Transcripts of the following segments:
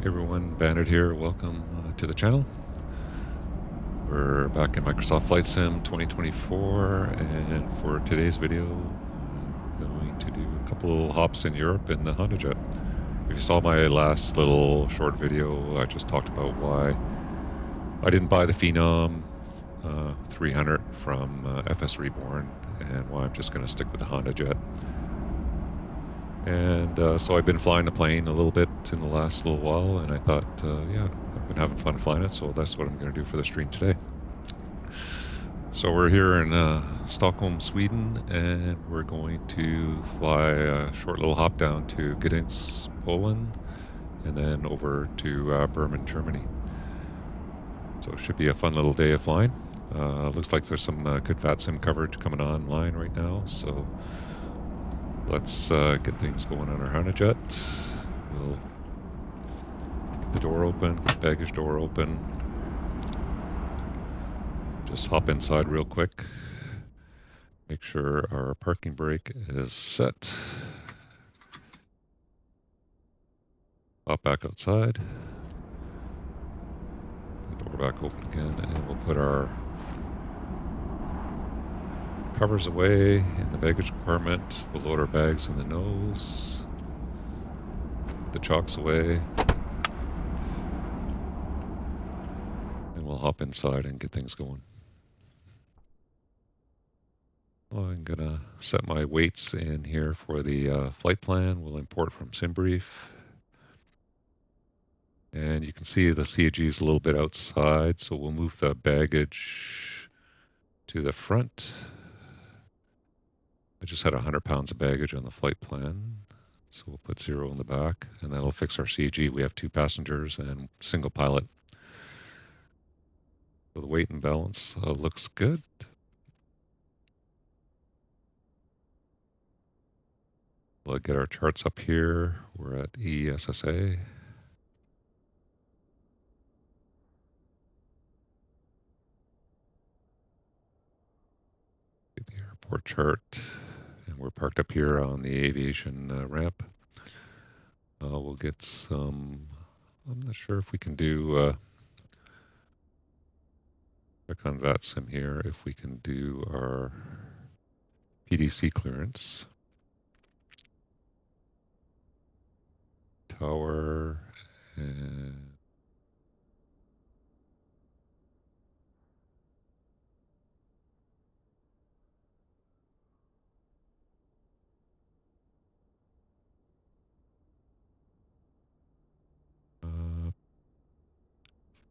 Hey everyone, Bandit here. Welcome to the channel. We're back in Microsoft Flight Sim 2024, and for today's video, I'm going to do a couple hops in Europe in the Honda Jet. If you saw my last little short video, I just talked about why I didn't buy the Phenom 300 from FS Reborn, and why I'm just going to stick with the Honda Jet. And so I've been flying the plane a little bit in the last little while, and I thought, yeah, I've been having fun flying it, so that's what I'm going to do for the stream today. So we're here in Stockholm, Sweden, and we're going to fly a short little hop down to Gdansk, Poland, and then over to Bremen, Germany. So it should be a fun little day of flying. Looks like there's some good VATSIM coverage coming online right now, so let's get things going on our Honda Jet. We'll get the door open, get the baggage door open. Just hop inside real quick. Make sure our parking brake is set. Hop back outside. The door back open again, and we'll put our covers away in the baggage compartment. We'll load our bags in the nose. Put the chocks away. And we'll hop inside and get things going. Well, I'm gonna set my weights in here for the flight plan. We'll import from SimBrief. And you can see the CAG is a little bit outside, so we'll move the baggage to the front. I just had 100 pounds of baggage on the flight plan, so we'll put 0 in the back, and that'll fix our CAG. We have 2 passengers and single pilot. So the weight and balance looks good. We'll get our charts up here. We're at ESSA. Get the airport chart. And we're parked up here on the aviation ramp. We'll get some, I'm not sure if we can do, check on VATSIM here, if we can do our PDC clearance. Tower and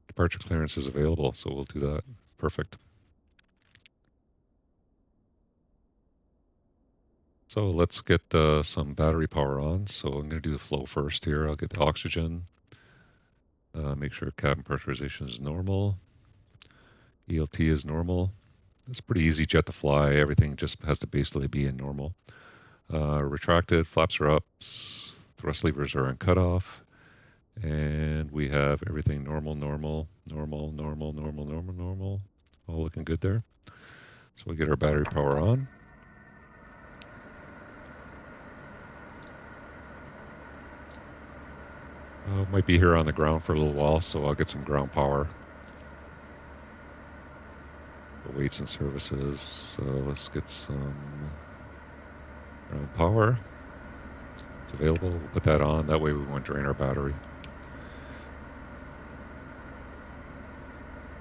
departure clearance is available, so we'll do that. Perfect. So let's get some battery power on. So I'm going to do the flow first here. I'll get the oxygen. Make sure cabin pressurization is normal. ELT is normal. It's a pretty easy jet to fly. Everything just has to basically be in normal. Retracted, flaps are up, thrust levers are in cutoff, and we have everything normal, all looking good there. So we get our battery power on. Might be here on the ground for a little while, so I'll get some ground power. The weights and services, let's get some ground power. It's available, we'll put that on, that way we won't drain our battery.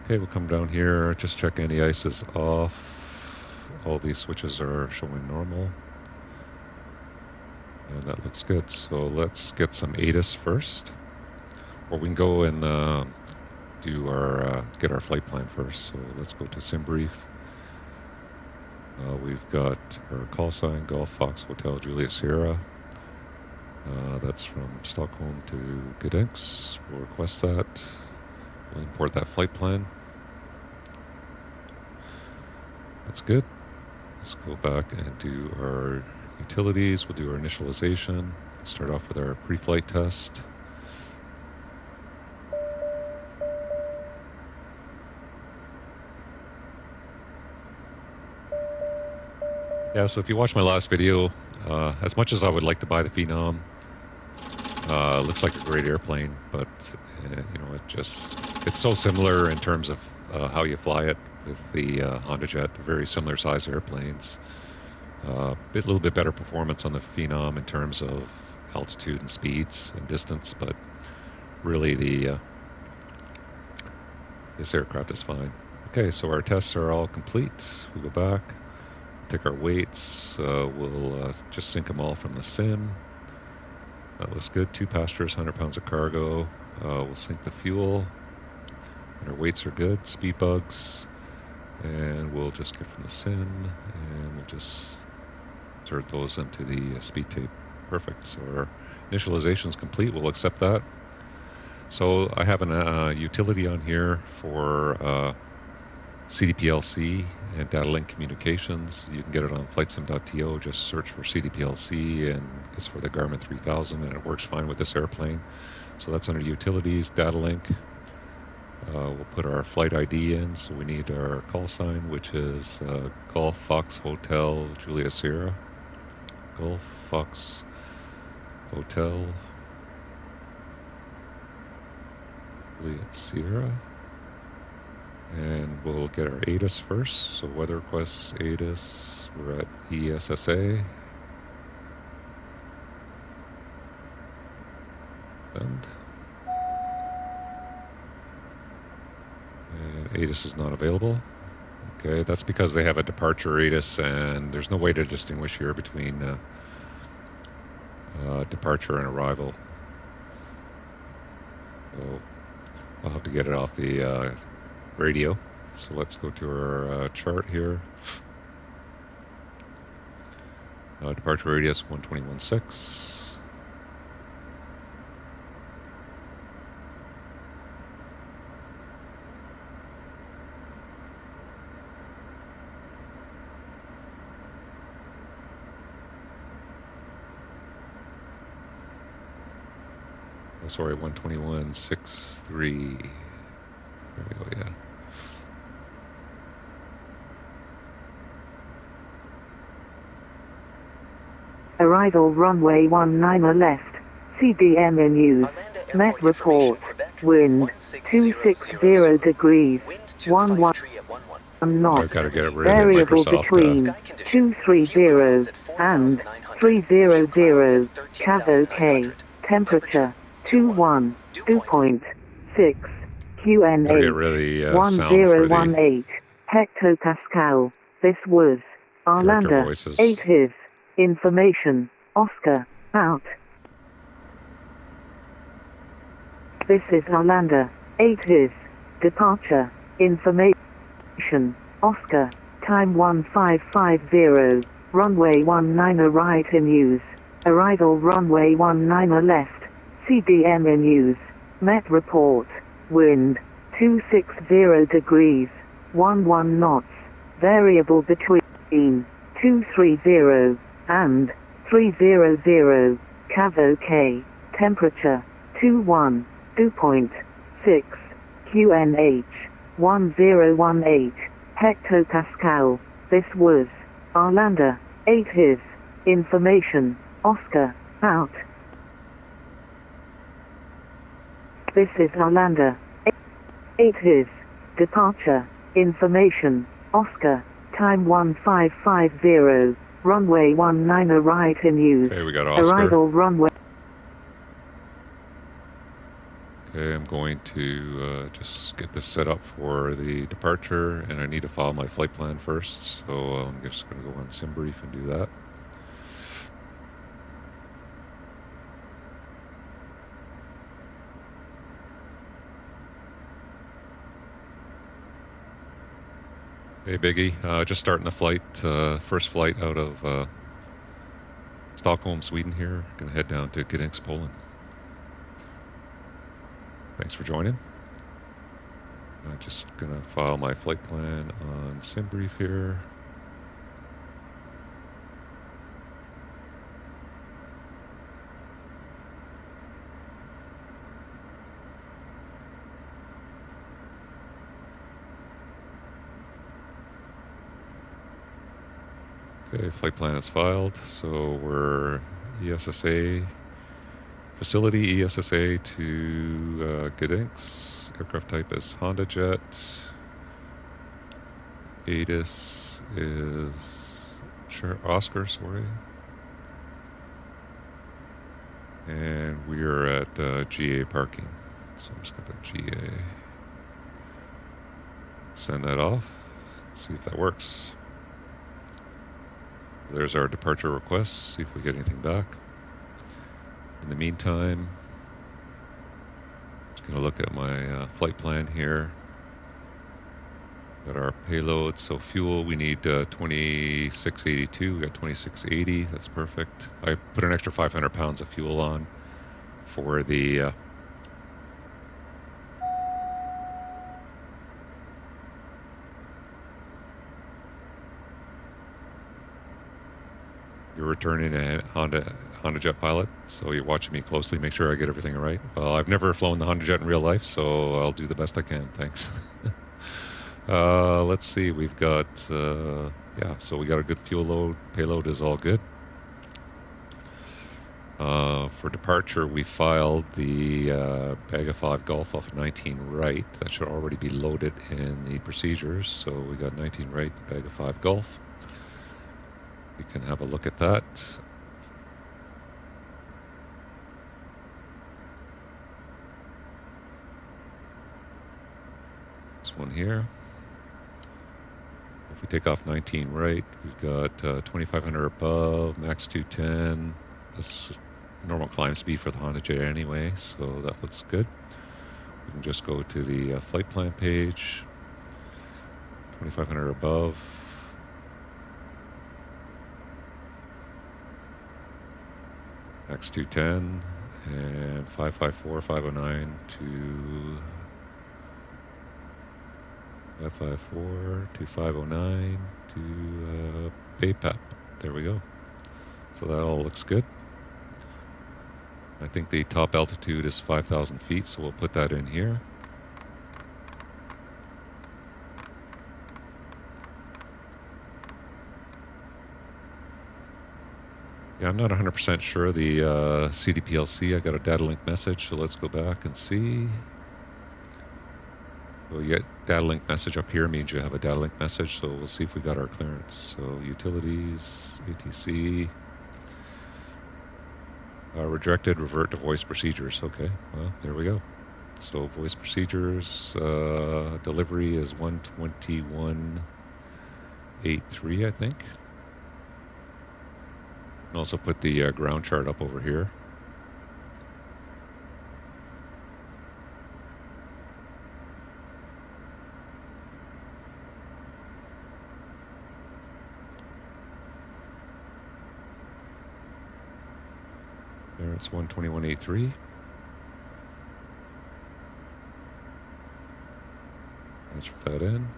Okay, we'll come down here, just check any ice is off. All these switches are showing normal. And that looks good, so let's get some ATIS first. Or we can go and do our get our flight plan first. So let's go to SimBrief. We've got our call sign, Golf Fox Hotel Juliet Sierra. That's from Stockholm to Gdansk. We'll request that. We'll import that flight plan. That's good. Let's go back and do our utilities. We'll do our initialization. Start off with our pre-flight test. Yeah, so if you watch my last video, as much as I would like to buy the Phenom, Looks like a great airplane, but you know, it's so similar in terms of how you fly it with the Honda Jet. They're very similar size airplanes. A little bit better performance on the Phenom in terms of altitude and speeds and distance, but really this aircraft is fine. Okay, so our tests are all complete. We go back, take our weights. We'll just sync them all from the sim. That looks good. 2 passengers, 100 pounds of cargo. We'll sync the fuel. And our weights are good. Speed bugs. And we'll just get from the sim. And we'll just insert those into the speed tape. Perfect. So our initialization is complete. We'll accept that. So I have an utility on here for CDPLC and data link communications. You can get it on flightsim.to. Just search for CDPLC, and it's for the Garmin 3000, and it works fine with this airplane. So that's under utilities, data link. We'll put our flight ID in. So we need our call sign, which is Golf Fox Hotel Julia Sierra. Golf Fox Hotel Juliet Sierra. And we'll get our ATIS first. So weather requests ATIS. We're at ESSA. And ATIS is not available. Okay, that's because they have a departure ATIS, and there's no way to distinguish here between departure and arrival. So I'll have to get it off the radio. So let's go to our chart here. Departure radius 121.6. Oh, sorry, 121.63. There we go, yeah. Arrival runway 19 left. CDM in use. Met report. Wind 260 degrees. 11 knots. Variable between 230 and 300. Cav OK. Temperature 2.6. QNH really, 1018 hectopascal. This was Arlanda 8 his. Information, Oscar, out. This is Arlanda 8 his. Departure, information, Oscar, time 1550, runway 19 right in use. Arrival runway 19 left, CDM in use. Met report, wind 260 degrees, 11 knots, variable between 230 and 300. Cav OK. Temperature 2.6. QNH 1018 hectopascal. This was Arlanda 8 his. Information, Oscar, out. This is Arlanda 8 his. Departure, information, Oscar, time 1550. Runway 19 right in use. Okay, we got Oscar. Arrival runway. Okay, I'm going to just get this set up for the departure, and I need to file my flight plan first, so I'm just going to go on SimBrief and do that. Hey Biggie, just starting the flight, first flight out of Stockholm, Sweden here. Gonna head down to Gdansk, Poland. Thanks for joining. I'm just gonna file my flight plan on SimBrief here. Okay, flight plan is filed, so we're ESSA Facility ESSA to Gdansk. Aircraft type is Honda Jet. ATIS is Oscar, sorry. And we are at GA parking. So I'm just going to put GA. Send that off. See if that works. There's our departure request. See if we get anything back. In the meantime, I'm going to look at my flight plan here. Got our payload. So fuel, we need 2682. We got 2680. That's perfect. I put an extra 500 pounds of fuel on for the you're returning a Honda Jet pilot, so you're watching me closely, make sure I get everything right. Well, I've never flown the Honda Jet in real life, so I'll do the best I can. Thanks. Let's see, we've got, yeah, so we got a good fuel load. Payload is all good. For departure, we filed the Bag of 5 Golf off of 19 right. That should already be loaded in the procedures. So we got 19 right, Bag of 5 Golf. We can have a look at that. This one here. If we take off 19 right, we've got 2500 above, max 210. That's normal climb speed for the Honda Jet anyway, so that looks good. We can just go to the flight plan page. 2500 above. Max 210 and 554, 509 to 554 to 509 to PayPap. There we go. So that all looks good. I think the top altitude is 5,000 feet, so we'll put that in here. Yeah, I'm not 100% sure the CDPLC. I got a data link message, so let's go back and see. Well, you get data link message up here means you have a data link message, so we'll see if we got our clearance. So utilities, ATC, rejected, revert to voice procedures. Okay, well, there we go. So voice procedures, delivery is 121.83, I think. And also put the ground chart up over here. There it's 121.83. Let's put that in.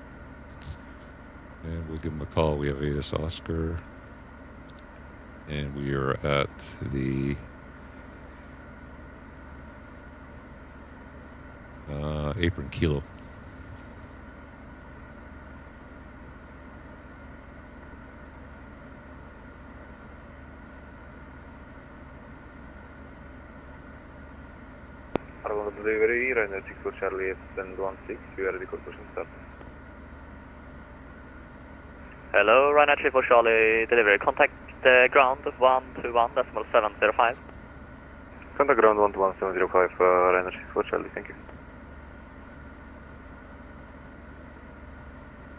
And we'll give them a call. We have ATIS Oscar. And we are at the apron kilo. Delivery, Ryanair 64 Charlie and 16, you are ready for pushing start. Hello, Ryanair 34 Charlie, delivery, contact ground 121.705. Contact ground 121.705, Ryanair 64 Charlie, thank you.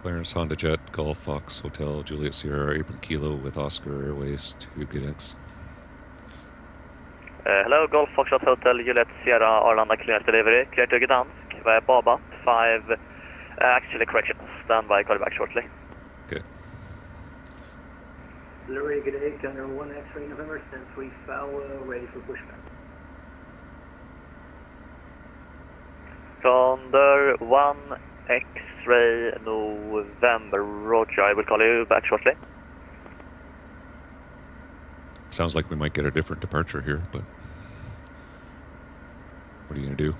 Clearance Honda Jet, Golf Fox Hotel, Juliet Sierra, apron kilo with Oscar Airways to Gdansk. Hello, Golf Foxtrot Hotel, Juliet Sierra, Arlanda clearance delivery, clear to Gdansk, via Baba, 5, actually correction, stand by, call you back shortly. Okay. Delivery Gdansk under 1 X-ray November, stand 3 foul, ready for pushback. Thunder 1 X-ray November, roger, I will call you back shortly. Sounds like we might get a different departure here, but what are you going to do?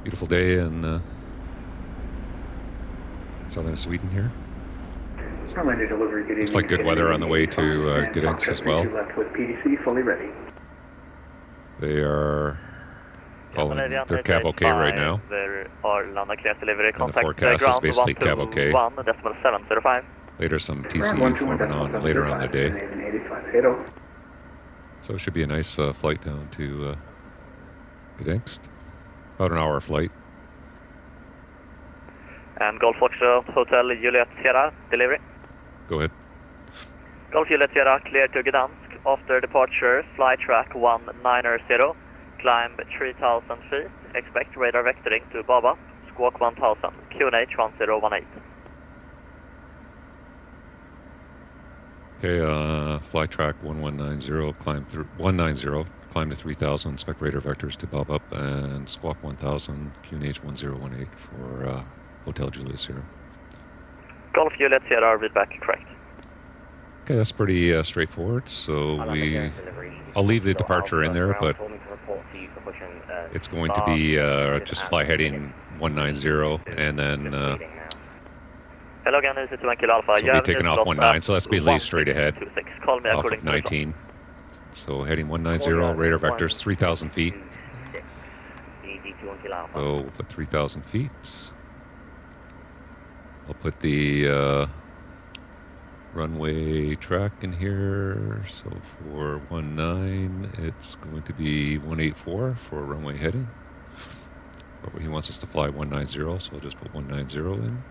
Beautiful day in southern Sweden here. Runway delivery, good Looks evening. like good weather on the way to Gdansk as well. Left with PDC, fully ready. They are calling their cab okay right now. Arlanda clearance delivery, And the contact forecast is ground basically cab okay. 121.705. Later some TC forming on later on in the day. So it should be a nice flight down to Gdansk. About an hour flight. And Golf Foxtrot Hotel Juliet Sierra, delivery. Go ahead. Golf Juliet Sierra, clear to Gdansk. After departure, fly track 190, climb 3,000 feet, expect radar vectoring to Baba, squawk 1000, QNH 1018. Okay, fly track 1190, climb through 190, climb to 3,000, expect radar vectors to bob up, and squawk 1000, QNH 1018 for Hotel Juliet Sierra. Golf Juliet Sierra, read back correct. Okay, that's pretty straightforward. So I'll leave the departure in there, but it's going to be just fly heading 190, and then Hello again, this is 2 Kilo Alpha. so we'll be taking off 19, so that's basically straight ahead Call me off according of 19. So heading 190, radar vectors 3,000 feet. So we'll put 3,000 feet. I'll put the runway track in here. So for 19, it's going to be 184 for runway heading. But he wants us to fly 190, so I'll just put 190 in.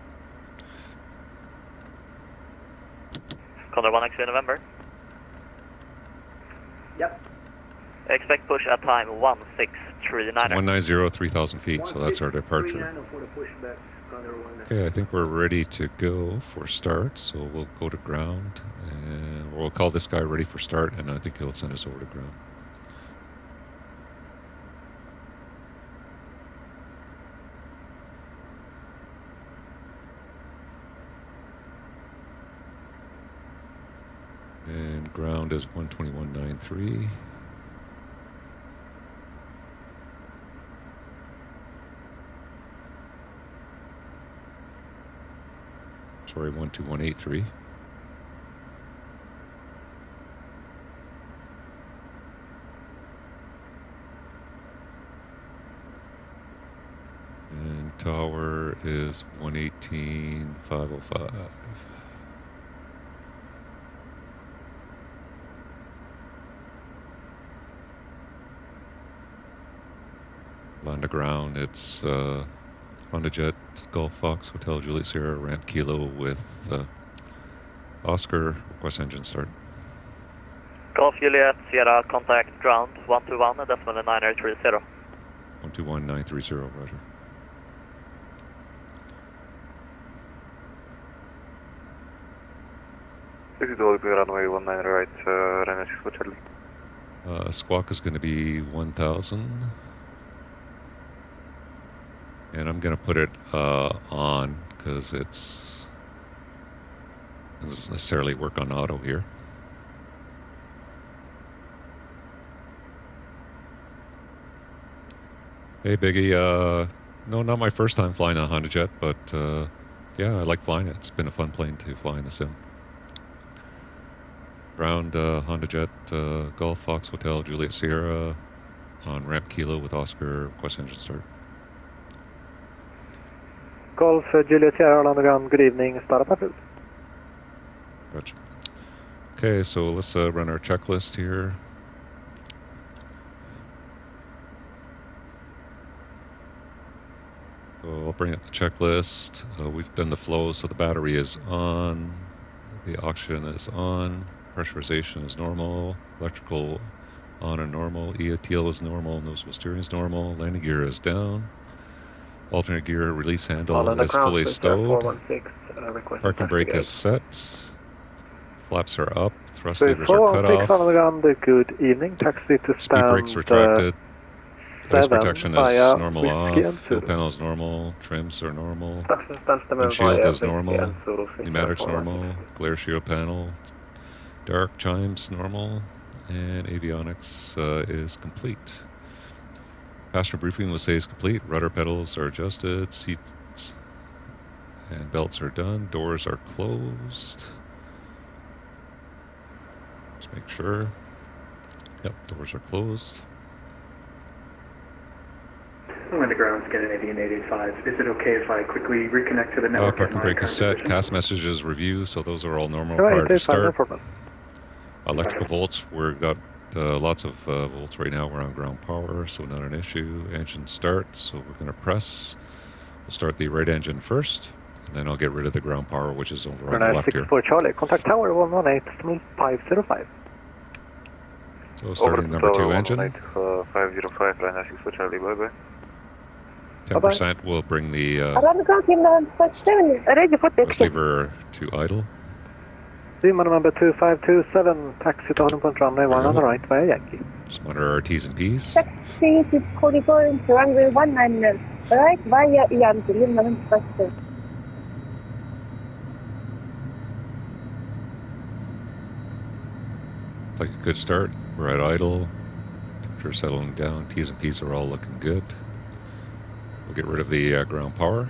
Condor 1 X-ray November. Yep. Expect push at time 1639. So 190, 3,000 feet, so that's our departure. Okay, I think we're ready to go for start, so we'll go to ground, and we'll call this guy ready for start, and I think he'll send us over to ground. And ground is 121.93. Sorry, 12183. And tower is 118.505. On the ground, it's Honda Jet, Golf Fox, Hotel Juliet Sierra, ramp Kilo with Oscar, request engine start. Golf Juliet Sierra, contact ground 121.930. 121.930, roger. This is all runway 19 right, runway 6 for Charlie. Squawk is going to be 1,000. And I'm going to put it on because it doesn't necessarily work on auto here. Hey Biggie, no, not my first time flying a Honda Jet, but yeah, I like flying it. It's been a fun plane to fly in the sim. Ground Honda Jet, Golf Fox Hotel Juliet Sierra on ramp Kilo with Oscar, request engine start. Golf Juliet Sierra on the ground, good evening, start up approved. Gotcha. Okay, so let's run our checklist here. So I'll bring up the checklist. We've done the flow, so the battery is on, the oxygen is on, pressurization is normal, electrical on and normal, EATL is normal, noticeable steering is normal, landing gear is down. Alternate gear release handle is fully stowed. Parking brake is set. Flaps are up. Thrust levers are cut off. On the ground, good evening. Taxi to Speed brakes retracted. Ice protection is normal off. Fuel panel is normal. Trims are normal. Windshield is normal. Pneumatics normal. Glare shield panel. Dark chimes normal. And avionics is complete. Passenger briefing will say is complete. Rudder pedals are adjusted. Seats And belts are done. Doors are closed. Just make sure. Yep, doors are closed. When the ground's getting 80 and 885, is it okay if I quickly reconnect to the network? Parking brake is set. CAS messages review, so those are all normal prior to start. No problem. Electrical volts, we've got lots of volts right now. We're on ground power, so not an issue. Engine start, so we're going to press. We'll start the right engine first, and then I'll get rid of the ground power, which is over on the left here. 64 Charlie, contact tower 118.505. So starting number 2 engine. 505, line 64 Charlie, bye-bye. 10% will bring the receiver to idle. Zima number 2527, taxi to Holland Point runway 1 on the right via Yankee. Just monitor our T's and P's. Taxi to corridor to runway 19 right via Yankee, Lima faster. Like a good start. We're at idle. Temperature settling down. T's and P's are all looking good. We'll get rid of the ground power.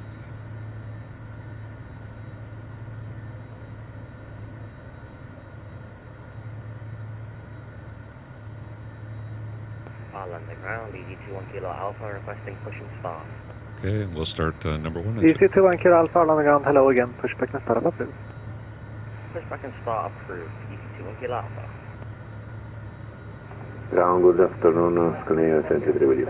On the ground, EG21 Kilo Alpha requesting push and start. Okay, and we'll start number 1 engine. EG21 Kilo Alpha on the ground, hello again. Pushback and start approved. Pushback and start approved. EG21 Kilo Alpha. Ground, good afternoon, Scandinavia 73 with you.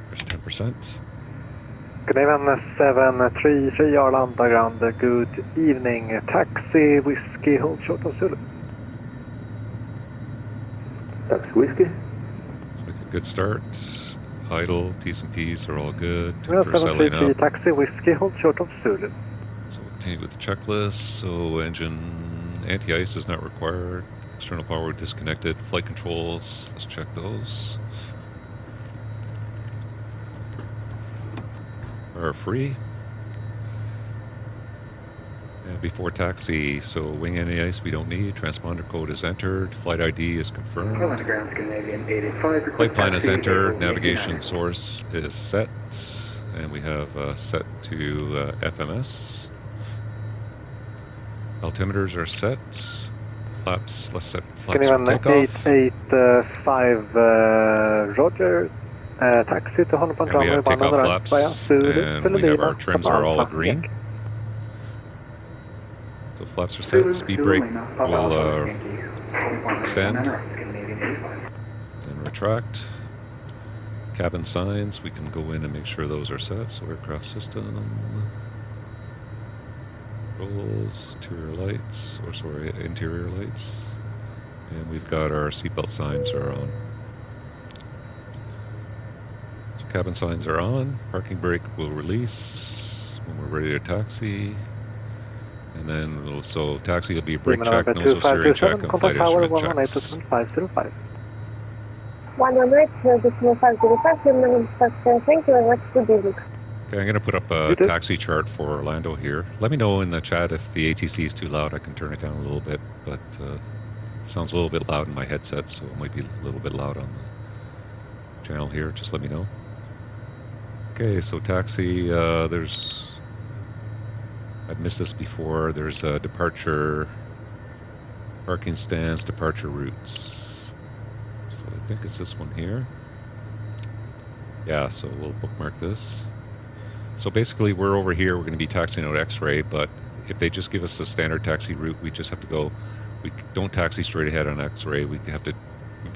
There's 10%. Scandinavian 733 Arlanda ground, good evening. Taxi, whiskey, hold short of Zulu. Taxi whiskey. It's like a good start. Idle, T's and P's are all good. Well, Temperature settling up. taxi, whiskey, hold short of Zulu. So we'll continue with the checklist. So engine anti-ice is not required. External power disconnected. Flight controls, let's check those. Are free. And before taxi, so wing anti-ice we don't need. Transponder code is entered. Flight ID is confirmed. Flight plan is entered. Navigation source is set. And we have set to FMS. Altimeters are set. Flaps, let's set flaps for takeoff. 885 Roger. Taxi to Holland Point And we runway have 1 on takeoff the right flaps, via Zulu. and we have our trims are all green. So flaps are set. Speed brake will extend and retract. Cabin signs, we can go in and make sure those are set. So aircraft system, rolls, interior lights, and we've got our seatbelt signs are on. So cabin signs are on. Parking brake will release when we're ready to taxi. And then, so taxi will be brake check, nose steering check, and flight instrument checks. 505. 118, decimal 505, thank you very much, good evening. Okay, I'm going to put up a taxi chart for Orlando here. Let me know in the chat if the ATC is too loud. I can turn it down a little bit, but it sounds a little bit loud in my headset, so it might be a little bit loud on the channel here. Just let me know. Okay, so taxi, I've missed this before. There's a departure, parking stands, departure routes. So I think it's this one here. Yeah, so we'll bookmark this. So basically we're over here, we're going to be taxiing out X-ray, but if they just give us the standard taxi route, we just have to go, we don't taxi straight ahead on X-ray, we have to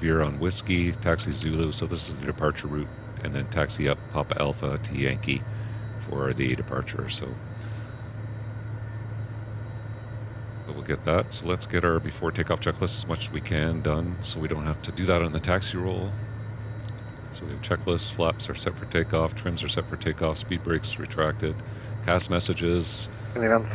veer on Whiskey, taxi Zulu, so this is the departure route, and then taxi up Papa Alpha to Yankee for the departure, so we'll get that. So let's get our before takeoff checklist as much as we can done, so we don't have to do that on the taxi roll. So we have checklists, flaps are set for takeoff, trims are set for takeoff, speed brakes retracted, CAS messages, cabin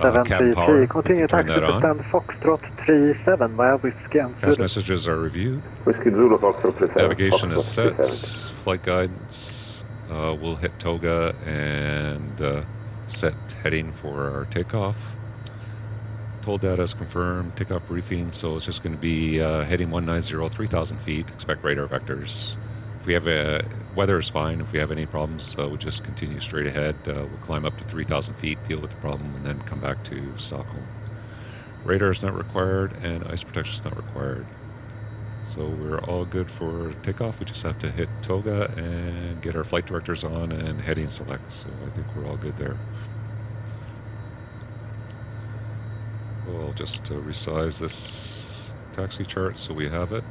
power, continue turn taxi that to on. stand Foxtrot 37 via Whiskey and CAS Zulu. messages are reviewed. Whiskey Zulu Foxtrot 37. Navigation is set. 37. Flight guidance, we'll hit Toga and set heading for our takeoff. Toll data is confirmed, takeoff briefing, so it's just going to be heading 190, 3,000 feet, expect radar vectors. If we have weather is fine. If we have any problems, we'll just continue straight ahead. We'll climb up to 3,000 feet, deal with the problem, and then come back to Stockholm. Radar is not required, and ice protection is not required. So we're all good for takeoff. We just have to hit toga and get our flight directors on and heading select. So I think we're all good there. We'll just resize this taxi chart so we have it.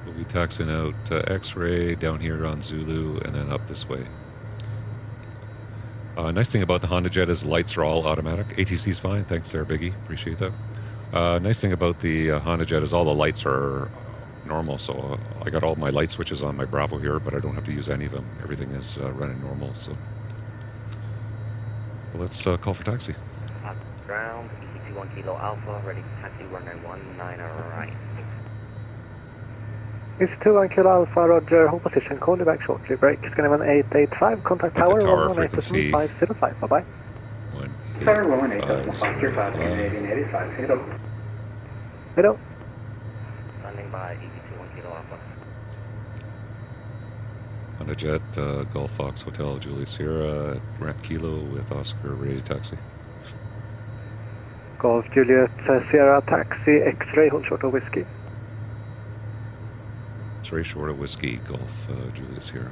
We'll be taxiing out X-ray down here on Zulu and then up this way. Nice thing about the Honda Jet is the lights are all automatic. ATC's fine, thanks there, Biggie, appreciate that. Nice thing about the Honda Jet is all the lights are normal, so I got all my light switches on my Bravo here, but I don't have to use any of them. Everything is running normal, so. Well, let's call for taxi. Ground, EC21 Kilo Alpha, ready for taxi, runway 19 right. EC21 Kilo Alpha, roger, hold position, call you back shortly, break, Skyline 885, contact tower, 118.505, bye-bye. Tower 118.505, Canadian 85, hello. Hello. Standing by EC21 Kilo Alpha. Honda Jet, Golf Fox Hotel, Juliet Sierra, Grant Kilo with Oscar, ready to taxi. Golf Juliet Sierra, taxi, X-ray, hold short of whiskey. X-ray short of whiskey, Golf Juliet Sierra.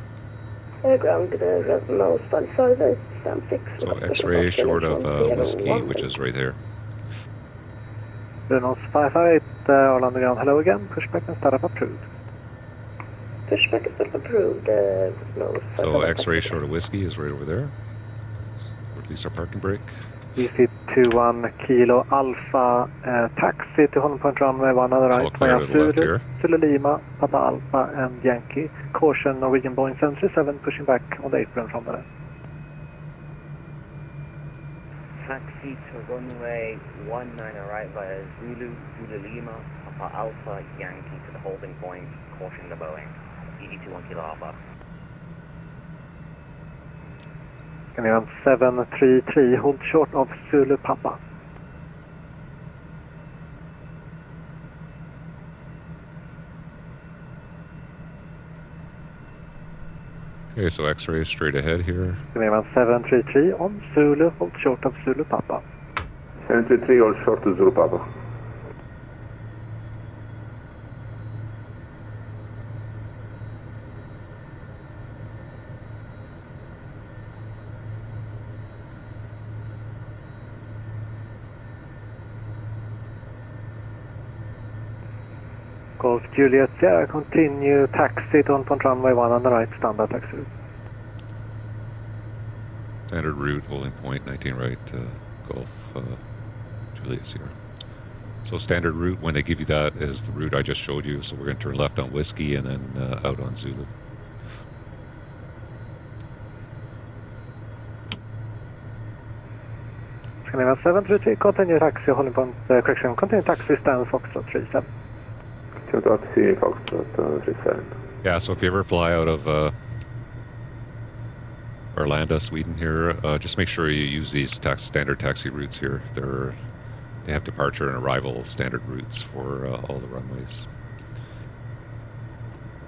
Ground, nose fund further, stand 6. So X-ray short of whiskey, which is right there. Renault 558, Arlanda ground, hello again, pushback and startup approved. Pushback is not approved, nose. So X-ray short of whiskey is right over there. Release our parking brake. EC21 Kilo Alpha, taxi to Holland Point runway 1 on the right, via Zulu, Zulu Lima, Papa Alpha and Yankee. Caution Norwegian Boeing 737 pushing back on the apron from there. Taxi to runway 19 right via Zulu, Zulu Lima, Papa Alpha, Yankee to the holding point, caution the Boeing, EC21 Kilo Alpha. Skyline 733, hold short of Zulu Papa. Okay, so X-ray straight ahead here. Skyline 733 on Zulu, hold short of Zulu Papa. 733, hold short of Zulu Papa. Golf Juliet Sierra, continue taxi to on point runway 1 on the right, standard taxi route. Standard route, holding point 19 right, Golf Juliet Sierra. So standard route, when they give you that, is the route I just showed you. So we're going to turn left on Whiskey and then out on Zulu. Skyline 733, continue taxi, holding point, correction, continue taxi, stand Foxtrot 37. Taxi, Foxtrot 37. Yeah, so if you ever fly out of Arlanda, Sweden here, just make sure you use these standard taxi routes here. They have departure and arrival standard routes for all the runways.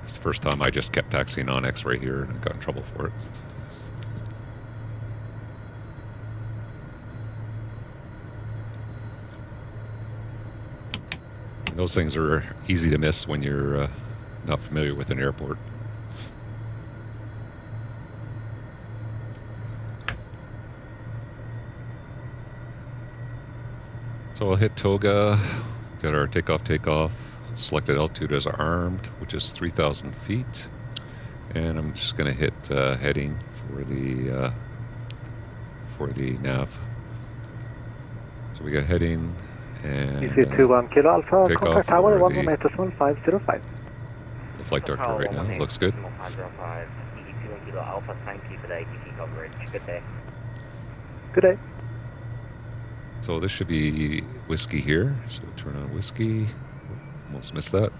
It's the first time I just kept taxiing on X-ray here and got in trouble for it. And those things are easy to miss when you're not familiar with an airport. So I'll hit toga, got our takeoff, selected altitude as armed, which is 3,000 feet. And I'm just gonna hit heading for the nav. So we got heading and EC21 Kilo Alpha, take contact off tower for 118.505. the flight director right now. Looks good. EC21 Kilo Alpha, thank you for the ATC coverage. Good day. Good day. So this should be Whiskey here. So turn on Whiskey. Almost missed that.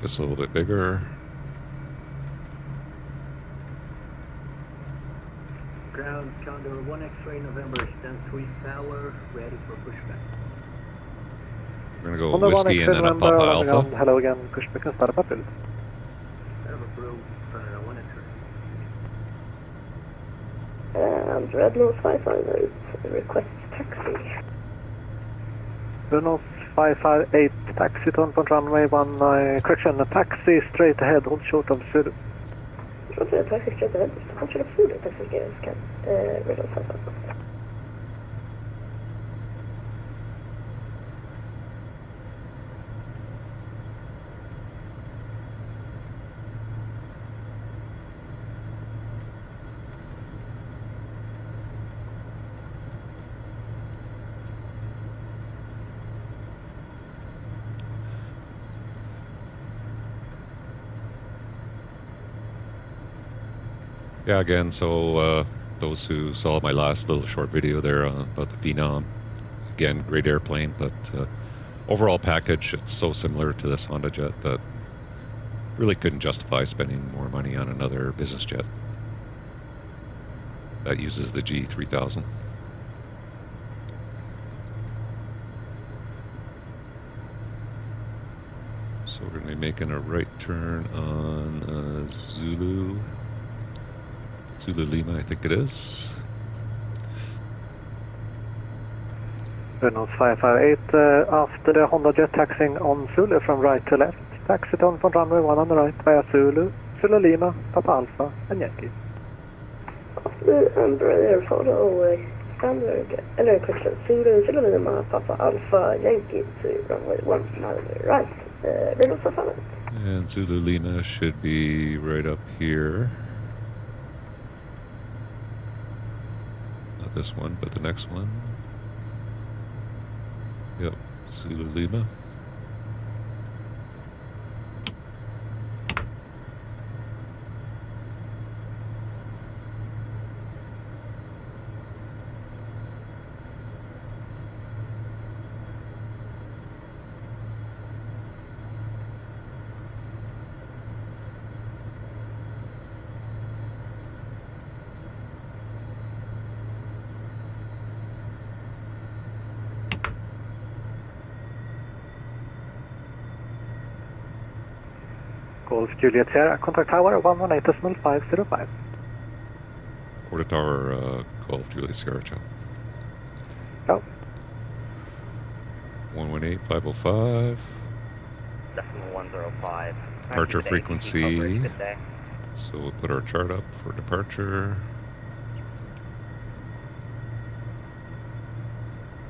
this a little bit bigger. Ground Condor 1 X-ray November, stand 3 Fowler, ready for pushback. We're going to go whiskey and then a Papa Alpha. Hello again, pushback and start up field. And Red Nose 558, request taxi. Red Nose 558, taxi to on runway 19, correction, a taxi straight ahead, hold short of Zulu. Taxi straight ahead, hold short of Zulu, taxi scan, Red Nose 558. Yeah, again, so those who saw my last little short video there about the Phenom, again, great airplane, but overall package, it's so similar to this Honda Jet that really couldn't justify spending more money on another business jet that uses the G3000. So we're going to be making a right turn on Zulu Lima, I think it is. Renault 558, after the Honda Jet taxiing on Zulu from right to left, taxi on from runway 1 on the right via Zulu Lima, Papa Alpha and Yankee. After Embraer photo, standard, eller correction, Zulu Lima, Papa Alpha, Yankee to runway 1 on the right, Renault 558. And Zulu Lima should be right up here. Not this one, but the next one. Yep, Zulu Lima. Golf Juliet Sierra, contact tower 118.505. Quarter tower, Golf Juliet Sierra, Chow. Ciao. 118.505. Decimal 105. Departure frequency. So we'll put our chart up for departure.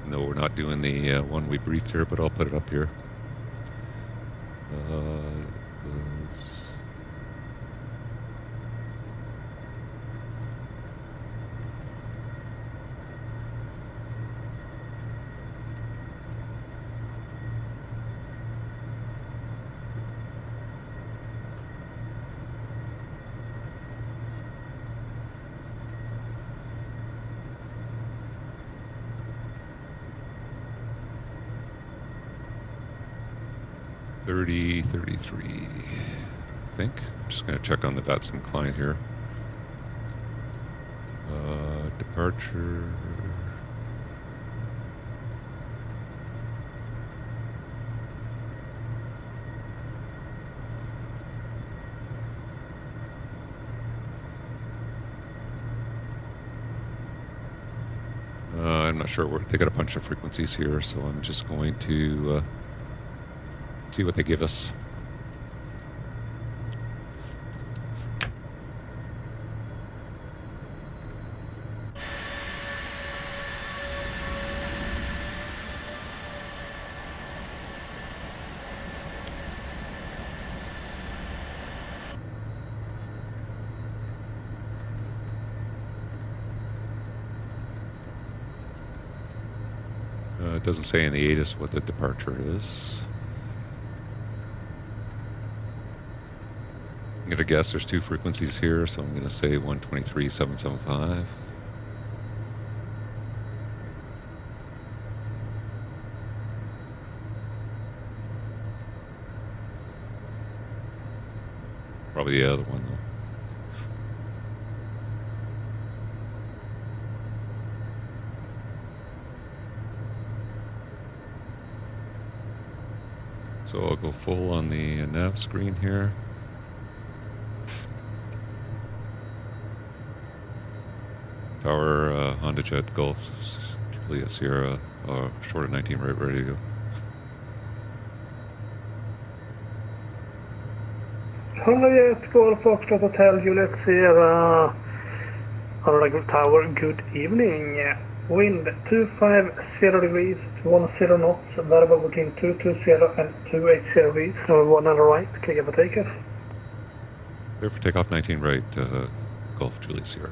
No, we're not doing the one we briefed here, but I'll put it up here. $30.33, I think. I'm just going to check on the VATSIM client here. Departure. I'm not sure. They got a bunch of frequencies here, so I'm just going to see what they give us. It doesn't say in the ATIS what the departure is. I'm going to guess there's two frequencies here, so I'm going to say 123.775. Probably the other one though. So I'll go full on the nav screen here. Tower, Honda Jet, Golf, Juliet Sierra, short of 19 right, ready to go. Honda Jet, Golf, Foxtrot Hotel, Juliet Sierra, Honda Tower, good evening. Wind 250 degrees, 10 knots, variable between 220 and 280 degrees, number 1 on the right, clear for takeoff. Clear for takeoff, 19 right, Golf, Juliet Sierra.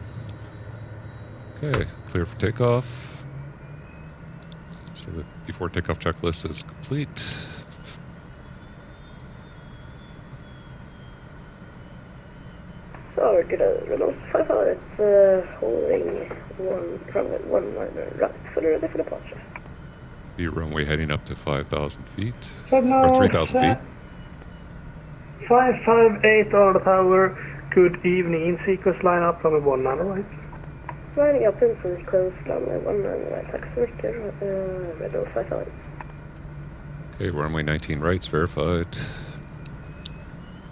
Okay, clear for takeoff. So the before takeoff checklist is complete. So, good Renault 500, holding runway 19 right, fully ready for departure. The runway heading up to 5,000 feet, Signal, or 3,000 feet. 558 on the tower, good evening, in sequence line up, runway 19 right. Lining up in sequence, runway 19 right, tack så mycket, Renault 500. Okay, runway 19 right's verified.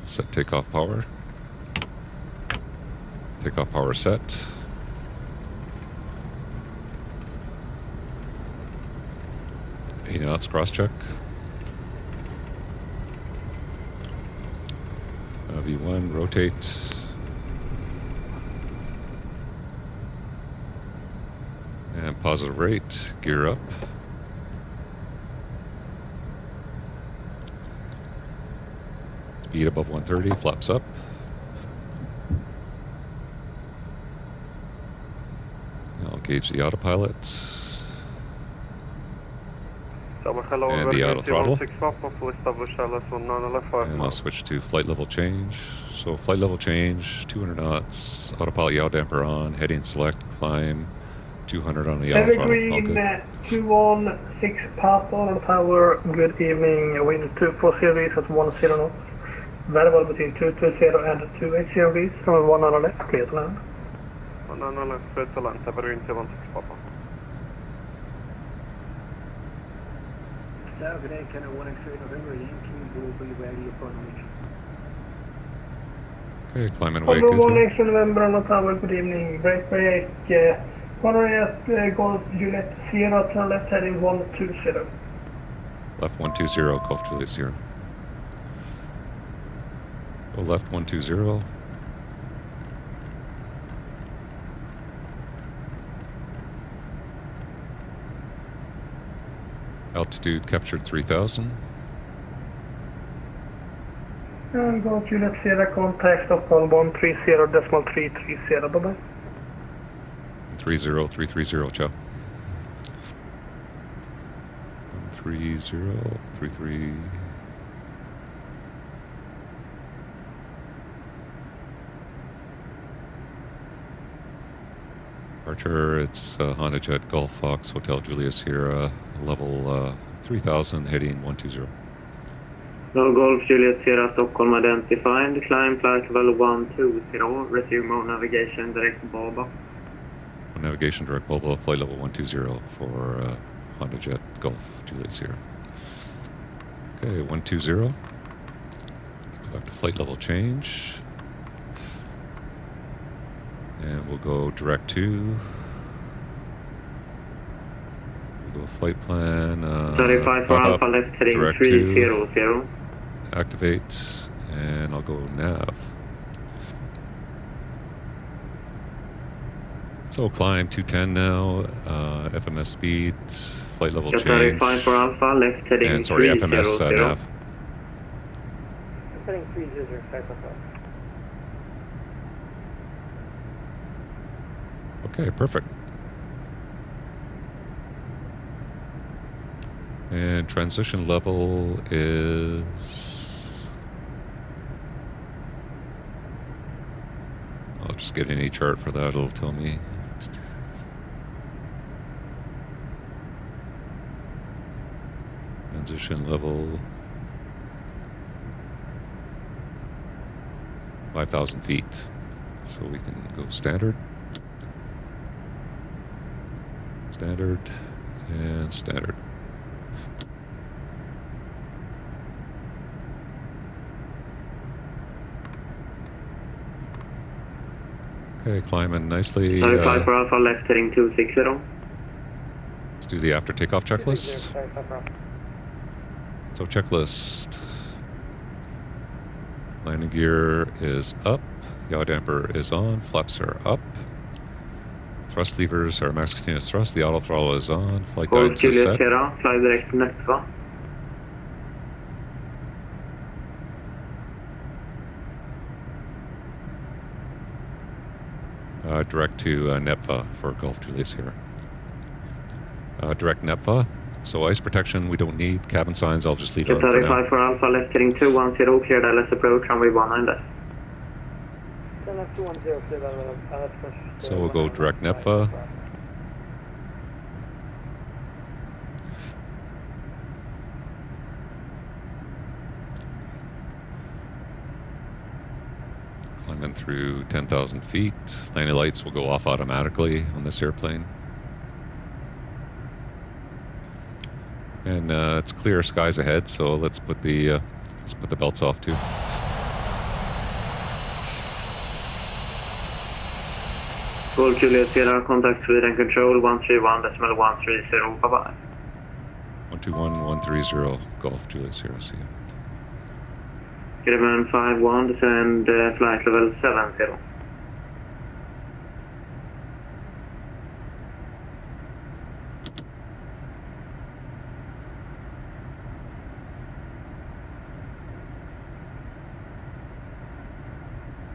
Set takeoff power. Takeoff power set. Knots cross check. V1 rotate. And positive rate, gear up. Speed above 130, flaps up. I'll engage the autopilot. And the auto throttle. And I'll switch to flight level change. So flight level change, 200 knots, autopilot yaw damper on, heading select, climb, 200 on the yaw throttle. Evergreen 216 Papa on the tower, good evening, wind 240 degrees at 10 knots. Variable between 220 and 280 degrees, from 1 on the left, clear to land. 1 on the left, clear to land, Evergreen 216 Papa. Good day, Canada 1 X-ray November, Yankee will be ready upon reach. Okay, climb and wake. Number 1 X-ray November on the tower, good evening, break, 108 Golf Juliet Sierra, turn left heading 120. Left 120, Golf Juliet Sierra. Go left 120. Altitude captured 3,000. And Golf Juliet Sierra, contact Stockholm 130.330, bye-bye. 30330, ciao. 13033. Departure, it's Honda Jet Golf Fox Hotel Juliet Sierra, level 3000, heading 120. No Golf Juliet Sierra Stockholm identified, climb flight level 120, resume on navigation direct Baba. Navigation direct Baba, flight level 120 for Honda Jet Golf Juliet Sierra. Okay, 120. Go back to flight level change. And we'll go direct to. We'll go flight plan. 35 for Alpha left heading 300. Activate, and I'll go nav. So climb 210 now. FMS speed, flight level change. 35 for Alpha left heading and sorry, FMS nav. Heading 300, 5 Okay, perfect. And transition level is I'll just get any chart for that, it'll tell me. Transition level 5,000 feet. So we can go standard, standard, and standard. Okay, climbing nicely. 35 for Alpha, left heading 260. Let's do the after takeoff checklist. So checklist. Landing gear is up, yaw damper is on, flaps are up. Thrust levers are max continuous thrust, the auto throttle is on, flight guides is set. Fly direct Netva. Direct to Netva for Golf Juliet Sierra. Direct Netva. So ice protection we don't need. Cabin signs I'll just leave on for now. 35 for Alpha, left heading 210, cleared LS approach, runway 19 left. So we'll go direct Netva. Climbing through 10,000 feet. Landing lights will go off automatically on this airplane. And it's clear skies ahead, so let's put the belts off too. Golf Juliet Sierra, contact Sweden control 131.130, bye bye. 121.130, Golf Juliet Sierra, see ya. Bremen 51, descend flight level 70.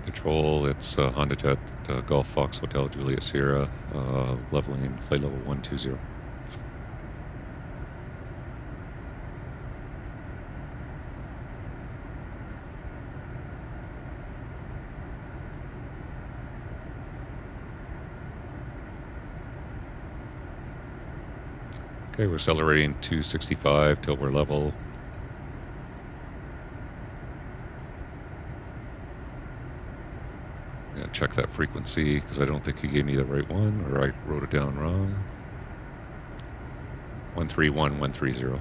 Control, it's Honda Jet, Golf Fox Hotel Juliet Sierra, leveling flight level 120. Okay, we're accelerating 265 till we're level. Yeah, check that frequency because I don't think he gave me the right one, or I wrote it down wrong. 131.130.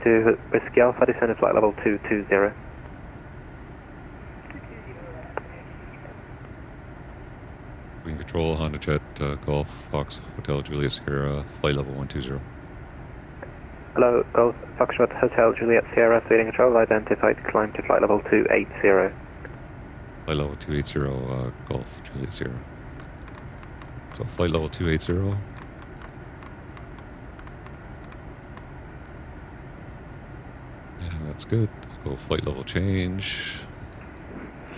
to Whiskey Alpha, descend flight level 220. Green Control, Honda Jet, Golf Fox Hotel Juliet Sierra, flight level 120. Hello, Golf Foxtrot Hotel Juliet Sierra, Sweden Control, identified, climb to flight level 280. Flight level 280, Golf Juliet Sierra. So flight level 280. That's good. Go flight level change.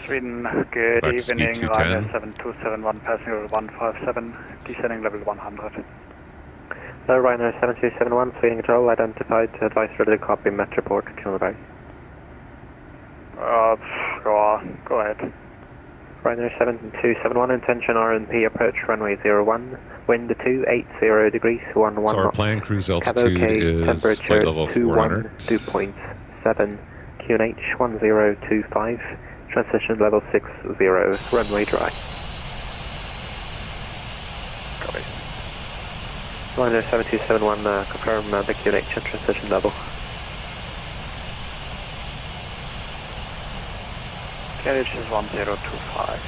Sweden, good Back evening. speed Ryanair 210. 7271, passenger 157, descending level 100. Hello, Ryanair 7271, Sweden Control, identified, advice ready to copy Met report, Killenberg. Go ahead. Ryanair 7271, intention RNP approach runway 01, wind 280 degrees, 11 knots. So our planned cruise altitude Cabo is temperature flight level 400. 2.7, QNH 1025, transition level 60, runway dry. Copy. Ryanair 7271, confirm the QNH and transition level. QNH is 1025.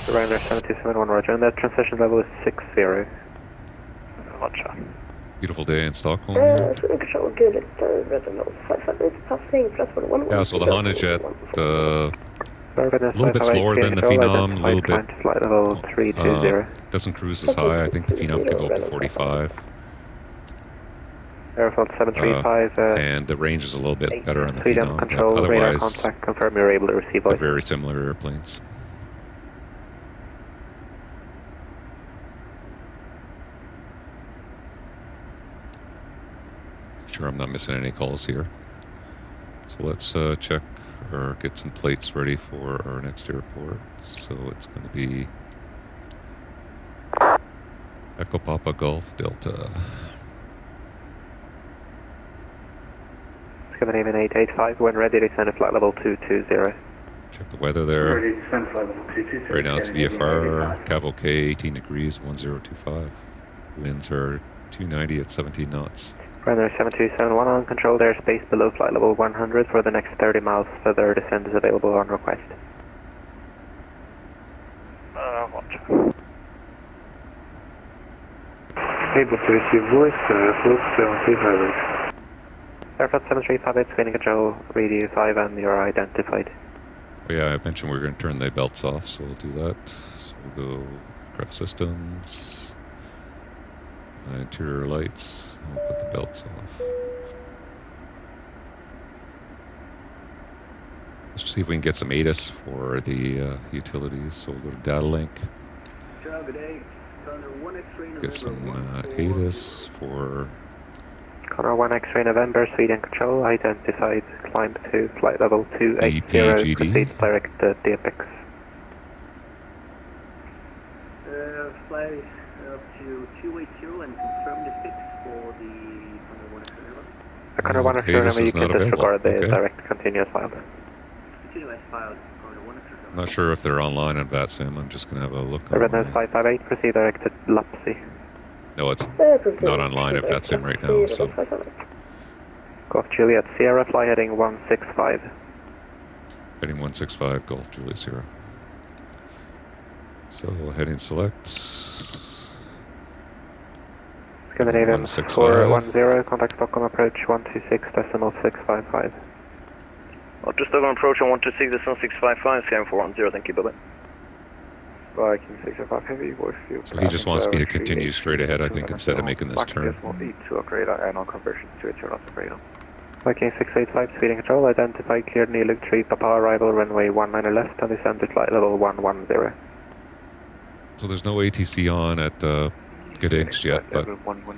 Ryanair 7271, roger, and the transition level is 60. Roger. Beautiful day in Stockholm here. Sweden Control, good. It's red and 55 minutes passing, plus 1. Yeah, so the Honda Jet, a little bit slower than the Phenom, a little bit, flight level 320. Doesn't cruise as high. I think the Phenom can go up to 45. Airfield 735. And the range is a little bit better on the Freedom Phenom. Control, But radar otherwise, contact, confirm you're able to receive they're voice. very similar airplanes. Sure I'm not missing any calls here. So let's check or get some plates ready for our next airport. So it's going to be Echo Papa Golf Delta. Scandinavian 885, when ready, descend at flight level 220. Check the weather there. Ready to descend flight level 220. Right now it's VFR, Cav OK, 18 degrees, 1025. Winds are 290 at 17 knots. Runway 7271 on controlled airspace below flight level 100 for the next 30 miles. Further descent is available on request. Roger. Able to receive voice, full 7358. Aircraft 7358, screening control, radio 5, and you're identified. Oh yeah, I mentioned we're going to turn the belts off, so we'll do that. So we'll go prep systems, interior lights, and we'll put the belts off. Let's see if we can get some ATIS for the utilities. So we'll go to data link. Get some ATIS for Connor 1 X-ray November, Sweden control, identified, climb to flight level 280, EPGD. proceed direct to DFX. Fly up to 280 and confirm the fix for the Connor 1 X-ray November. Connor 1 X-ray November, you can disregard the direct continuous file. Continuous file, Connor 1 X-ray November. I'm not sure if they're online on VATSIM. I'm just going to have a look. Redness 558, proceed direct to Lapsi. No, it's not online at VATSIM right now. So. Golf Juliet Sierra, fly heading 165. Heading 165, Golf Juliet Sierra. So heading select. Scandinavian 410, contact Stockholm approach 126.655. Roger, Stockholm approach on 126.655, Sierra 410, thank you, bye-bye. Viking 605 heavy, voice fuel. So he just wants me to continue straight ahead, I think, instead of making this turn. Viking 685, speeding control, identify, cleared Nilug 3, Papa arrival, runway 19 left, and descend to flight level 110. So there's no ATC on at Gdansk yet, but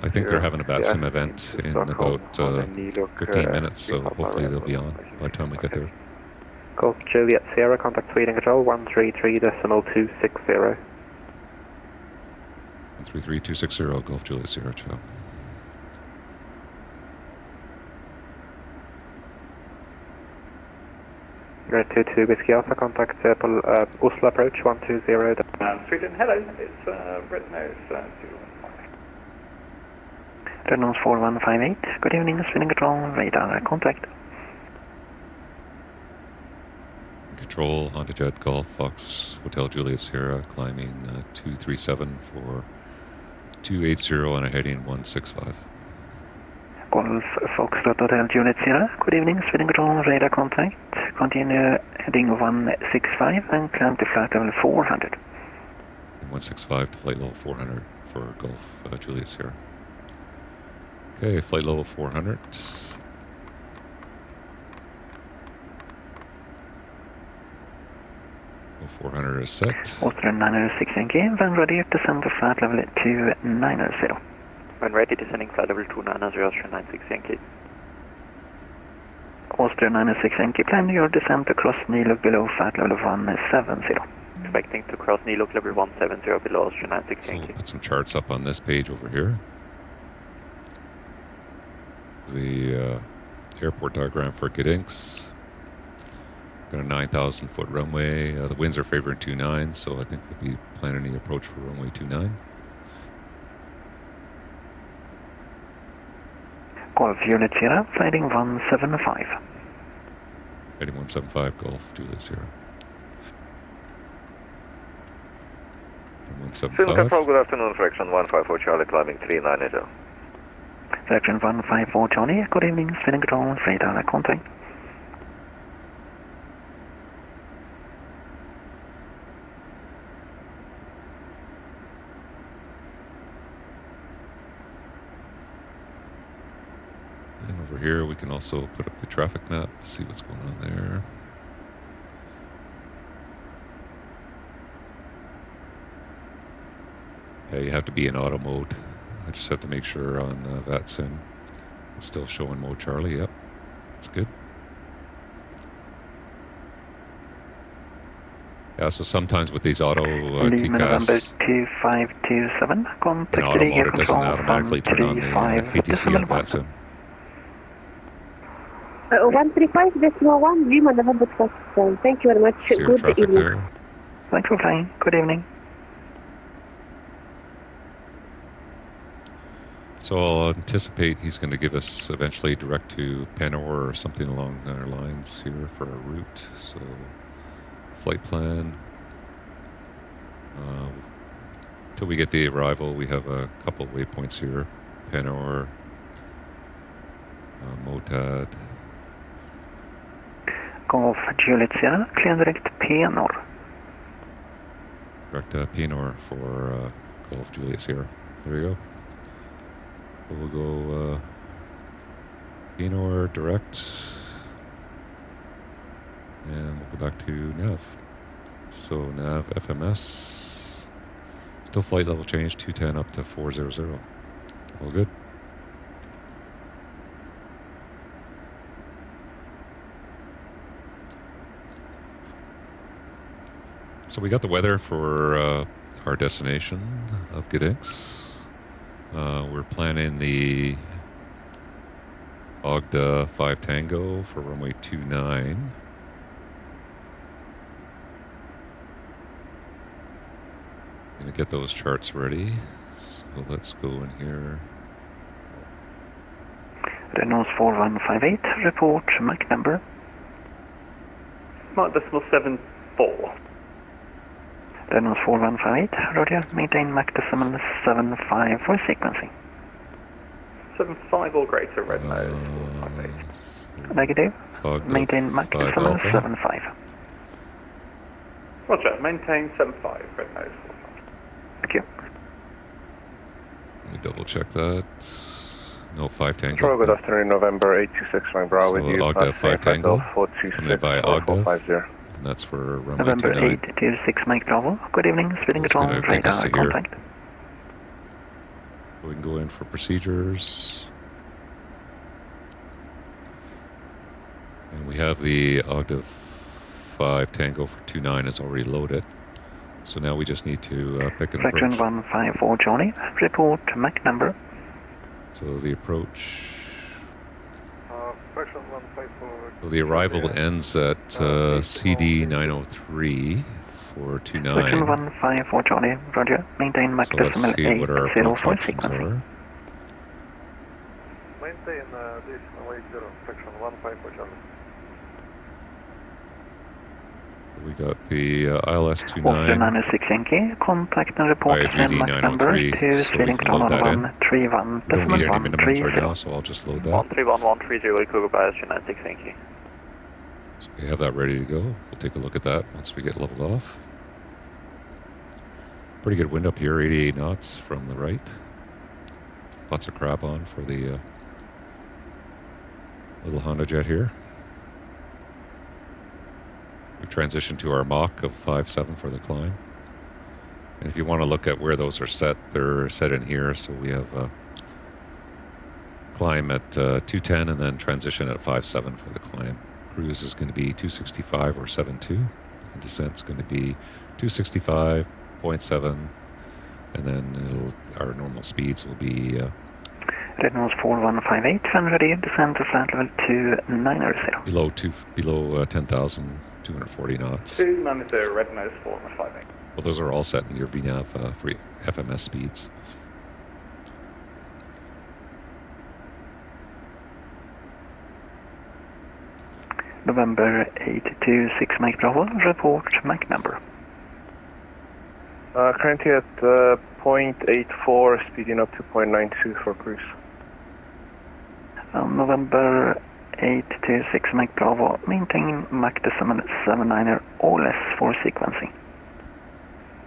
I think they're having a VATSIM event in about 15 minutes, so hopefully they'll be on by the time we get there. Golf Juliet Sierra, contact Sweden control 133.260. 133.260, Golf Juliet Sierra, ciao. Red 22 Whiskey Alpha, contact Oslo approach 120. Sweden, hello, it's Red Nose 215. Red Nose 4158, good evening, Sweden control, radar contact. Control, Honda Jet, Golf, Fox, Hotel Juliet Sierra, climbing 237 for 280 and a heading 165. Golf, Foxtrot, Hotel Juliet Sierra, good evening, Sweden control, radar contact. Continue heading 165 and climb to flight level 400. 165 to flight level 400 for Golf Juliet Sierra. Okay, flight level 400. 400 is set. Austrian 906 Yankee, when ready, descend to flight level 290. When ready, descending flight level 290, Austrian 96 Yankee. Austrian 906 Yankee, plan your descent to cross Nilug below flight level 170. Expecting to cross Nilug level 170 below Austrian 96 Yankee. So we'll put some charts up on this page over here. The airport diagram for Gdansk. Got a 9,000 foot runway. The winds are favoring 29, so I think we'll be planning the approach for runway 29. Golf Juliet Sierra, flighting 175. Heading 175, Golf Juliet Sierra. 175. Control, good afternoon, Fraction 154 Charlie, climbing 390. Fraction 154 Charlie, good evening, Sweden control, radar contact. Here we can also put up the traffic map, see what's going on there. Yeah, you have to be in auto mode. I just have to make sure on VATSIM it's still showing mode Charlie. Yep, that's good. Yeah, so sometimes with these auto Lima November TCAS, 2527, in contact auto Riga mode, it doesn't control automatically turn on the 135 ATC and VATSIM. 135.1, Lima November 27. Thank you very much. See your Good traffic evening. there. Thanks for flying. Good evening. So I'll anticipate he's going to give us eventually direct to Panor or something along our lines here for our route. So flight plan. Till we get the arrival, we have a couple of waypoints here. Panor, Motad. Golf Juliet Sierra, clear direct Panor. Direct Panor for Golf Juliet Sierra. There we go. So we'll go Panor direct, and we'll go back to nav. So nav FMS, still flight level change 210 up to 400. All good. So we got the weather for our destination of Gdansk. We're planning the Agda 5 Tango for runway 29. Gonna get those charts ready. So let's go in here. Renault 4158, report Mach number. Mark decimal 74. Renault 4158, roger, maintain Mach decimal 75 for sequencing. 75 or greater, red nose 458. Negative, maintain Mach decimal 75. Roger, maintain 75, red nose 45. Thank you. Let me double check that. No, 5 Tango. Control, good afternoon, November 826, Mike Bravo with you. Agda 5 Tango, coming in by Agda, 450. and that's for runway November 29. 826, Mike Bravo. Good evening, Sweden It's control, gonna take us radar to here. contact. We can go in for procedures. And we have the Agda 5 Tango for 29 is already loaded. So now we just need to pick an Fraction approach. 154 Johnny, report Mach number. So the approach. Fraction 154. So the arrival ends at CD 903 for 29. Fraction 154 Johnny, roger, maintain Mach So let's decimal see what our 80 approach for options sequencing. are. Maintain decimal 80, fraction 154 Charlie. We got the ILS Officer 29. 906 Yankee, contact and report IGD Mach number 903, to so we Sweden can control load that in. 131 We don't need any minimums right 130. now, so I'll just load that. 131130 Cougar by ILS 906, thank you. So we have that ready to go. We'll take a look at that once we get leveled off. Pretty good wind up here, 88 knots from the right. Lots of crab on for the little Honda Jet here. We transitioned to our Mach of 5.7 for the climb. And if you want to look at where those are set, they're set in here. So we have climb at 210 and then transition at 5.7 for the climb. Cruise is going to be 265 or 7.2. And descent's going to be 265.7. And then our normal speeds will be... Renault 4158, and ready, descend to flight level 290. Below 10,240 knots. 290, red nose 4158. Well, those are all set in your VNAV free FMS speeds. November 826 Mike Bravo, report Mach number. Currently at 0.84, speeding up to 0.92 for cruise. November 826 Mike Bravo, maintain Mach decimal 79 or less for sequencing.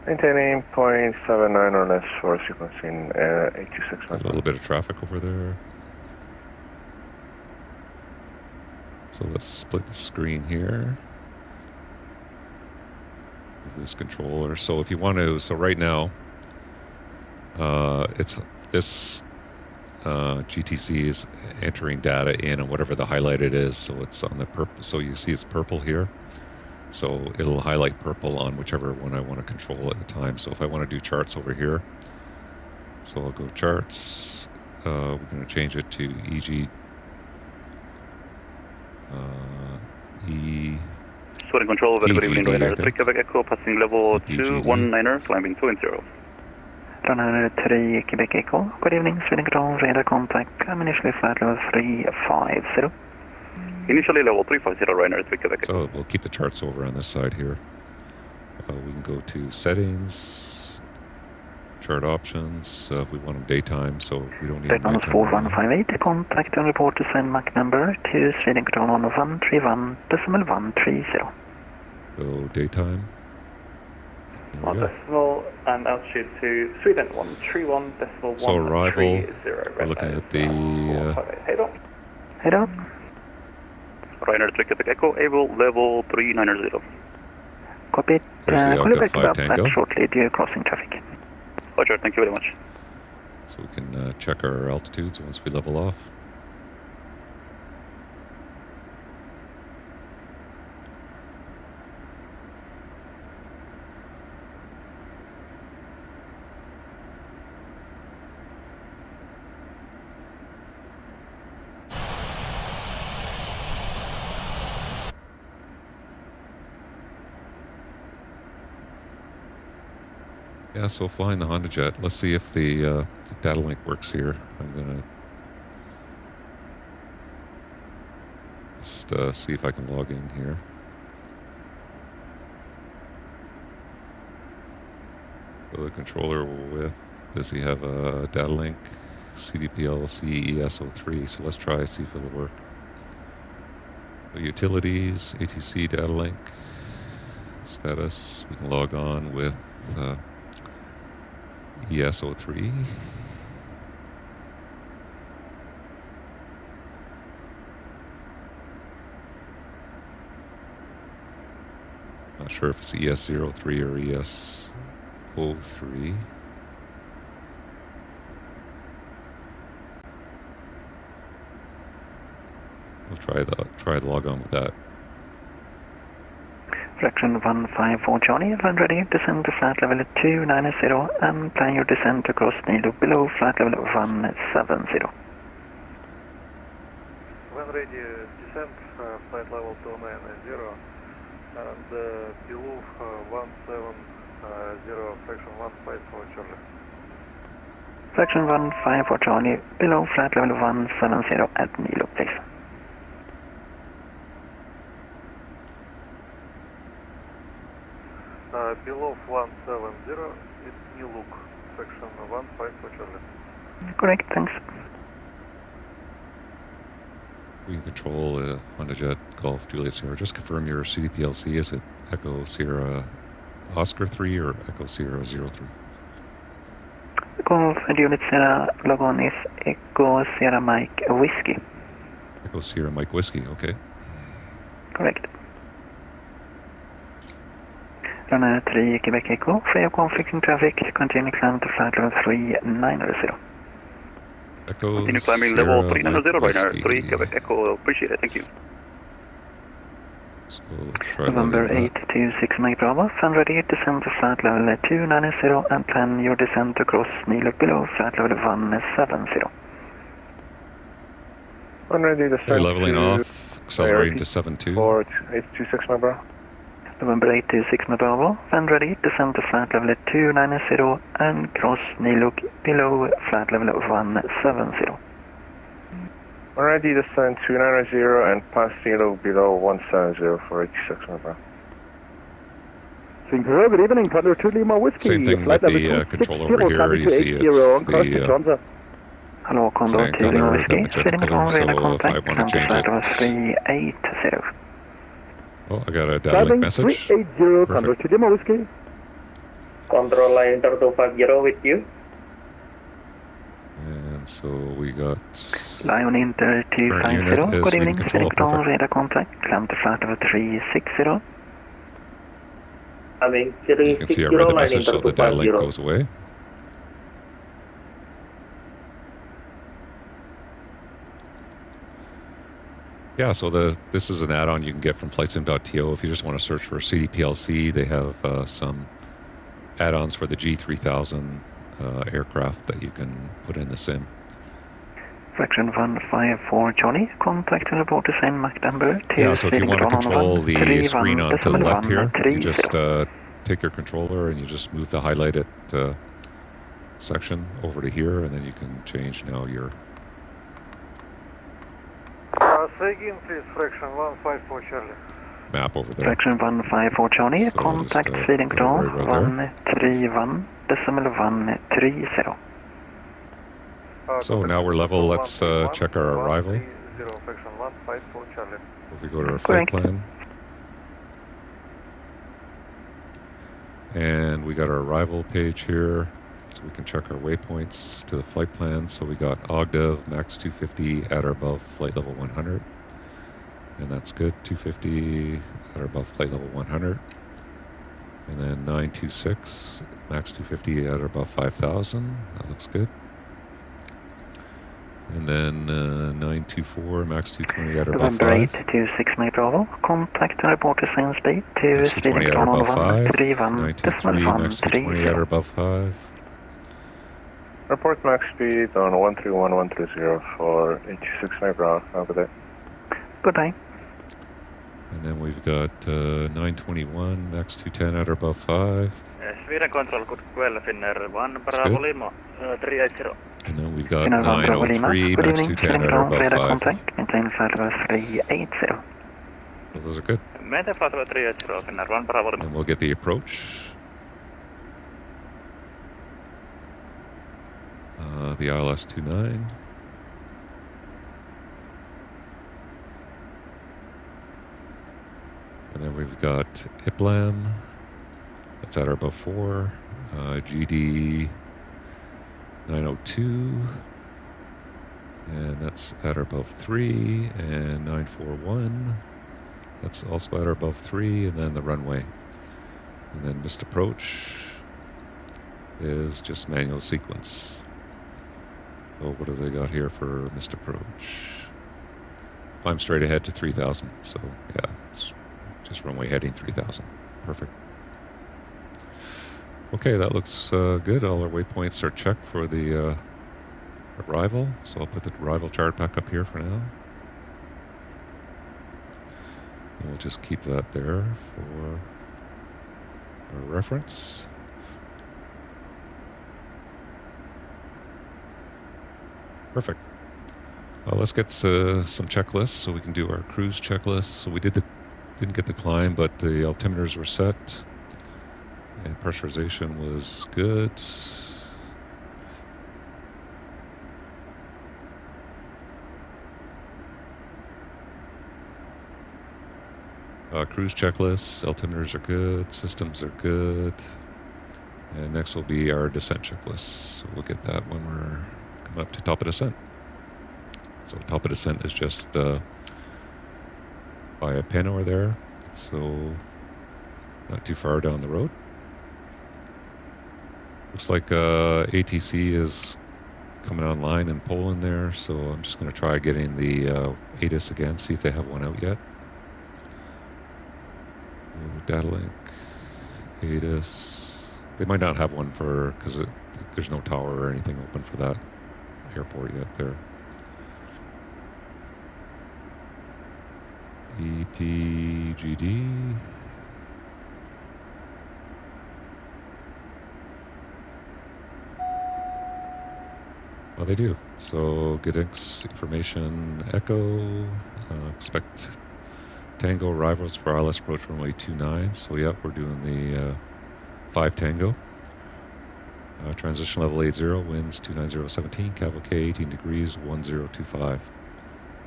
Maintaining 0.79 or less for sequencing 826. A little bit of traffic over there. So let's split the screen here. This controller. So if you want to, so right now, it's this GTC is entering data in on whatever the highlighted is. So it's on the purple. So you see it's purple here. So it'll highlight purple on whichever one I want to control at the time. So if I want to do charts over here, so I'll go charts. We're going to change it to Sweden control, very good evening, Ryanair 3 Quebec Echo, passing level 219er, climbing 210. Ryanair 3 Quebec Echo, good evening, Sweden control, radar contact, I'm initially flight level 350. Initially level 350, Ryanair 3 Quebec Echo. So we'll keep the charts over on this side here. We can go to settings, chart options, if we want them daytime, so we don't need nighttime. 4158, contact and report to send MAC number to Sweden control on 131.130. Go daytime. On decimal and altitude to Sweden 131.130. So arrival, we're looking at the... Head up. Head up. Ryanair 3 Quebec Echo, able level 390. Copy. There's We'll the back up Tango. shortly due crossing traffic. Roger, thank you very much. So we can check our altitudes once we level off. Yeah, so flying the Honda Jet. Let's see if the data link works here. I'm gonna just see if I can log in here. So the controller with, does he have a data link? CDPLC ESSA-3. So let's try see if it'll work. So utilities, ATC data link, status. We can log on with ESSA-3. Not sure if it's ES-03 or ES-03. We'll try the log on with that. Fraction 154 Johnny, land ready, descend to flight level 290 and plan your descent to cross needle below flight level 170. When ready, descent, flight level 290 and below 170, fraction 154 Charlie. Fraction 154 Charlie, below flight level 170 at Nilo, please. Below 170, it's new look, section 154 Charlie. Correct, thanks. We can control Honda Jet Golf Juliet Sierra. Just confirm your CDPLC. Is it Echo Sierra Oscar 3 or Echo Sierra 03? Golf Juliet Sierra logon is Echo Sierra Mike Whiskey. Echo Sierra Mike Whiskey, okay. Correct. Ryanair 3 Quebec Echo, free of conflicting traffic, continue climb to flight level 390. Echo continue climbing Sierra level 390, Ryanair 3 Quebec Echo, appreciate it, thank you. So try November 826 Mike Bravo, fan ready, descend to flight level 290 and plan your descent to cross Nilo below flight level 170. Ready, descend leveling off, accelerating to 72. 826 Mike Bravo. November 826 Bravo, and ready, descend to flight level 290 and cross Nilo below flight level 170. Already descend 290 and pass Nilo below 170 for 86 Bravo. Synchro, good evening, Thunder 2 Lima Whiskey. Same thing with the control over here, you see it's the Hello, Condor 2 Lima Whiskey, sitting on radar contact, and flight level 380. Oh, I got a data link message. 380, Condor 2 Lima Whiskey. Control line 250 with you. And so we got... Lion Inter 250, good evening, sitting on radar contact, climb to flight level 360. I mean, you can see I read the message, so the data link goes away. Yeah, so this is an add-on you can get from FlightSim.to. If you just want to search for CDPLC, they have some add-ons for the G3000 aircraft that you can put in the sim. Fraction 154 Johnny, contact and report to same Mac number. Yeah, so if you want to control the screen on to the left here, you just take your controller and you just move the highlighted section over to here, and then you can change now your... Say again, please, fraction 154 Charlie. Map over there. Fraction 154 Johnny, So contact just, Sweden control right 131.130. So now we're level. Let's check our arrival. Fraction 154 Charlie. If we go to our flight plan. And we got our arrival page here. So we can check our waypoints to the flight plan. So we got Ogdev, max 250 at or above flight level 100. And that's good, 250 at or above flight level 100. And then 926, max 250 at or above 5,000. That looks good. And then 924, max 220 at or above 5. November 8 to 6 May Bravo. Contact and report to same speed to Sweden control 131.130. Max 220 at or above 5. Report max speed on 131.130 for 86 May Bravo. Have a good day. Good day. And then we've got 921, max 210 at or above 5. Sweden control good 12 Finnair 1 Bravo Lima 380. And then we've got 903, max 210 at or above 5. Contact, maintain flight level 380. Well, those are good. Maintain flight level 380 Finnair 1 Bravo Lima. And we'll get the approach. The ILS 29. And then we've got IPLAM, that's at or above 4, GD 902, and that's at or above 3, and 941, that's also at or above 3, and then the runway. And then missed approach is just manual sequence. So what have they got here for missed approach? Climb straight ahead to 3,000, so yeah, it's just runway heading 3,000. Perfect. Okay, that looks good. All our waypoints are checked for the arrival. So I'll put the arrival chart back up here for now. And we'll just keep that there for our reference. Perfect. Let's get some checklists so we can do our cruise checklist. So we didn't get the climb, but the altimeters were set and pressurization was good. Cruise checklist, altimeters are good, systems are good. And next will be our descent checklist. So we'll get that when we're coming up to top of descent. So top of descent is just by a pin over there, so not too far down the road. Looks like ATC is coming online in Poland there, so I'm just going to try getting the ATIS again, see if they have one out yet. Data link, ATIS. They might not have one for, because there's no tower or anything open for that airport yet there. EPGD. Well, they do. So Gdansk information echo. Expect Tango arrivals for ILS approach runway 29. So yep, we're doing the 5 Tango. Transition level 80, winds 29017, cavalcade 18 degrees 1025.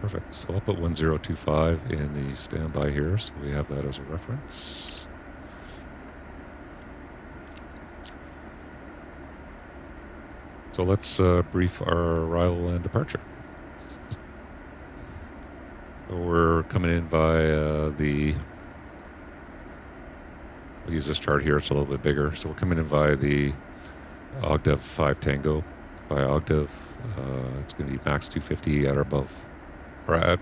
Perfect. So I'll put 1025 in the standby here, so we have that as a reference. So let's brief our arrival and departure. So we're coming in via the, we'll use this chart here, it's a little bit bigger. So we're coming in via the Ogdev 5 Tango, via Ogdev. It's going to be max 250 at or above, or at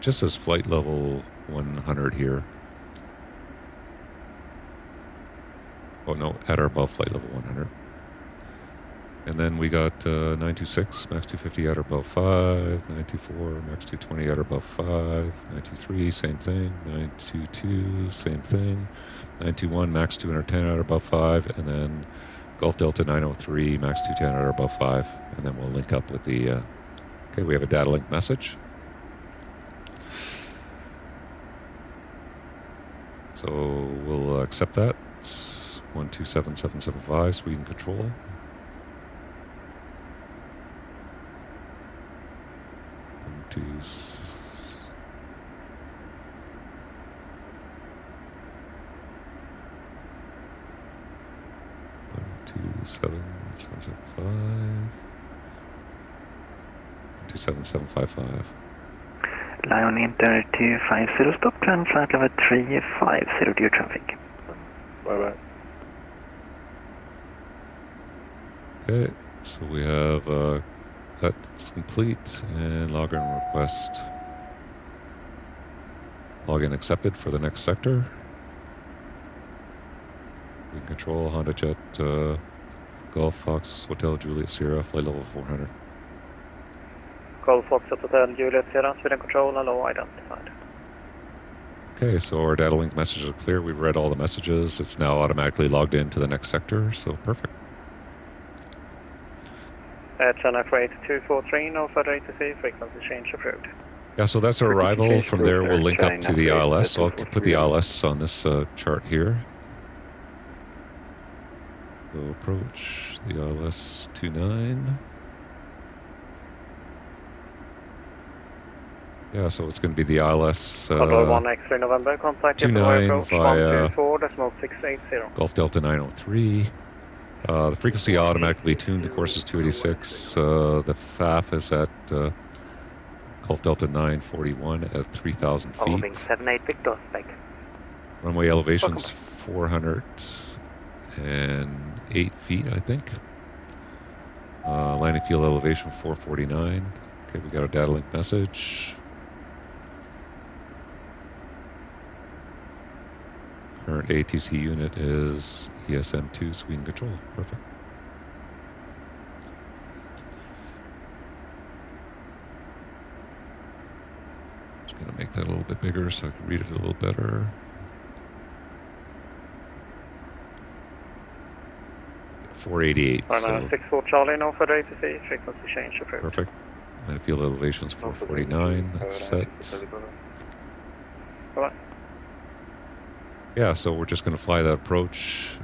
just as flight level 100 here. Oh no, at or above flight level 100. And then we got 926, max 250 at or above 5, 924, max 220 at or above 5, 923, same thing, 922, same thing, 921, max 210 at or above 5, and then Golf Delta 903, max 210 at or above 5, and then we'll link up with the, okay, we have a data link message. So we'll accept that. 127775, Sweden control. Seven seven seven five. 27755. Lion Inter 250, stop, climb flight level 350, dear traffic. Bye-bye. Okay, so we have that's complete, and login request. Login accepted for the next sector. We can control Honda Jet, Golf Fox Hotel Juliet Sierra, flight level 400. Golf Fox Hotel Juliet Sierra, Sweden control, hello, identified. Okay, so our data link messages are clear. We've read all the messages. It's now automatically logged into the next sector, so perfect. Channel freight 243, no further ATC, frequency change approved. Yeah, so that's our arrival. From there, we'll link up to the ILS. So I'll put the ILS on this chart here. We'll approach the ILS 29. Yeah, so it's going to be the ILS 1X3 November, contact 29 approach via 124.680. Golf Delta 903. The frequency automatically tuned to course is 286. The FAF is at Golf Delta 941 at 3,000 feet. Holding 78 Victor, spec. Runway elevation's 408 feet, I think. Landing field elevation 449. Okay, we got a data link message. Current ATC unit is ESM2 Sweden control. Perfect. Just gonna make that a little bit bigger so I can read it a little better. .488. 964 Charlie, no further ATC, frequency change approved. Perfect. And field elevation's 449. That's set. Bye-bye. Yeah, so we're just going to fly that approach.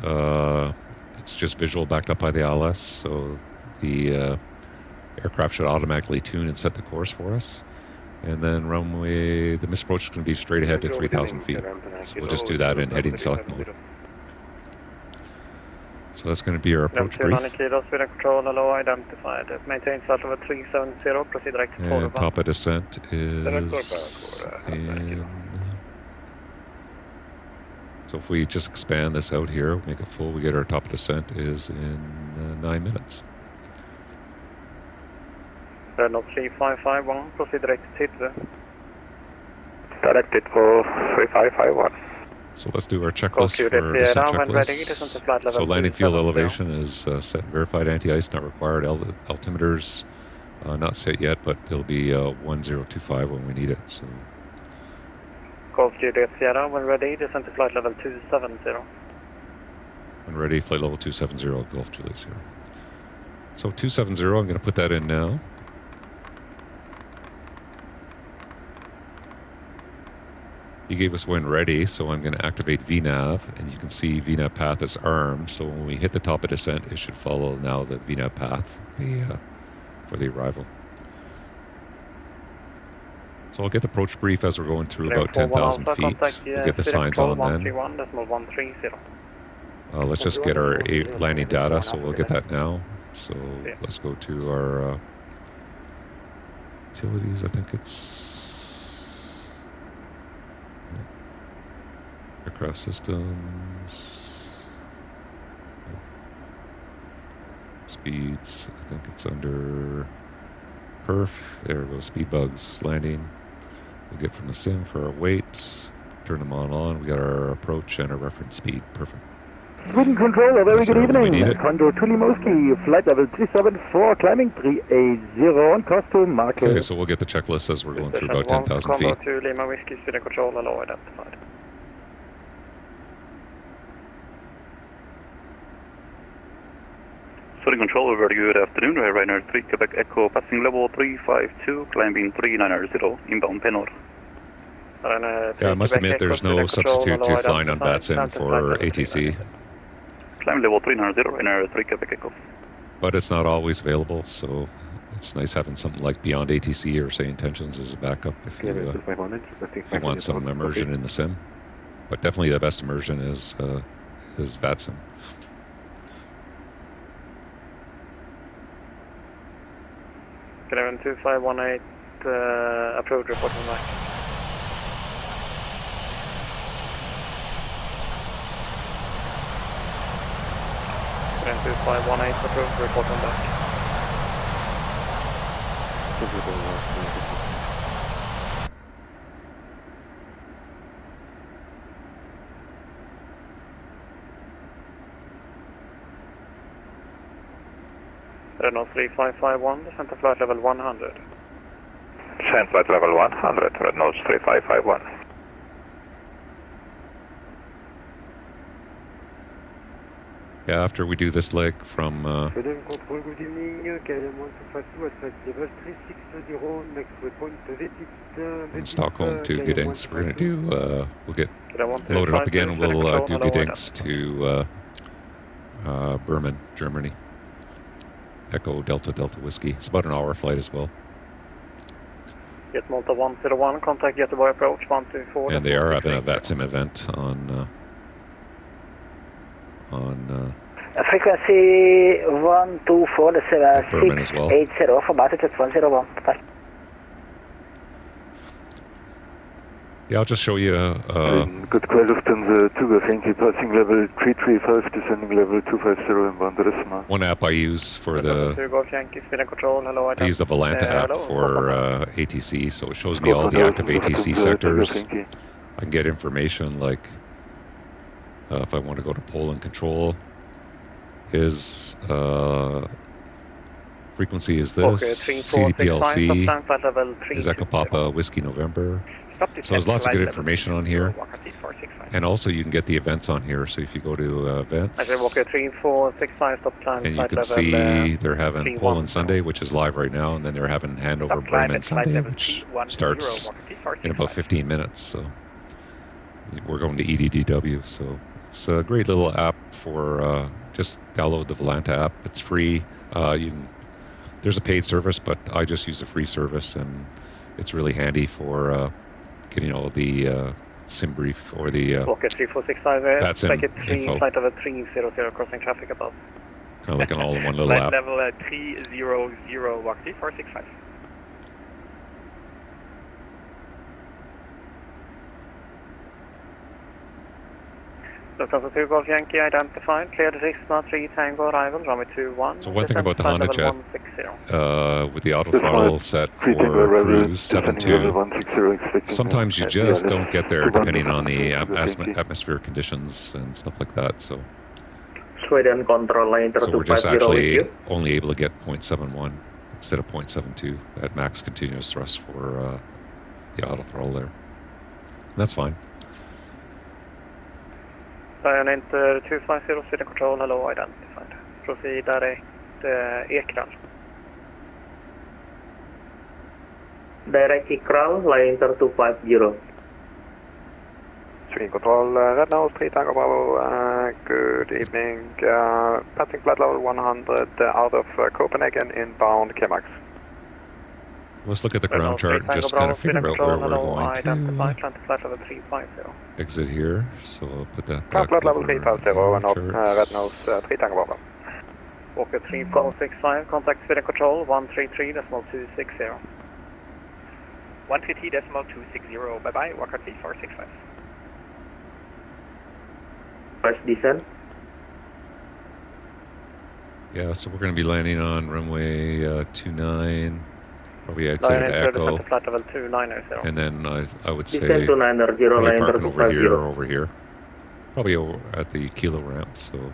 It's just visual backed up by the ILS, so the aircraft should automatically tune and set the course for us. And then runway, the misapproach is going to be straight ahead to 3,000 feet. So we'll just do that in heading stock mode. So that's going to be our approach brief. Sweden control, hello, identified. Maintain flight level 370, proceed direct to and top of descent is in... So if we just expand this out here, make it full, we get our top of descent is in 9 minutes. Renault 3551, proceed direct to Tidve. Directed for 3551. So let's do our checklist for descent checklist. So landing field elevation is set and verified, anti-ice not required, altimeters not set yet, but it'll be 1025 when we need it. So. Golf Juliet Sierra, when ready, descend to flight level 270. When ready, flight level 270, Golf Juliet Sierra. So 270, I'm going to put that in now. He gave us when ready, so I'm going to activate VNAV, and you can see VNAV path is armed, so when we hit the top of descent, it should follow now the VNAV path for the arrival. So I'll get the approach brief as we're going through about 10,000 feet. We'll get the signs on then. Let's just get our landing data, so we'll get that now. So let's go to our utilities, I think it's aircraft systems, speeds, I think it's under perf, there goes speed bugs, landing, we'll get from the sim for our weights, turn them on. We got our approach and our reference speed. Perfect. Sweden Control, a very good evening. Condor Tulimoski, flight level 374, climbing 380 on course to market. Okay, so we'll get the checklist as we're going through about 10,000 feet. To Lima Whiskey, Sweden Control, hello, identified. Sweden Control, very good afternoon. We're right now 3 Quebec Echo, passing level 352, climbing 390, inbound Penor. Yeah, I must admit there's no substitute to flying on VATSIM for ATC. Climb level 390, right now 3 Quebec Echo. But it's not always available, so it's nice having something like Beyond ATC or say Intentions as a backup if you want some immersion in the sim. But definitely the best immersion is VATSIM. Kevin 2518, approach report on back. Kevin 2518, approach report on back. Renault 3551, descent to flight level 100. Descent flight level 100, Renault 3551. Yeah, after we do this leg from Sweden Control, good evening. KLM 1252 at flight level 360, next waypoint from Stockholm to Gdansk. We're going to do, we'll get loaded up again and we'll do Gdansk to Bremen, Germany. Echo Delta Delta Whiskey. It's about an hour flight as well. Jet Malta 101, contact Göteborg approach 124. And they are having a VATSIM event on frequency 124, that's Bremen as well. 680 for Bata 101. Bye. Yeah, I'll just show you. Good quite often the Tuga Yankee passing level 335, descending level 250 in Banderisma. One app I use for the I use the Volanta app for ATC, so it shows me all the active ATC sectors. I can get information like if I want to go to Poland control, his frequency is this, CDPLC is Echo Papa Whiskey November. So there's lots of good information on here, and also you can get the events on here. So if you go to events, and you can see they're having Poland Sunday, which is live right now, and then they're having Handover Bremen Sunday, which starts in about 15 minutes. So we're going to EDDW. So it's a great little app for just download the Volanta app. It's free. There's a paid service, but I just use a free service, and it's really handy for getting all the sim brief or the VATSIM info. Flight level 300 crossing traffic above. Kind of like an all-in-one little app. Flight level 300, walk 465. Lufthansa 2 Golf Yankee identified, cleared Risma 3 Tango arrival, runway 21. So one thing about the Honda Jet, with the auto throttle set for cruise 72, sometimes you just don't get there depending on the atmospheric conditions and stuff like that. So Sweden Control line so we're just actually only able to get 0.71 instead of 0.72 at max continuous thrust for the auto throttle there. And that's fine. Lion Inter 250, Sweden Control, hello, identified. Proceed direct Ekral. Direct Ekral, Lion Inter 250. Sweden Control, Red Nose 3 Tango Bravo, good evening. Passing flight level 100 out of Copenhagen, inbound Kemax. Let's look at the ground chart and just kind of figure out where we're going to exit here. So I'll put that back flight level 350 and up Red Nose 3 Tango Bravo. Walker 3465, contact Sweden Control 133.260. 150.260, bye bye, Walker 3465. First descent. Yeah, so we're going to be landing on runway 29. Probably I'd say to Echo. Flight level 290. And then I would say Descend to 90, probably line parking over here 250. or over here. Probably over at the Kilo ramp, so.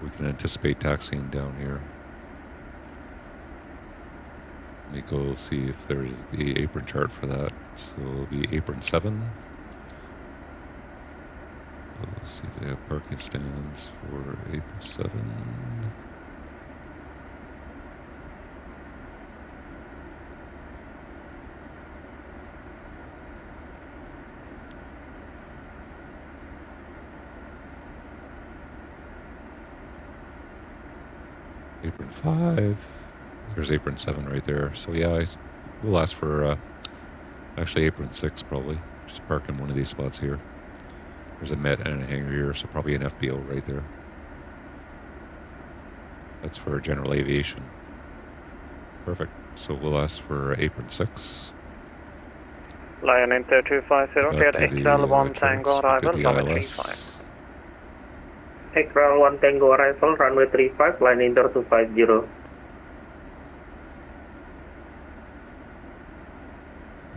We can anticipate taxiing down here. Let me go see if there's the apron chart for that. So it'll be apron 7. Let's see if they have parking stands for apron 7. Apron 5. There's apron 7 right there. So yeah, we'll ask for actually apron 6 probably. Just park in one of these spots here. There's a Met and a hangar here, so probably an FBO right there. That's for general aviation. Perfect. So we'll ask for apron 6. Lion Inter 250, cleared XL 1 Tango arrival, runway 35. XL 1 Tango arrival, runway 35, line Inter 250.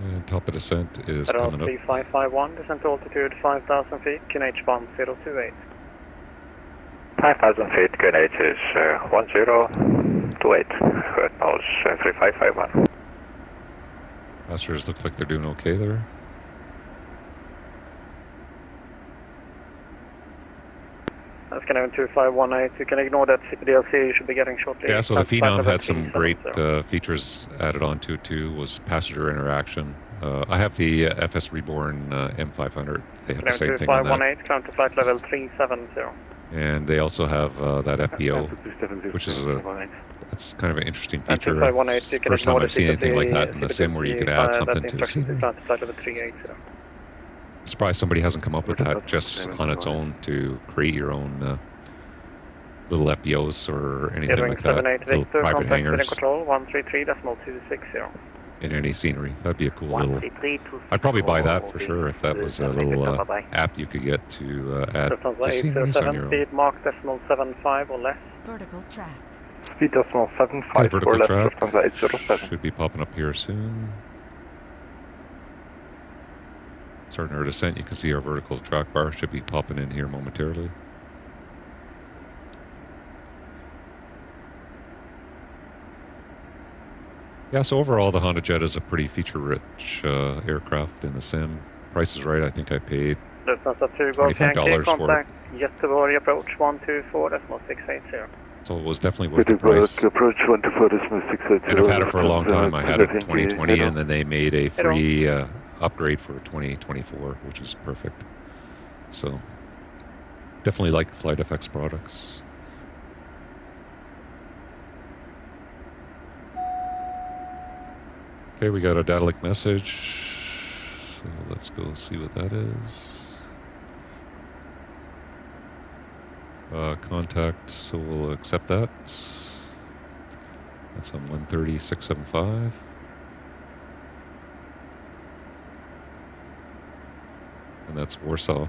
And top of descent is coming up. 3551, descent altitude 5,000 feet, QNH 1028. 5,000 feet, QNH is 1028, nose 3551. Passengers look like they're doing okay there. That's going to be 2518. You can ignore that CPDLC you should be getting shortly. Yeah, so the Phenom had some great features added onto it too, was passenger interaction. I have the FS Reborn M500. They have the same thing on that. 2518, climb to flight level 370. And they also have that FBO, which is that's kind of an interesting feature. First time I've seen anything like that in the sim where you could add something to the scene. I'm surprised somebody hasn't come up with that just on its own to create your own little FBOs or anything like that. Little private hangars. Control 133.260. In any scenery. That'd be a cool little... I'd probably buy that for sure if that was a little app you could get to add to sceneries on your own. Speed mark 0.75 or less. Vertical track. Speed 0.75 or less. Vertical track should be popping up here soon. Starting our descent, you can see our vertical track bar should be popping in here momentarily. Yeah, so overall the Honda Jet is a pretty feature-rich aircraft in the sim. Price is right, I think I paid $25 for it. Göteborg approach 124.680. So it was definitely worth the price. Approach 124.680. And I've had it for a long time. I had it in 2020 and then they made a free upgrade for 2024, which is perfect. So definitely like FlightFX products. Okay, we got a data link message. So let's go see what that is. Contact, so we'll accept that. That's on 130.675. And that's Warsaw.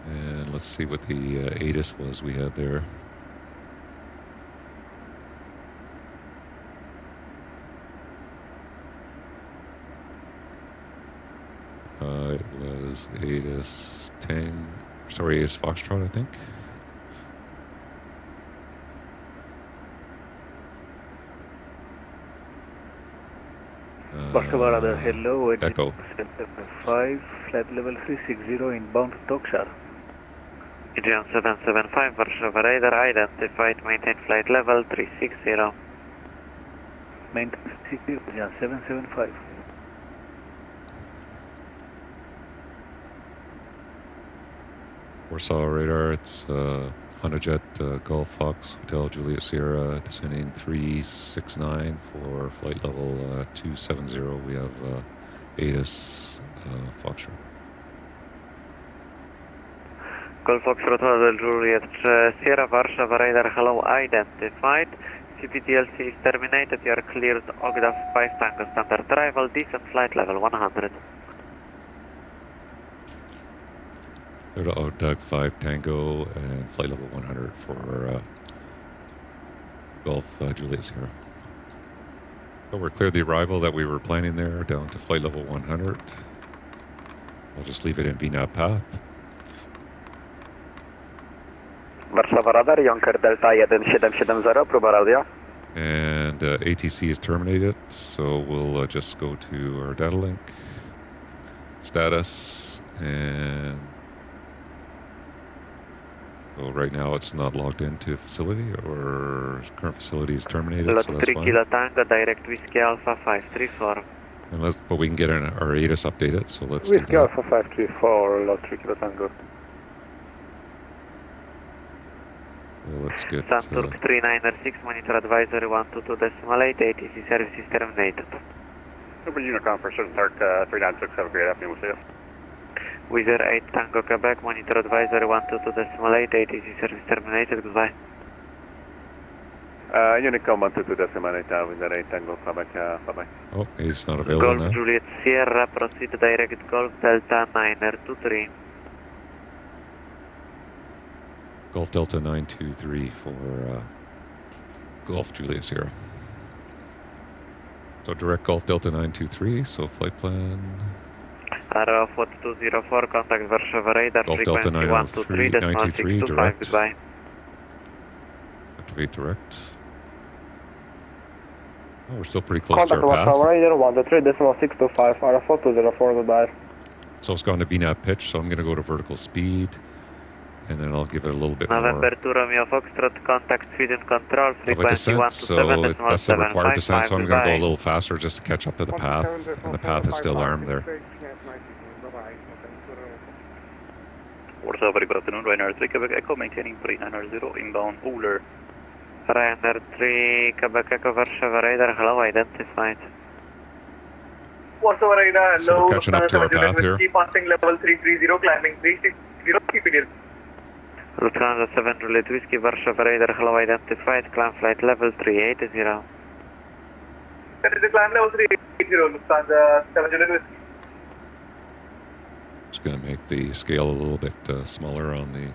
And let's see what the ATIS was we had there. It was ATIS ATIS Foxtrot, I think. Barcelona, hello, Echo. 775, flight level 360 inbound to Dockshire. Adrian 775, Warsaw radar identified, maintain flight level 360. Maintain 360, Adrian 775. Warsaw radar, it's Honda Jet Golf Fox Hotel Juliet Sierra descending 369 for flight level 270. We have ATIS Foxtrot. Golf Foxtrot Hotel Juliet Sierra Warsaw radar hello identified. CPTLC is terminated. You are cleared Ogda 5 Tango standard arrival, descent flight level 100. Clear to Ogda 5 Tango and flight level 100 for Golf Juliet Sierra. So we're cleared the arrival that we were planning there down to flight level 100. I'll just leave it in VNAV path. Warszawa radar, Jonker Delta 1770, próba radio. And ATC is terminated, so we'll just go to our data link, status, and so right now it's not logged into facility, or current facility is terminated, Lot so that's 3 fine. Kilo Tango, direct Whiskey Alpha 534. But we can get our ATIS updated, so let's do Whiskey that. Alpha 534, Lot 3 Kilo Tango. Well, let's get... Santurk 396, monitor advisory 122.8, ATC service is terminated. Super Unicom for certain Turk 396, have a great afternoon, we'll see you. Wizard 8 Tango Quebec, monitor advisory 122.8, ATC service terminated, goodbye. Unicom 122.8, Wizard 8 Tango Quebec, bye-bye. Oh, he's not available Golf now. Juliet Sierra, proceed direct Golf Delta 923. Golf Delta 923 for Golf Juliet Sierra. So direct Golf Delta 923, so flight plan... Arrow 4204, contact Warszawa radar, Golf frequency Delta 923, 123.625, direct. goodbye. Activate direct. Oh, we're still pretty close to Contact our path. Warszawa radar 123.625, Arrow 4204, goodbye. So it's gone to VNAV pitch, so I'm going to go to vertical speed, and then I'll give it a little bit November more 2 Romeo Foxtrot, contact Sweden control, of a frequency descent, so that's the required descent, 127.755, so I'm going to go a goodbye. little faster just to catch up to the path, and the path is still armed there. Warsaw, very good afternoon, Ryanair 3 Quebec Echo, maintaining 390 inbound Uller. Ryanair 3 Quebec Echo, Warszawa radar, hello, identified. Warsaw radar, So hello, we're catching up to our path here. passing level 330, climbing 360, CPD. Lufthansa 7 Juliet Whiskey, Warszawa radar, hello, identified, climb flight level 380. That is the climb level 380, Lufthansa 7 Juliet Whiskey. Just going to make the scale a little bit smaller on the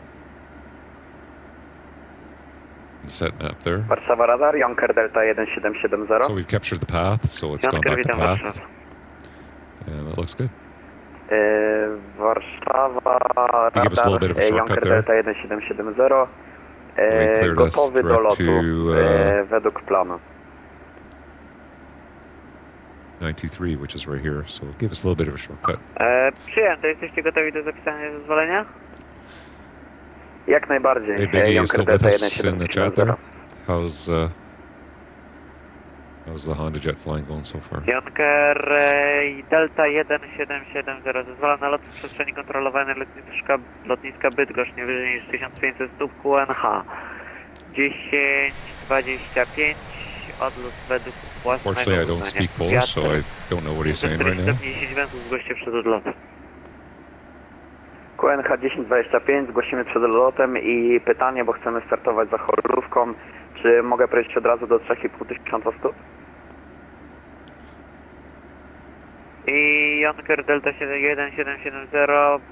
set map there. Warszawa radar, Jonker Delta 1770. So we've captured the path, so it's gone back to path. And that looks good. Warszawa He gave us a little bit of a radar, shortcut Jonker there. Delta 1770. We cleared us Gotowy do direct lotu, to według planu. 923, which is right here, so it gave us a little bit of a shortcut. Przyjęto, jesteście gotowi do zapisania zezwolenia? Jak najbardziej. Hey, Biggie, you Jonker still with Delta us in the chat there? How's the Honda Jet flying going so far? Jonker Delta 1770, zezwala na lot w przestrzeni kontrolowanej lotniska Bydgoszcz, nie wyżej niż 1500 stóp QNH. 10:25, odlot według własnego Fortunately, I don't speak Polish, so I don't know what he's saying right now. 10 węzłów, zgłoście przed odlotem. QNH 1025, zgłosimy przed lotem i pytanie, bo chcemy startować za chorówką. Czy mogę przejść od razu do 3500 stóp? I Jonker Delta 1770,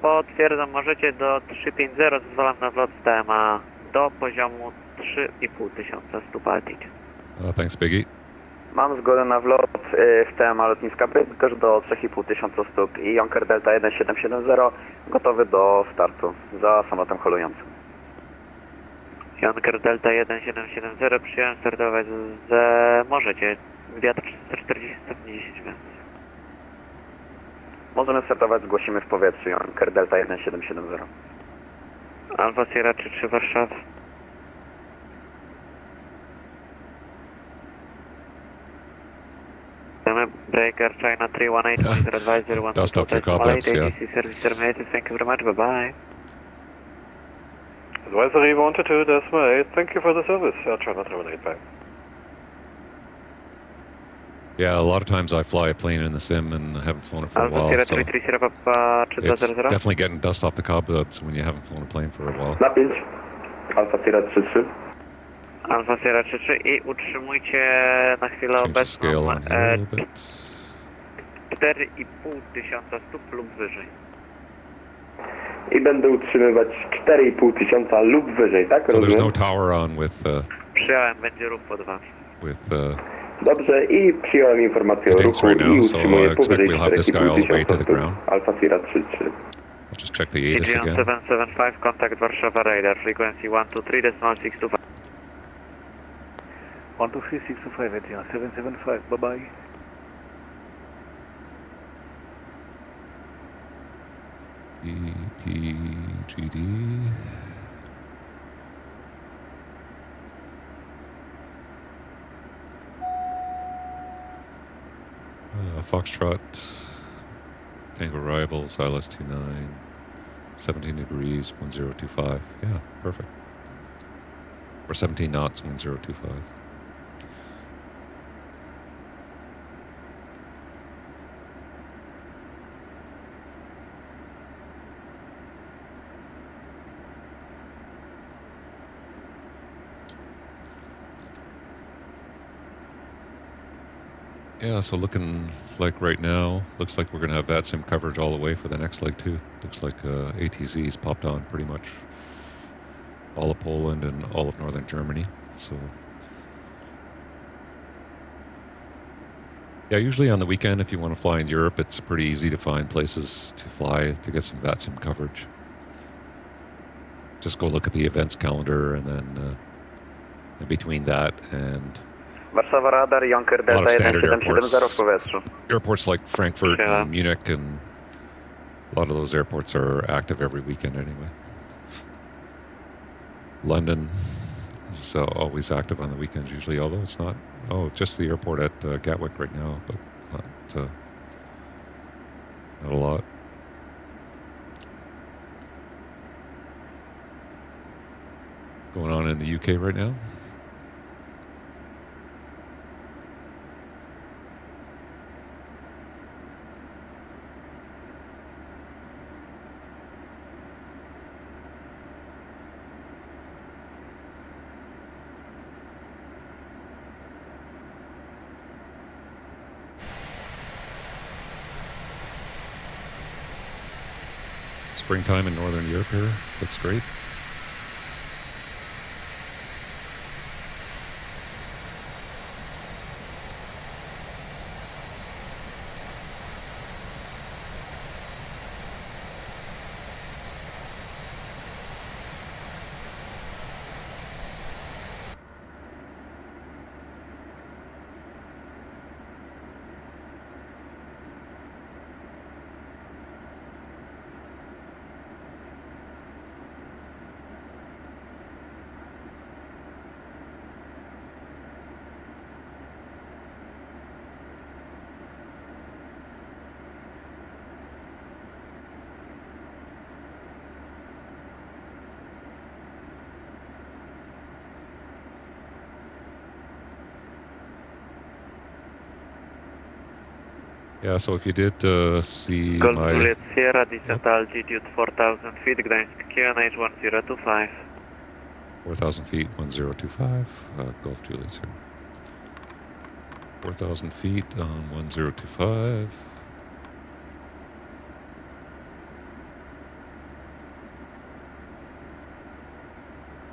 potwierdzam, możecie do 350, zezwalam na wlot z TMA do poziomu 3500 stóp altitude. Thanks, Biggie. Mam zgodę na wlot w TMA lotniska Bydgoszcz do 3500 stóp i Jonker Delta 1770 gotowy do startu za samolotem holującym. Jonker Delta 1770, przyjąłem startować z... możecie, wiatr 340 stopni 10 węzłów. Możemy startować, zgłosimy w powietrzu Jonker Delta 1770. Alfa Sierra 33 Warszawa. Breaker China 318, monitor advisory 1 Dust off your cobwebs, yeah. ATC service terminated, thank you very much, bye-bye. Advisory 122.8, thank you for the service. China 318, bye. Yeah, a lot of times I fly a plane in the sim and I haven't flown it for a while, so it's definitely getting dust off the cobwebs when you haven't flown a plane for a while. Na 5, Alfa Sierra 33. Alfa Sierra 33 i utrzymujcie na chwilę obecną 4,5 tysiąca stóp lub wyżej. I będę utrzymywać 4,5 tysiąca lub wyżej, tak? So there's Rozumiem? no tower on with... Przyjąłem, będzie ruch pod wami. With Dobrze, i przyjąłem informację o ruchu right now, i so utrzymuję I expect powyżej we'll have this guy all the way to 4,5 the tysiąca ground. stóp. Alfa Sierra 33. I'll just check the ATIS Region again. 775, contact Warszawa radar, frequency 123.625. 123.625, Adrian 775, bye-bye. EPGD. Foxtrot, Tango Rivals, ILS-29, 17 degrees, 1025. Yeah, perfect. Or 17 knots, 1025. Yeah, so looking like right now, looks like we're going to have VATSIM coverage all the way for the next leg too. Looks like ATZ's popped on pretty much all of Poland and all of northern Germany. So yeah, usually on the weekend if you want to fly in Europe, it's pretty easy to find places to fly to get some VATSIM coverage. Just go look at the events calendar and then in between that and Warszawa radar, Jonker Delta 1770 w powietrzu. Airports like Frankfurt and Munich, and a lot of those airports are active every weekend anyway. London is always active on the weekends usually, although it's not. Oh, just the airport at Gatwick right now, but not a lot. Going on in the UK right now. Springtime in Northern Europe here. Looks great. Yeah, so if you did see Golf my... Juliet Sierra, descent altitude 4,000 feet, Gdansk QNH 1025. 4,000 feet, 1025, Golf Juliet here. 4,000 feet on 1025.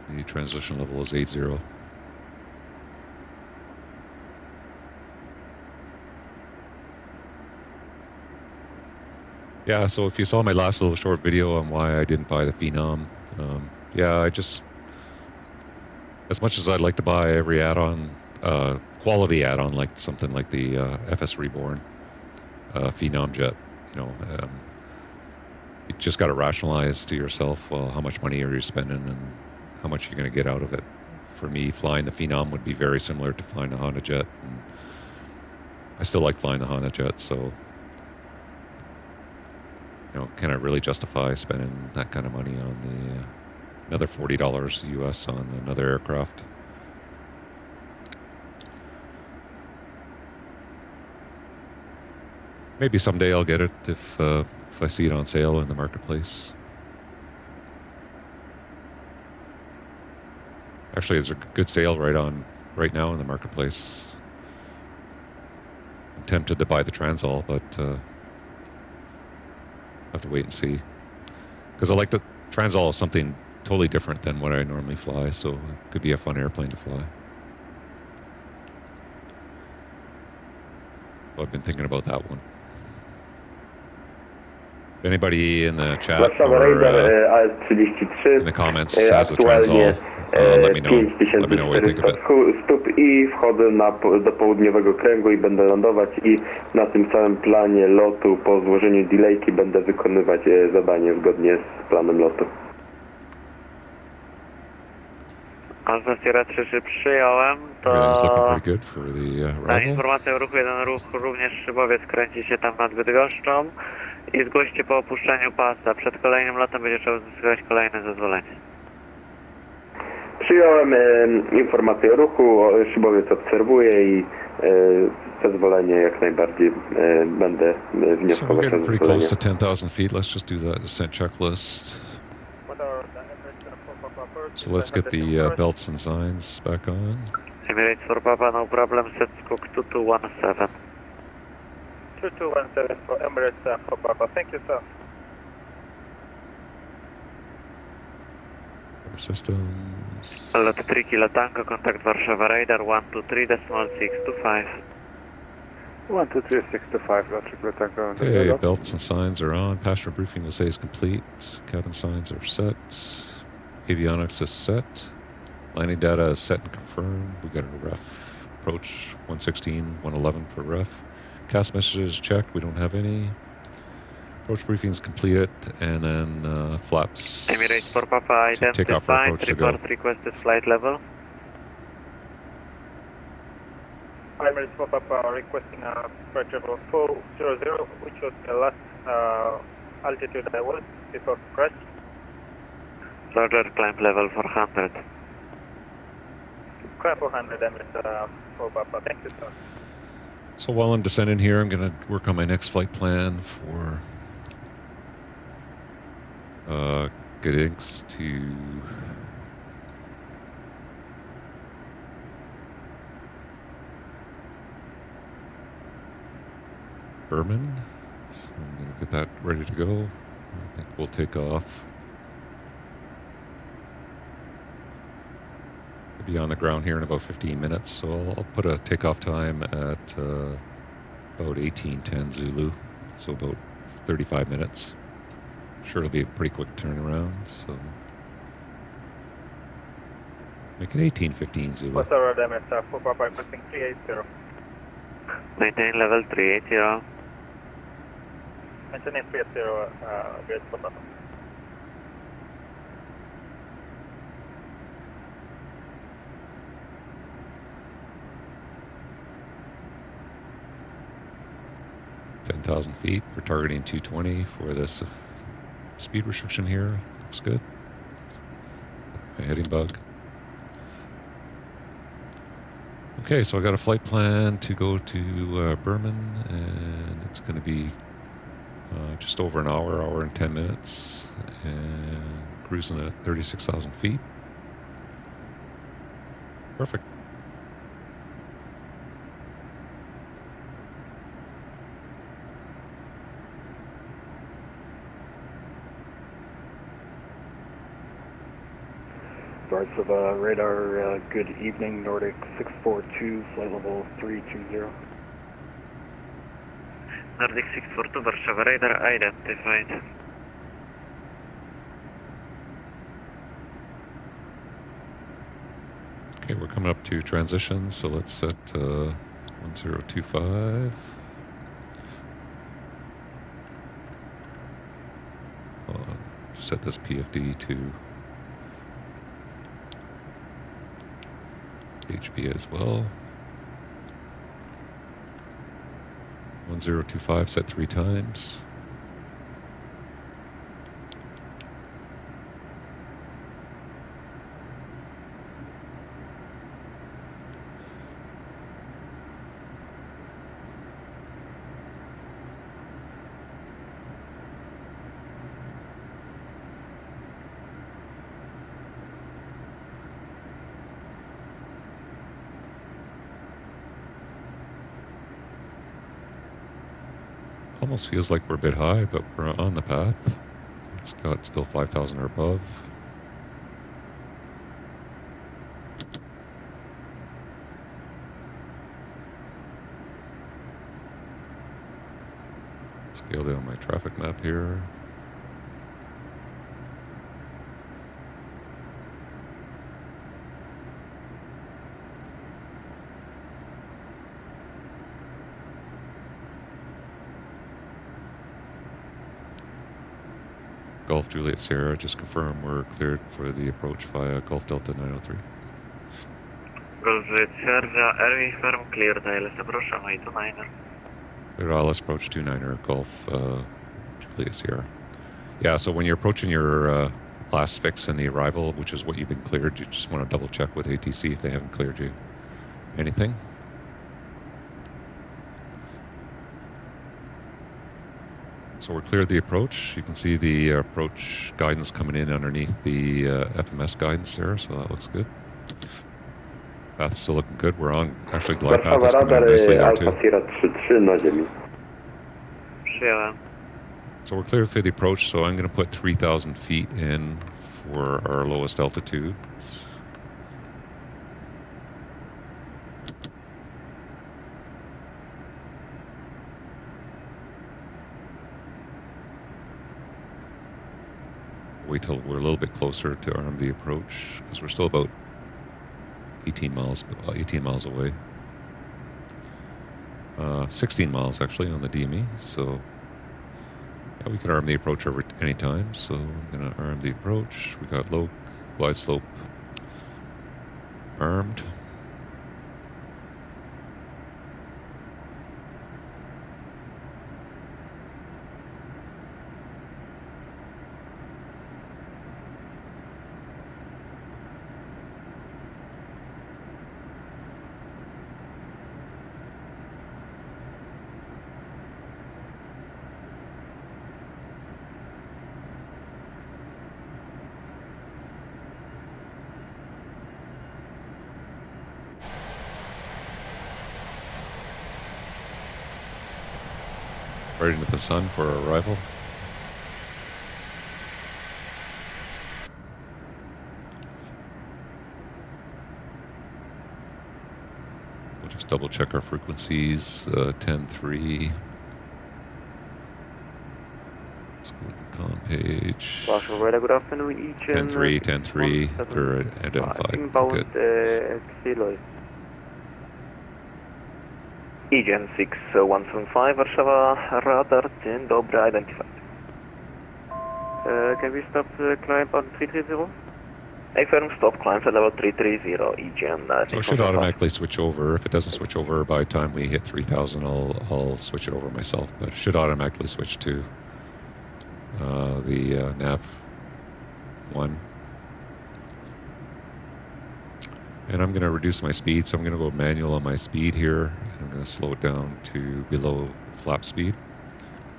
The transition level is 80. Yeah, so if you saw my last little short video on why I didn't buy the Phenom, yeah, I just, as much as I'd like to buy every add-on, quality add-on, like something like the FS Reborn Phenom Jet, you know, you just got to rationalize to yourself, well, how much money are you spending and how much you're going to get out of it. For me, flying the Phenom would be very similar to flying the Honda Jet. And I still like flying the Honda Jet, so, you know, can I really justify spending that kind of money on the another $40 US on another aircraft? Maybe someday I'll get it if I see it on sale in the marketplace. Actually, there's a good sale right now in the marketplace. I'm tempted to buy the Transall, but I have to wait and see. Because I like the Transall is something totally different than what I normally fly, so it could be a fun airplane to fly. So I've been thinking about that one. If anybody in the chat or in the comments has the Transall, let me know. Let me know what you think of it. stóp i wchodzę do południowego kręgu i będę lądować i na tym samym planie lotu po złożeniu delayki będę wykonywać zadanie zgodnie z planem lotu. Alfa Sierra 3 przyjąłem, to na informację o ruchu, jeden ruch, również szybowiec kręci się tam nad Bydgoszczą i zgłoście po opuszczeniu pasa. Przed kolejnym lotem będzie trzeba uzyskać kolejne zezwolenie. Przyjąłem informację o ruchu, szybowiec obserwuje i zezwolenie jak najbardziej będę wnioskować o pretty close to 10,000 feet. Let's just do that descent checklist. So let's get the belts and signs back on. Emirates for Papa, no problem. Set scook 2217. 2217 for Emirates for Papa. Thank you, sir. Systems. Lot 3 Kilo Tango, contact Warszawa radar 123.625. 123.625, Lot 3 Kilo Tango. Okay, belts and signs are on. Passenger briefing will say is complete. Cabin signs are set. Avionics is set. Landing data is set and confirmed. We got a ref approach 116, 111 for ref. CAS messages checked. We don't have any. Approach briefing is completed, and then flaps. Emirates for Papa identified. Report requested flight level. Emirates for Papa requesting a flight level 400, which was the last altitude I was before crash. Roger, climb level 400. Climb 400, Emirates for Papa. Thank you, sir. So while I'm descending here, I'm going to work on my next flight plan for Gdansk to Bremen. So I'm going to get that ready to go. I think we'll take off. We'll be on the ground here in about 15 minutes, so I'll put a takeoff time at about 1810 Zulu, so about 35 minutes. Sure it'll be a pretty quick turnaround, so make it 1815 Zulu. What's our MS for Papa requesting 380? Maintain level 380. Maintaining 380, great for Papa. $10,000 feet. We're targeting 220 for this speed restriction here. Looks good. My heading bug. Okay, so I got a flight plan to go to Bremen, and it's going to be just over an hour and 10 minutes, and cruising at 36,000 feet. Perfect. Starts of radar, good evening, Nordic 642, flight level 320. Nordic 642, Warszawa radar identified. Okay, we're coming up to transition, so let's set 1025. Set this PFD to HB as well. 1025 set 3 times. Almost feels like we're a bit high, but we're on the path. It's got still 5,000 or above. Scale down my traffic map here. Golf Juliet Sierra, just confirm we're cleared for the approach via Golf Delta 903. Golf Juliet Sierra, Airway firm, clear to ILS approach, runway 29er. Clear ILS approach 29er, Golf Juliet Sierra. Yeah, so when you're approaching your last fix in the arrival, which is what you've been cleared, you just want to double check with ATC if they haven't cleared you anything. So we're cleared the approach. You can see the approach guidance coming in underneath the FMS guidance there, so that looks good. Path's still looking good. We're on, actually glide path is coming in nicely there too. So we're cleared for the approach, so I'm going to put 3,000 feet in for our lowest altitude. Wait till we're a little bit closer to arm the approach, because we're still about 18 miles away. 16 miles actually on the DME, so yeah, we can arm the approach over any time. So I'm going to arm the approach. We got low glide slope armed. Right into the sun for our arrival. We'll just double check our frequencies. 10.3. Let's go to the con page. Good afternoon, each 10.3, 10.3. They're identified. Good. EGN 6175, Warszawa, radar, dzień dobry, identified. Can we stop the climb on 330? Affirm, stop climb at level 330, EGN. So it should automatically switch over. If it doesn't switch over by the time we hit 3,000, I'll switch it over myself. But it should automatically switch to the nav 1. And I'm going to reduce my speed, so I'm going to go manual on my speed here. I'm going to slow it down to below flap speed.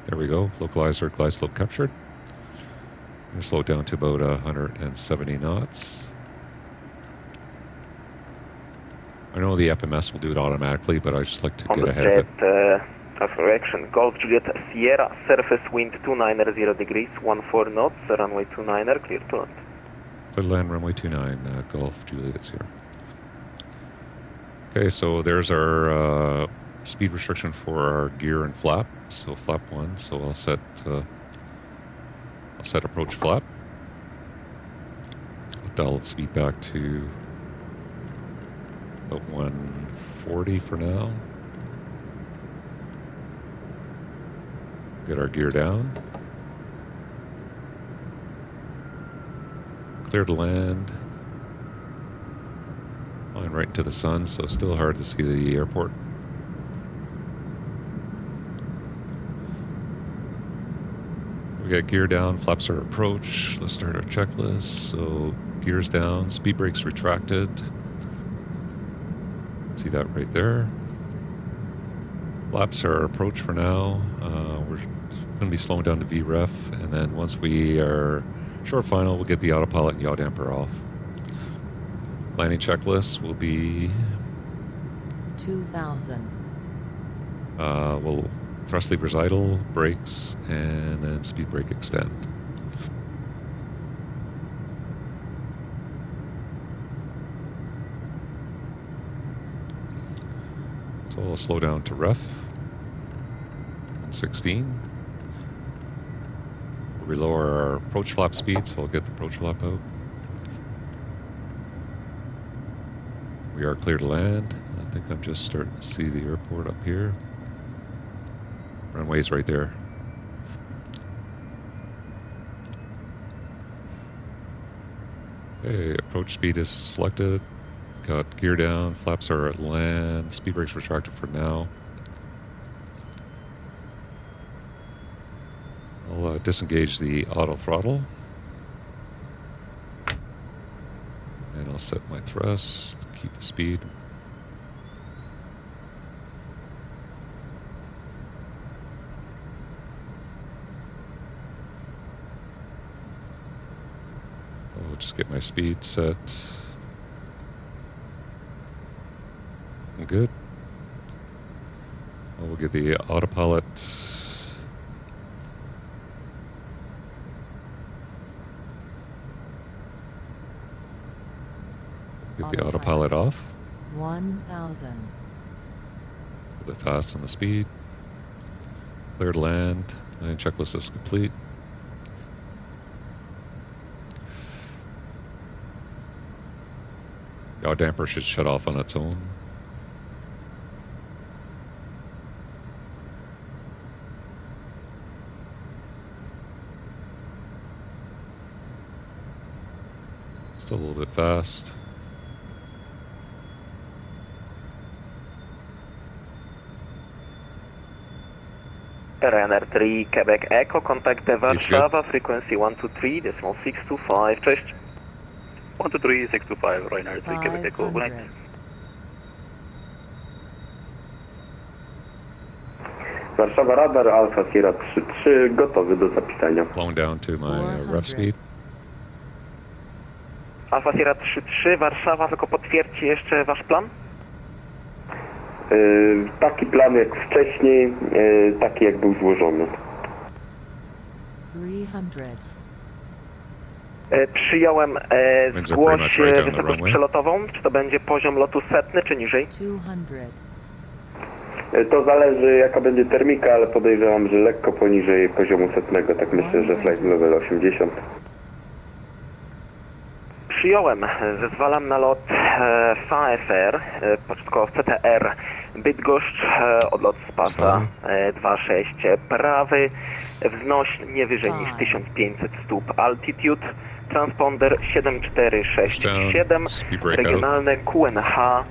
There we go. Localizer glide slope captured. I'm going to slow it down to about 170 knots. I know the FMS will do it automatically, but I just like to get ahead of it. Correction, Golf Juliet Sierra, surface wind 290 degrees, 14 knots, runway 29er, clear to land. Clear to land, runway 29, Golf Juliet Sierra. Okay, so there's our speed restriction for our gear and flap. So flap 1. So I'll set approach flap. I'll dial the speed back to about 140 for now. Get our gear down. Clear to land. Flying right into the sun, so still hard to see the airport. We got gear down, flaps are approach. Let's start our checklist. So gears down, speed brakes retracted. See that right there. Flaps are approach for now. We're going to be slowing down to VREF, and then once we are short final, we'll get the autopilot and yaw damper off. Landing checklist will be 2,000. We'll thrust levers idle, brakes, and then speed brake extend. So we'll slow down to ref, 116. We lower our approach flap speed, so we'll get the approach flap out. We are clear to land. I think I'm just starting to see the airport up here. Runway's right there. Okay, approach speed is selected. Got gear down, flaps are at land, speed brakes retracted for now. I'll disengage the auto throttle. And I'll set my thrust, keep the speed. I'll just get my speed set. I'm good. We'll get the autopilot. Get the autopilot off. 1000. A bit fast on the speed. Clear to land. Landing checklist is complete. Yaw damper should shut off on its own. Still a little bit fast. Runner 3, Quebec Echo, contact Warszawa, frequency 123.625, cześć. 123.625, Runner 3, Quebec Echo, good night. Warszawa radar, Alfa Sierra 3-3, gotowy do zapisania. Blown down to my rough speed. Alfa Sierra 3-3, Warszawa, tylko potwierdźcie jeszcze wasz plan? Taki plan jak wcześniej, taki jak był złożony. 300. Przyjąłem, zgłoś wysokość przelotową, czy to będzie poziom lotu setny, czy niżej? 200. To zależy jaka będzie termika, ale podejrzewam, że lekko poniżej poziomu setnego, tak myślę, że flight level 80. Przyjąłem, zezwalam na lot VFR, początkowo CTR, Bydgoszcz, odlot z pasa 26 prawy, wznoś nie wyżej niż 1500 stóp, altitude, transponder 7467, regionalne QNH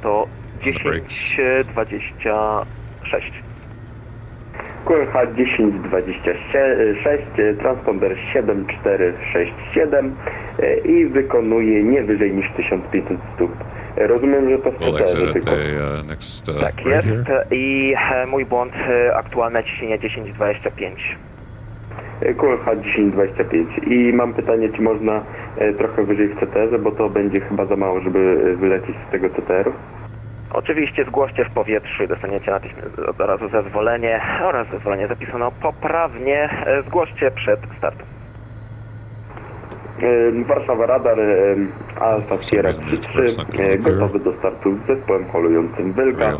to 1026. QNH 1026, transponder 7467 i wykonuje nie wyżej niż 1500 stóp. Rozumiem, że to w CTR tylko. Tak jest i mój błąd, aktualne ciśnienie 1025. QNH 1025 i mam pytanie, czy można trochę wyżej w CTR-ze, bo to będzie chyba za mało, żeby wylecieć z tego CTR-u? Oczywiście zgłoście w powietrzu, dostaniecie natychmiast od razu zezwolenie oraz zezwolenie zapisano poprawnie. Zgłoście przed startem. Warszawa radar, Alfa Sierra 3-3, gotowy do startu z zespołem holującym Wylka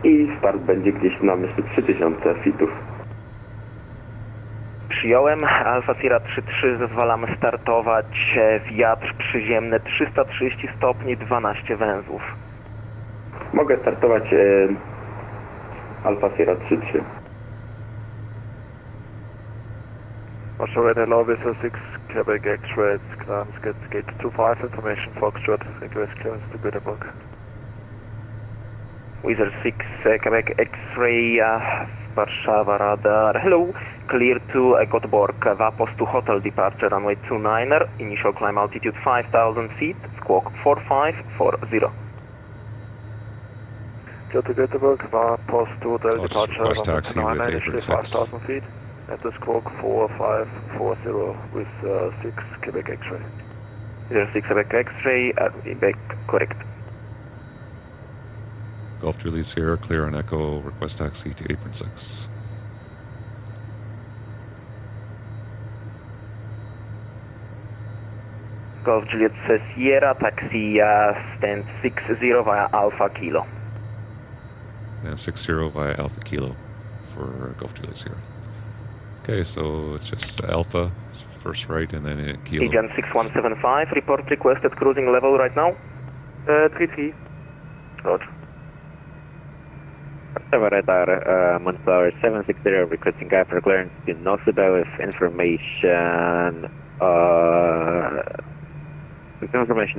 i start będzie gdzieś na myśli 3000 fitów. Przyjąłem, Alfa Sierra 3-3, zezwalam startować, wiatr przyziemny 330 stopni, 12 węzłów. Mogę startować Alfa Sierra 3-3. Warszawa Hello, Vessel 6, Quebec X-ray, Gdansk, gate 25, information Foxtrot, request clearance to Göteborg. Wizard 6, Quebec X-ray, Warszawa radar, hello, clear to Göteborg, Vapos to hotel departure, runway 29er, initial climb altitude 5000 feet, squawk 4540. Go to Göteborg, Vapos to hotel departure, West taxi with 5000 feet. At the squawk 4540 with 6 Quebec X-ray. 06 Quebec X-ray, back correct. Golf Julie Sierra, clear on Echo, request taxi to apron 6. Golf Juliet Sierra, taxi stand 60 via Alpha Kilo. And 60 via Alpha Kilo for Golf Juliet Sierra. Okay, so it's just Alpha, first right, and then Kilo. Agent 6175, report requested cruising level right now. 33. Roger. Radar, Moonflower 760, requesting guy for clearance to Nosida with information,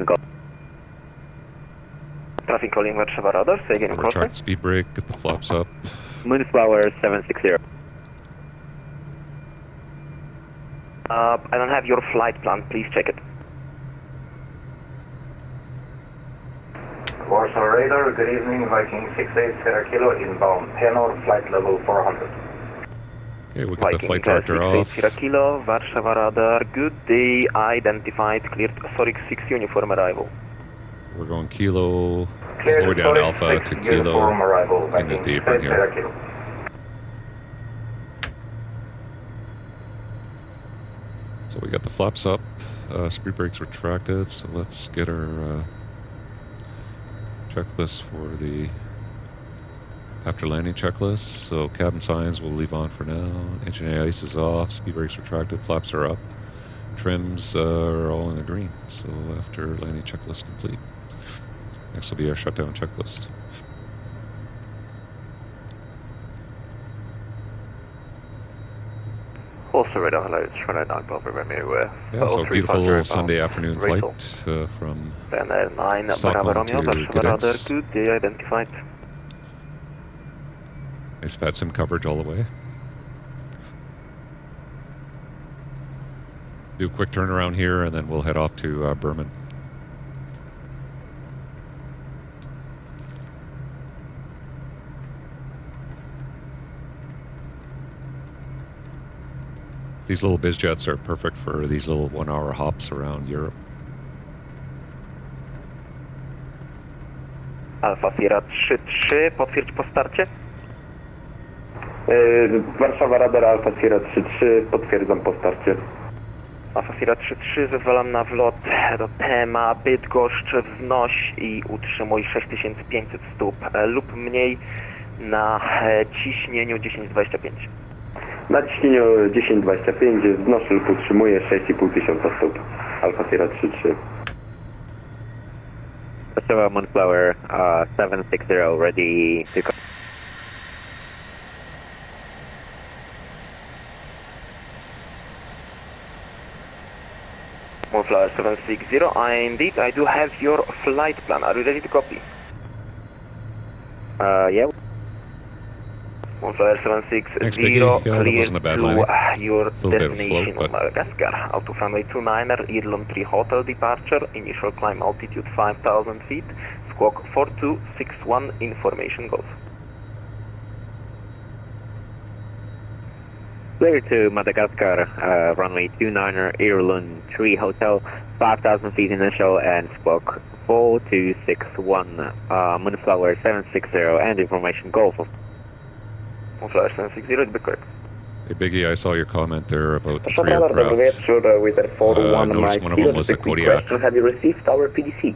go. Traffic calling Warszawa Radar, say again. Retract speed brake, get the flaps up. Moonflower 760. I don't have your flight plan, please check it. Warsaw Radar, good evening, Viking 68 Sierra Kilo, inbound Tenor, flight level 400. Okay, we'll get the flight director off. Sierra Kilo, Warszawa Radar, good day, identified, cleared, Zurich 6 uniform arrival. We're going Kilo, all the way down Alpha to Kilo, into the apron here. So we got the flaps up, speed brakes retracted, so let's get our checklist for the after landing checklist. So cabin signs we'll leave on for now, engine ice is off, speed brakes retracted, flaps are up, trims are all in the green, so after landing checklist complete. Next will be our shutdown checklist. Also radar, hello, it's 109 Bravo Romeo. Yeah, so beautiful Sunday afternoon flight from Stockholm to Gdansk. Good day, identified. Nice VATSIM coverage all the way. Do a quick turnaround here and then we'll head off to Bremen. These little biz jets are perfect for these little 1-hour hops around Europe. Alfa Sierra 3-3, potwierdź po starcie. Warszawa Radar, Alfa Sierra 3-3, potwierdzam po starcie. Alfa Sierra 3-3, zezwalam na wlot do Tema, Bydgoszcz, wznoś i utrzymuj 6500 stóp lub mniej na ciśnieniu 10-25. Na ciśnieniu 10-25, wznoszę lub utrzymuję 6500 stóp. Alfa Sierra 3-3. Warszawa Moonflower 760, ready to go. Moonflower 760, indeed, I do have your flight plan. Are you ready to copy? Yeah. Moonflower 760, clear to your destination on Madagascar. Auto family 29er, Irlon 3 hotel departure, initial climb altitude 5,000 feet, squawk 4261, information goes. Clear to Madagascar, runway 29er, Irlon 3 hotel, 5,000 feet initial and squawk 4261, Moonflower 760, and information go for Moonflower 760, it'd be correct. Hey Biggie, I saw your comment there about the three aircraft. Noticed one of them was a Kodiak. Have you received our PDC?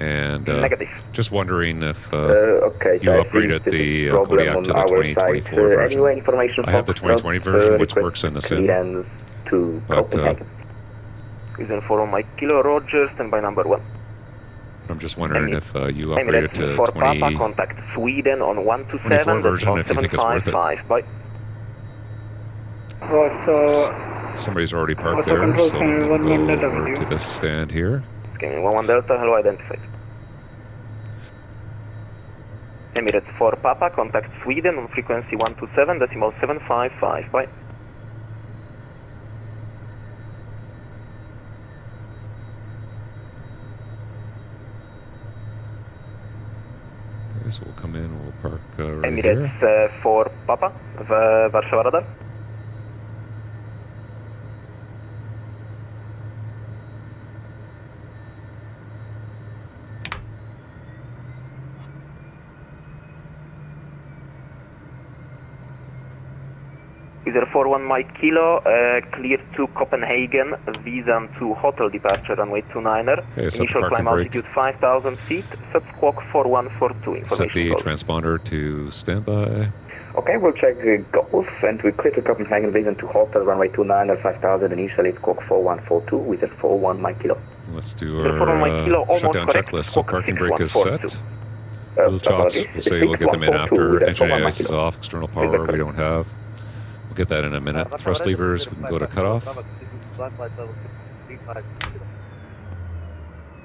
And Negative. Just wondering if okay, you upgraded the Kodiak to the 2024 version. Anyway, information I have the 2020 version, which works in the sim. But Reason for Mike Kilo, Roger, standby number 1. I'm just wondering if you upgraded to for 20... Papa, contact Sweden on 127, version, if you think it's worth it. Bye. Somebody's already parked there, so I'm going to go over to this stand here. Scanning 11 Delta, hello, identified. Emirates for Papa, contact Sweden on frequency 127.755, bye. Okay, so we'll come in and we'll park right Emirates here. for Papa, Warszawa Radar. Wizard 41 Mike Kilo, clear to Copenhagen, Visa to Hotel departure, runway 29er. Okay, Initial climb altitude 5,000 feet, set squawk 4142, information set the code. transponder to standby. Okay, we'll check Golf and we clear to Copenhagen, Visa to Hotel, runway 29er, 5,000, initially squawk 4142, Wizard 41 Mike Kilo. Let's do our shutdown checklist. So parking brake is set. Wheel chocks, we'll say we'll get them in after. Engine AIS is off, external power we don't have. We'll get that in a minute. Thrust levers, we can go to cutoff.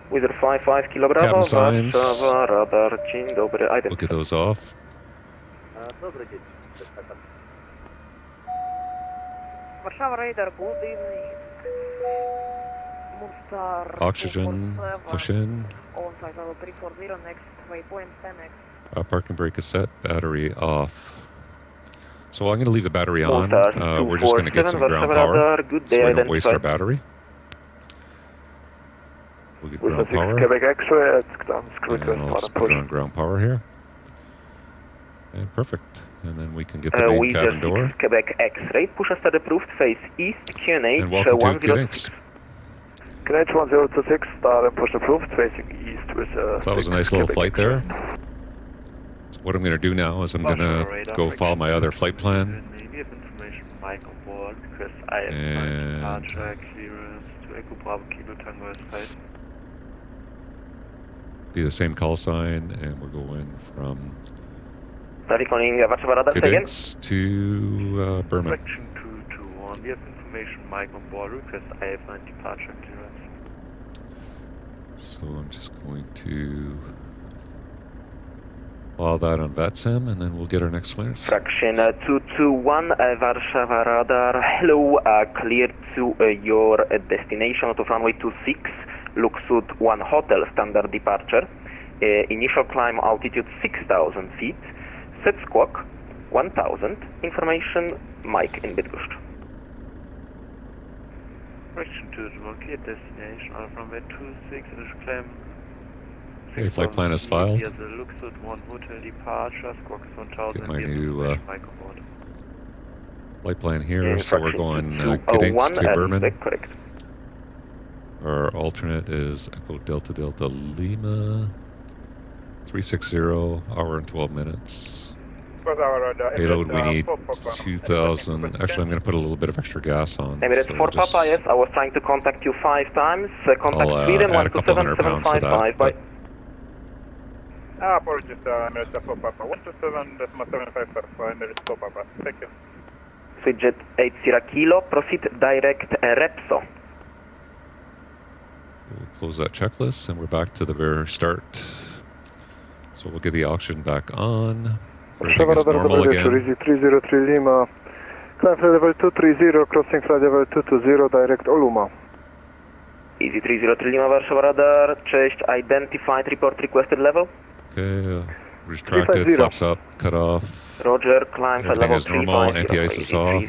Wizard 55 Kilo Bravo, Cabin signs. Warszawa, radar, dzień dobry, We'll get those off. Warszawa radar, good evening. Oxygen, push in. On flight level 340, next waypoint 10x. Parking brake is set, battery off. So I'm going to leave the battery on. We're just going to get some ground power so we don't waste our battery. We'll get ground power. Quebec X-ray at Gdansk, and I'll just put on ground power here. And perfect. And then we can get the main cabin door. Quebec X-ray, push us to approved face east, QNH and welcome to Gdansk. QNH 1026, start and push approved, facing east with So that was a nice little flight there. So what I'm going to do now is I'm going to go follow my other flight plan. Maybe have information from Mike on board, because I have my departure clearance to Echo Bravo Kilo Tango is right. Be the same call sign, and we're going from Gdansk to Bremen. Section 221, we have information Mike on board, request IF9 departure clearance. So I'm just going to follow that on VATSIM, and then we'll get our next flares. Fraction 221, Warszawa radar, hello, clear to your destination out of runway 26, look Sud 1 Hotel, standard departure, initial climb altitude 6,000 feet, set squawk 1,000, information Mike in Bydgoszcz. Correction to the clear destination out of runway 26, initial climb. Okay, flight plan is filed. Here's the look Sud 1 Hotel departure, squawk 1,000. Get my new flight plan here, so we're going Gdansk to Bremen. Correct. Our alternate is Echo Delta Delta Lima 360, hour and 12 minutes. Payload we need 2,000. Actually, I'm going to put a little bit of extra gas on. Emirates so 4 Papa, yes, I was trying to contact you 5 times. Contact Sweden 127755. Bye. Apologies, Emirates 4 Papa, 127.755, Emirates 4 Papa, thank you. Switchjet 80 Kilo, proceed direct Repso. We'll close that checklist, and we're back to the very start. So we'll get the oxygen back on. Everything is normal again. 303 Lima, climb flight level 230, crossing flight level 220, direct Oluma. Easy 303 Lima, Warszawa radar, cześć, identified, report requested level. Okay, retracted, flaps up, cut off. Roger, climb flight level 350. Everything is normal, anti-ice is off.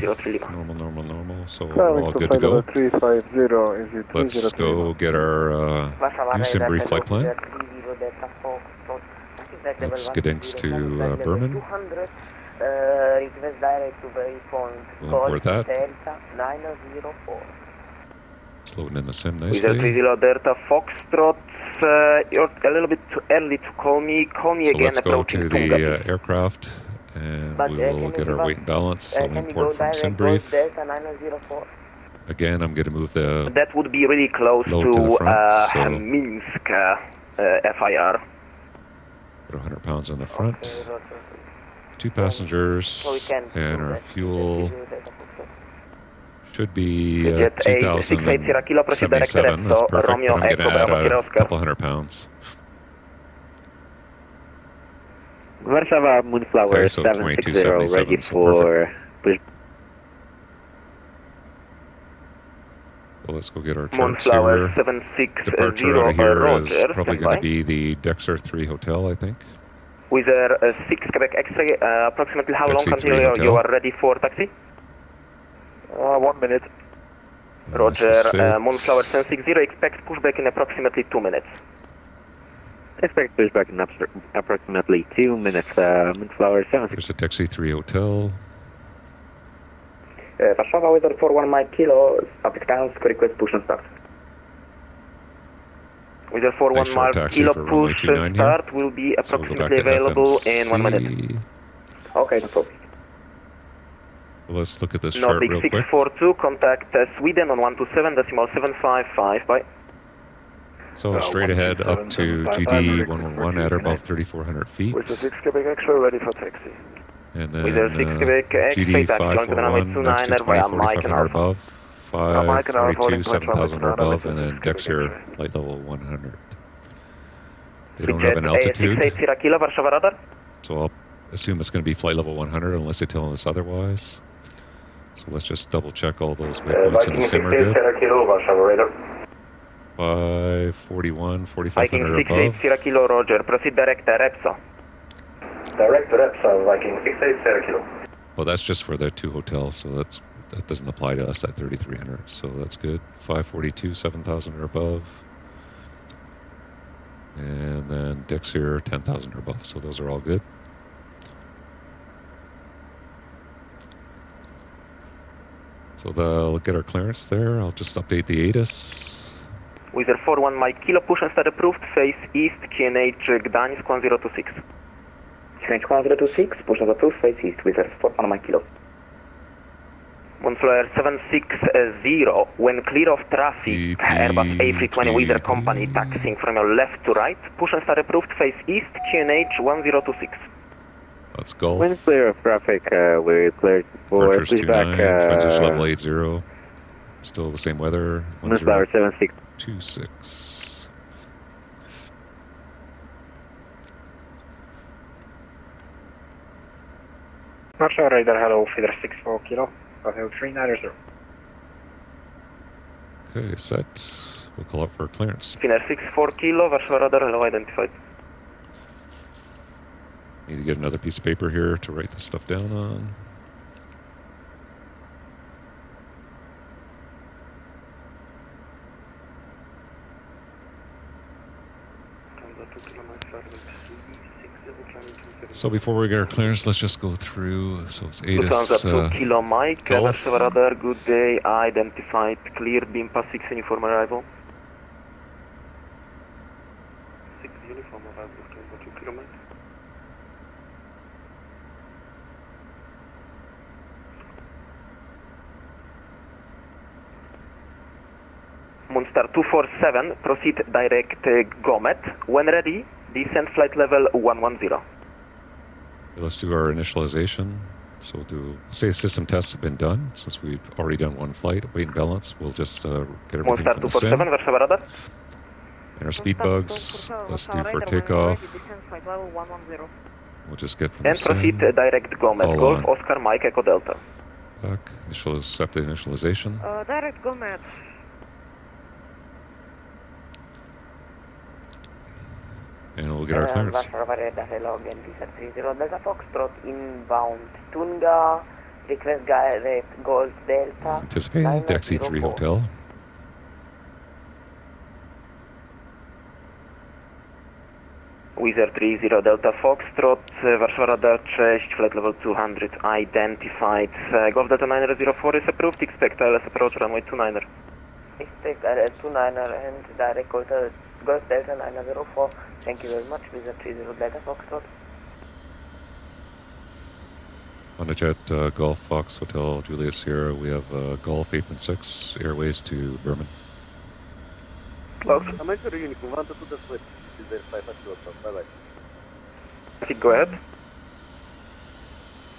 Normal, so we're all good to go. 350, Let's go get our USIM brief flight plan. That's Gdansk to Bremen. Request direct to waypoint. We'll import that. It's loading in the sim nicely. Wizard 30 Delta Foxtrot, you're a little bit too early to call me. Call me so again let's go approaching to the aircraft, and we will get our weight and balance. I'll import from sim brief. Again, I'm going to move the that would be really close to the front, so Minsk FIR. Put 100 pounds on the front. 2 passengers, and our fuel should be 2,077. That's perfect, but I'm going to add a couple 100 pounds. Warszawa Moonflower Okay, so 760 ready for push. So let's go get our charts Moonflower here. 760 Departure out of here Roger, is probably going to be the Dexter 3 hotel, I think. Wizard 6 Quebec X-ray, approximately how long until you are ready for taxi? 1 minute. Roger, Moonflower 760, expect pushback in approximately 2 minutes. Expect pushback in approximately 2 minutes, Moonflower 760. There's a Taxi 3 hotel. Warszawa weather 41 Mike Kilo, stop Gdansk, request push and start. Weather 41 Mike Kilo, push and start will be approximately available in 1 minute. Okay, no problem. Let's look at this chart real quick. Nordic 642, contact Sweden on 127.755, bye. So straight ahead up to GD 111 at about 3,400 feet. With the 6 Quebec X-ray ready for taxi. And then GD 541 next to 2,400 above, 542, 7,000 or above, and then decks here, flight level 100. They don't have an altitude, 680 Kilo, Warszawa radar. so I'll assume it's going to be flight level 100 unless they tell us otherwise. So let's just double check all those waypoints in the sim are good. 541, 4,500 above. Viking 680 Kilo, roger. Proceed direct EPSA. Direct EPSA, Viking 680 Kilo. Well, that's just for the 2 hotels, so that doesn't apply to us at 3,300. So that's good. 542, 7,000 or above. And then decks here, 10,000 or above. So those are all good. So we'll get our clearance there. I'll just update the ATIS. Weather 41 Mike Kilo, push and start approved, face east, QNH Gdansk 1026. QNH 1026, push and approved, face east, weather 41 Mike Kilo. Moonflyer 760, when clear of traffic, Airbus A320 weather company taxiing from your left to right, push and start approved, face east, QNH 1026. Let's go. When clear of traffic, we're cleared for pushback. Transition level 80. Still the same weather. Moonflyer 760. 26. Warszawa radar, hello, feeder 64 Kilo, Hotel 390. Okay, set. We'll call up for clearance. Feeder 64 Kilo, Warszawa radar, hello, identified. Need to get another piece of paper here to write this stuff down on. So before we get our clearance, let's just go through. So it's ATIS. 2 Kilo Mike, Warszawa radar, good day, identified, cleared, beam pass 6 uniform arrival. 6 uniform arrival, 2 Kilo Mike. Moonstar 247, proceed direct Gomet. When ready, descend flight level 110. Let's do our initialization. So we'll do, say system tests have been done, since we've already done one flight, weight and balance, we'll just get everything Moonstar from the sim. 247, Warszawa radar. And our speed bugs, let's do for takeoff. We'll just get from and the sim. Proceed direct Gomet, Golf, Oscar, Mike, Echo Delta. Back, accept the initialization. Direct Gomet. And we'll get our clearance. Warszawa radar, hello, again, 30 Delta Foxtrot, inbound Tunga, request direct Golf Delta. Anticipating Taxi 3 Hotel. Wizard 30 Delta Foxtrot, Warszawa radar, 6, flight level 200, identified. Golf Delta 904 is approved, expect ILS approach runway 29er. Expect ILS 29er and direct Golf Delta 904. Thank you very much, Wizard 30 Delta Foxtrot. Honda Jet, Golf Fox Hotel Juliet Sierra, we have Golf 8.6 Airways to Bremen. Close. I'm entering uniform 1 to the switch. Go ahead.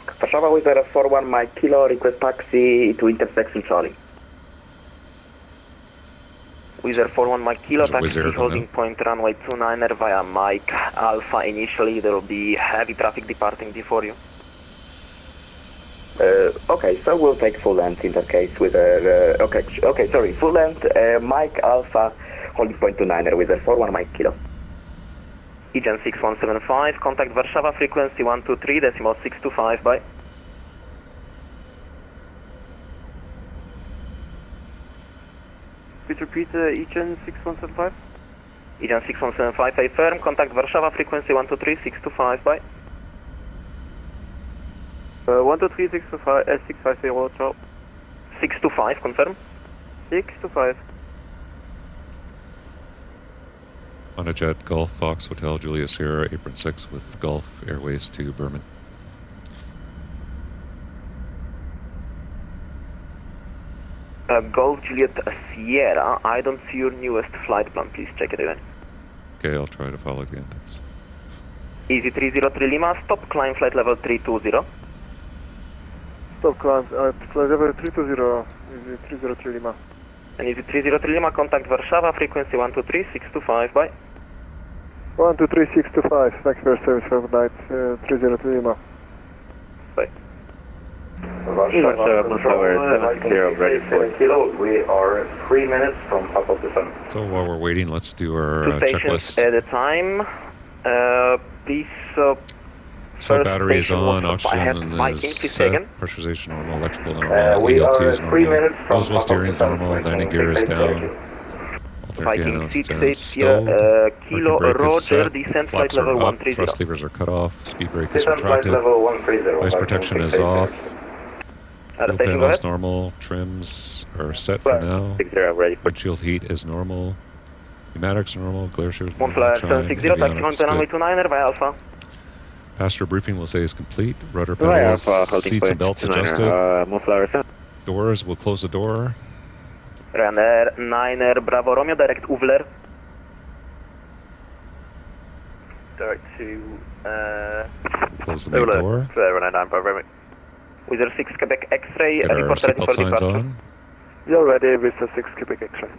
Warszawa weather 41 Mike Kilo, request taxi to intersection Charlie. Wizard 41 Mike Kilo, taxi holding point runway 29er via Mike Alpha. Initially there will be heavy traffic departing before you. Okay, so we'll take full length in that case with sorry, full length, Mike Alpha, holding point 29er with a 41 Mike Kilo. Egan 6175, contact Warszawa, frequency 123.625, bye. Please repeat Egan 6175? Egan 6175, I firm, contact Warszawa, frequency 123.625, bye. 123.650, ciao. 625, confirm. 625. Honda Jet, Golf, Fox, Hotel, Julia Sierra, apron 6 with Gulf Airways to Bremen. Golf Juliet Sierra, I don't see your newest flight plan, please check it again. Okay, I'll try to follow again, thanks. Easy 303 Lima, stop, climb flight level 320. Stop, climb flight level 320, easy 303 Lima. And easy 303 Lima, contact Warszawa, frequency 123-625, bye. 123-625, thanks for your service for the night, 303 Lima. Bye. Warszawa, control 70, ready for kilo. We are 3 minutes from top of the sun. So while we're waiting, let's do our Two stations checklist. at a time. Please, So battery is station on, was oxygen Viking, is please set, again. pressurization normal, electrical normal, We EL2 are is 3 minutes normal, from Roswell top of steering the is sun. normal, landing gear is down, Viking 680, stowed, Kilo brake is Roger, set, descent flight flaps are level up, 130. thrust levers are cut off, speed brake is Descent flight subtracted, level 130. ice protection is off, fuel station, go panels ahead. normal, trims are set for now, windshield heat is normal, pneumatics are normal, glare shields One flyer shine, 760, taxi on avionics runway good. 29er by Alpha. Passenger briefing will say is complete, rudder Right, pedals, Alpha, holding seats and point belts 29er, adjusted, Moonflower 7. doors, we'll close the door, Runner 9er Bravo Romeo, direct Uvler. Direct to, close the main door, runway 9 by Bremen. Wizard 6 Quebec X-ray, get our report ready seatbelt for signs departure. on, You're ready with the 6 Quebec X-ray.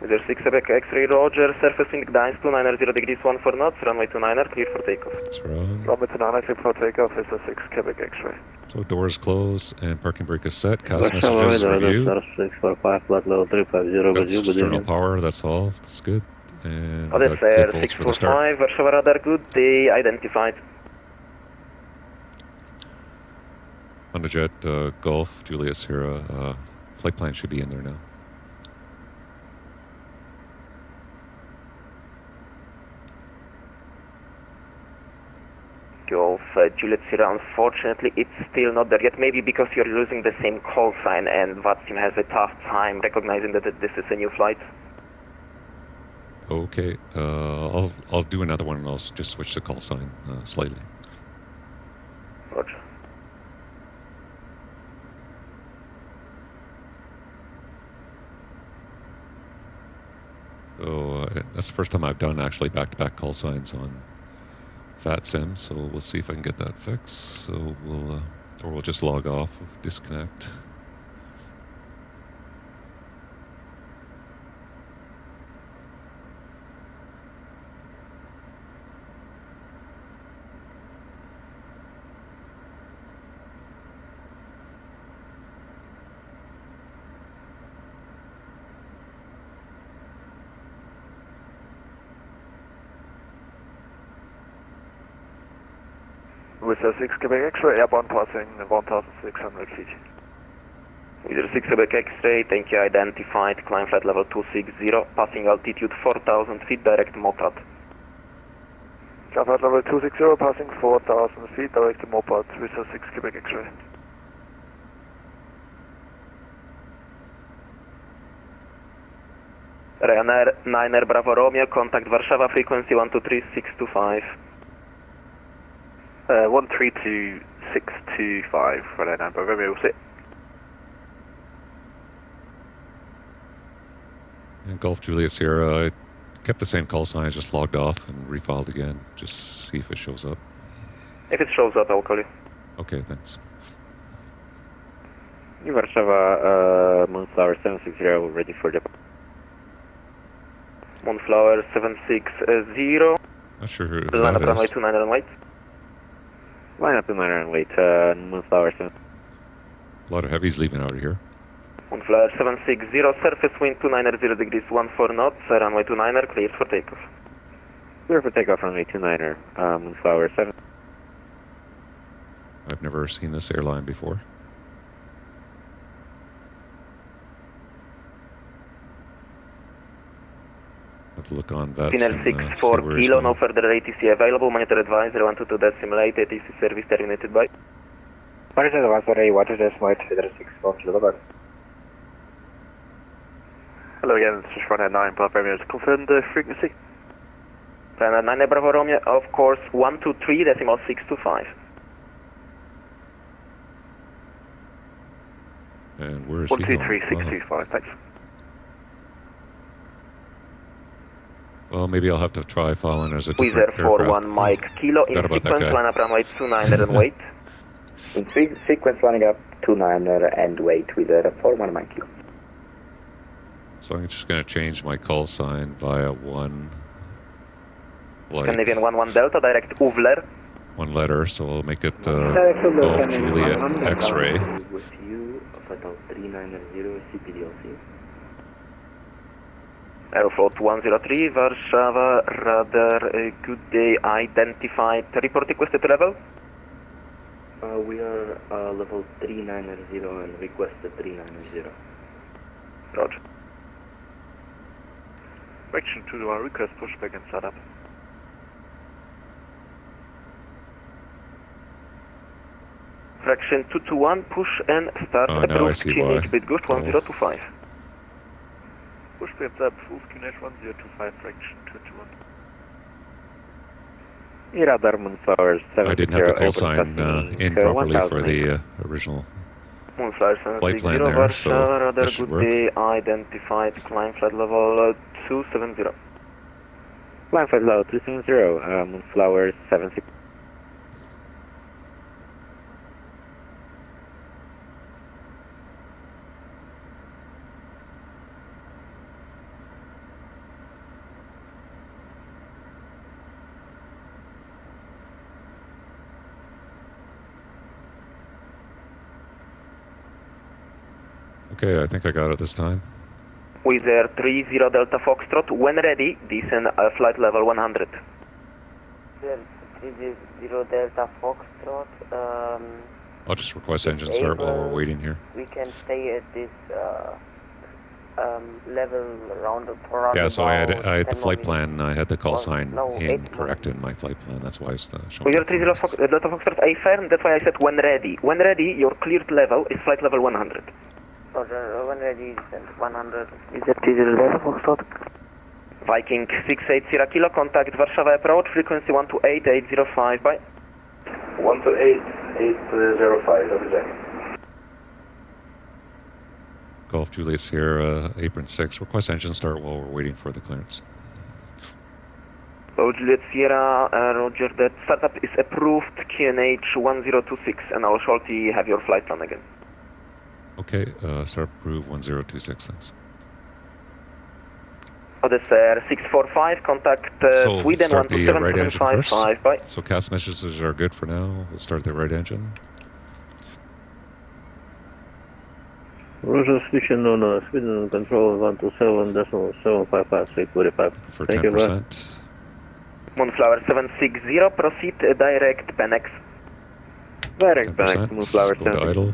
Wizard 6 Quebec X-ray, Roger, surface wind Gdansk 290 degrees 14 knots, runway 29er, clear for takeoff. that's wrong. Runway 29er, clear for takeoff with the 6 Quebec X-ray. So doors close and parking brake is set, cast Warszawa, messages review, 645, flight level 350, got external power, that's all, that's good, and we Others got good Air volts for the start. 645, Warszawa radar, good day, identified. Honda Jet, Golf, Julia Sierra, flight plan should be in there now. Golf, Juliet Sierra, unfortunately it's still not there yet, maybe because you're using the same call sign and VATSIM has a tough time recognizing that this is a new flight. Okay, I'll do another one and I'll just switch the call sign slightly. Roger. So that's the first time I've done actually back-to-back call signs on VATSIM, so we'll see if I can get that fixed. So we'll just log off, disconnect. With a 6 Quebec X-ray, airborne passing 1,600 feet. Wizard 6 Quebec X-ray, thank you, identified, climb flight level 260, passing altitude 4,000 feet, direct Mopad. Climb flight level 260, passing 4,000 feet, direct Mopad with a 6 Quebec X-ray. Ryanair 9er Bravo Romeo, contact Warszawa, frequency 123-625. 132-625, Ryanair 9 Bravo Romeo, sit. And Golf Julia Sierra, I kept the same call sign, I just logged off and refiled again, just see if it shows up. If it shows up, I'll call you. Okay, thanks. Warszawa, Moonflower 760, ready for the... Moonflower 760. Not sure who Line up that runway is. 29 and wait. Line up 29 and wait, Moonflower 7. A lot of heavies leaving out of here. Moonflower 760, surface wind 290 degrees 14 knots, runway 29er, cleared for takeoff. Clear for takeoff, runway 29er, Moonflower 7. I've never seen this airline before. Have to look on that. Spinner 64 kilo, no further ATC available, monitor advisory 122.8, ATC service terminated by. Monitor advisory 128, 64 kilo, over. Hello again, this is Runhead 9, Bravo Romeo. Confirm the frequency. Runhead 9, Bravo Romeo, of course, 123.625. And where is he going? 123.625, thanks. Well, maybe I'll have to try following as a different Wizard aircraft. 41 Mike Kilo in sequence, line up runway 29er and wait. In sequence, lining up 29er and wait with a 41 Mike Kilo. So I'm just going to change my call sign via one. Scandinavian 11 Delta, direct Uvler. One letter, so I'll make it Golf Juliet X-ray. With you, Hotel 390 CPDLC. Aeroflot 103, Warszawa, radar, good day, identified, report requested level? We are level 390 and requested 390. Roger. Correction to our request, pushback and setup. Fraction 221, push and start, approved, QNH Bidgust 1025. Push PMS approved, QNH 1025, fraction 221. Radar Moonflower 70. I didn't have the call sign in properly for the original Moonflower flight plan there, so radar, this should good work. day, identified, climb flight level 270. Climb flight level 270, Moonflower 70. Okay, I think I got it this time. Wizard 30 Delta Foxtrot, when ready, descend flight level 100. Wizard 30 Delta Foxtrot, I'll just request engine start while we're waiting here. we can stay at this level around Yeah, so I had the 10 flight more minutes. plan, I had the call sign no, 8 incorrect in my flight plan, that's why it's showing. Wizard 30 Delta Foxtrot, affirm, that's why I said when ready. When ready, your cleared level is flight level 100. Roger, when ready, descend 100. Wizard 30 Delta Foxtrot. Viking 680 Kilo, contact Warszawa approach, frequency 128805, bye. 128805, object. Golf Juliet Sierra, apron 6, request engine start while we're waiting for the clearance. So Juliet Sierra, roger, that startup is approved, QNH 1026, and I'll shortly have your flight plan again. Okay, start approved 1026, thanks. Odyssey 645, contact So Sweden start the right engine first. 12755, bye. So CAS messages are good for now. We'll start the right engine. Roger, switching on Sweden control 127.755 For Thank you, 10%. Moonflower 760, proceed direct Penex. Direct 10%. Moonflower Go to 70. idle.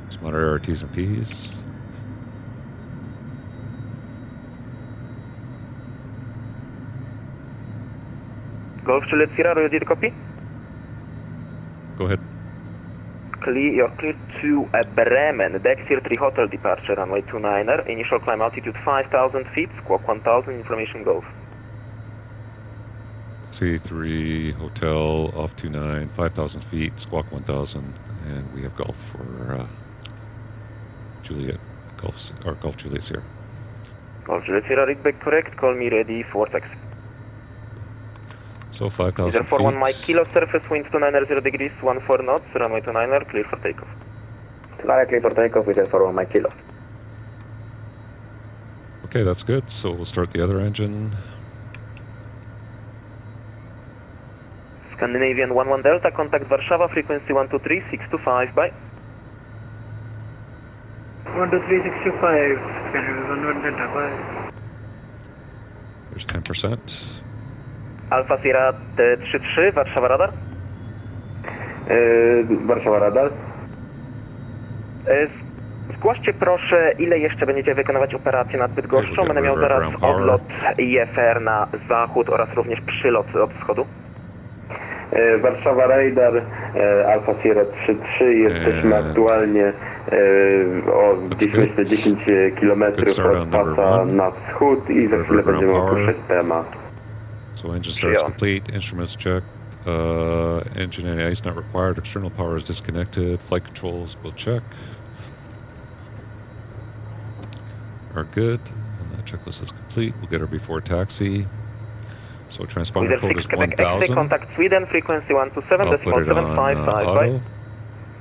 Just monitor our T's and P's. Golf Juliet Sierra, ready to copy? Go ahead. You're clear to Bremen, Dexter 3 Hotel departure, runway 29er, initial climb altitude 5,000 feet, squawk 1,000, information Golf. C3 Hotel off 29, 5,000 feet, squawk 1,000, and we have Golf for Juliet, Golf Juliet Sierra. Golf Juliet Sierra, read back correct, call me ready for taxi. So 5,000 Either feet. 41 Mike Kilo, surface winds 290 degrees, 14 knots, runway 29er, clear for takeoff. Clear for takeoff with 41 Mike Kilo. Okay, that's good. So we'll start the other engine. Scandinavian 11 Delta, contact Warszawa, frequency 123625, bye. 12365, can you 11 Delta, bye. There's 10%. Alfa Sierra 33, Warszawa radar. Warszawa radar. Zgłoście proszę, ile jeszcze będziecie wykonywać operacje nad Bydgoszczą. Będę miał zaraz odlot IFR na zachód oraz również przylot od wschodu. Warszawa Radar, Alfa Sierra 3-3, jesteśmy aktualnie gdzieś myślę 10 km od pasa na wschód i za chwilę będziemy opuszczać temat. So engine starts complete, instruments check, engine and ice not required, external power is disconnected, flight controls will check. Are good, and that checklist is complete. We'll get her before taxi. So transponder code is 1000. Contact Sweden, frequency 127.755. Auto.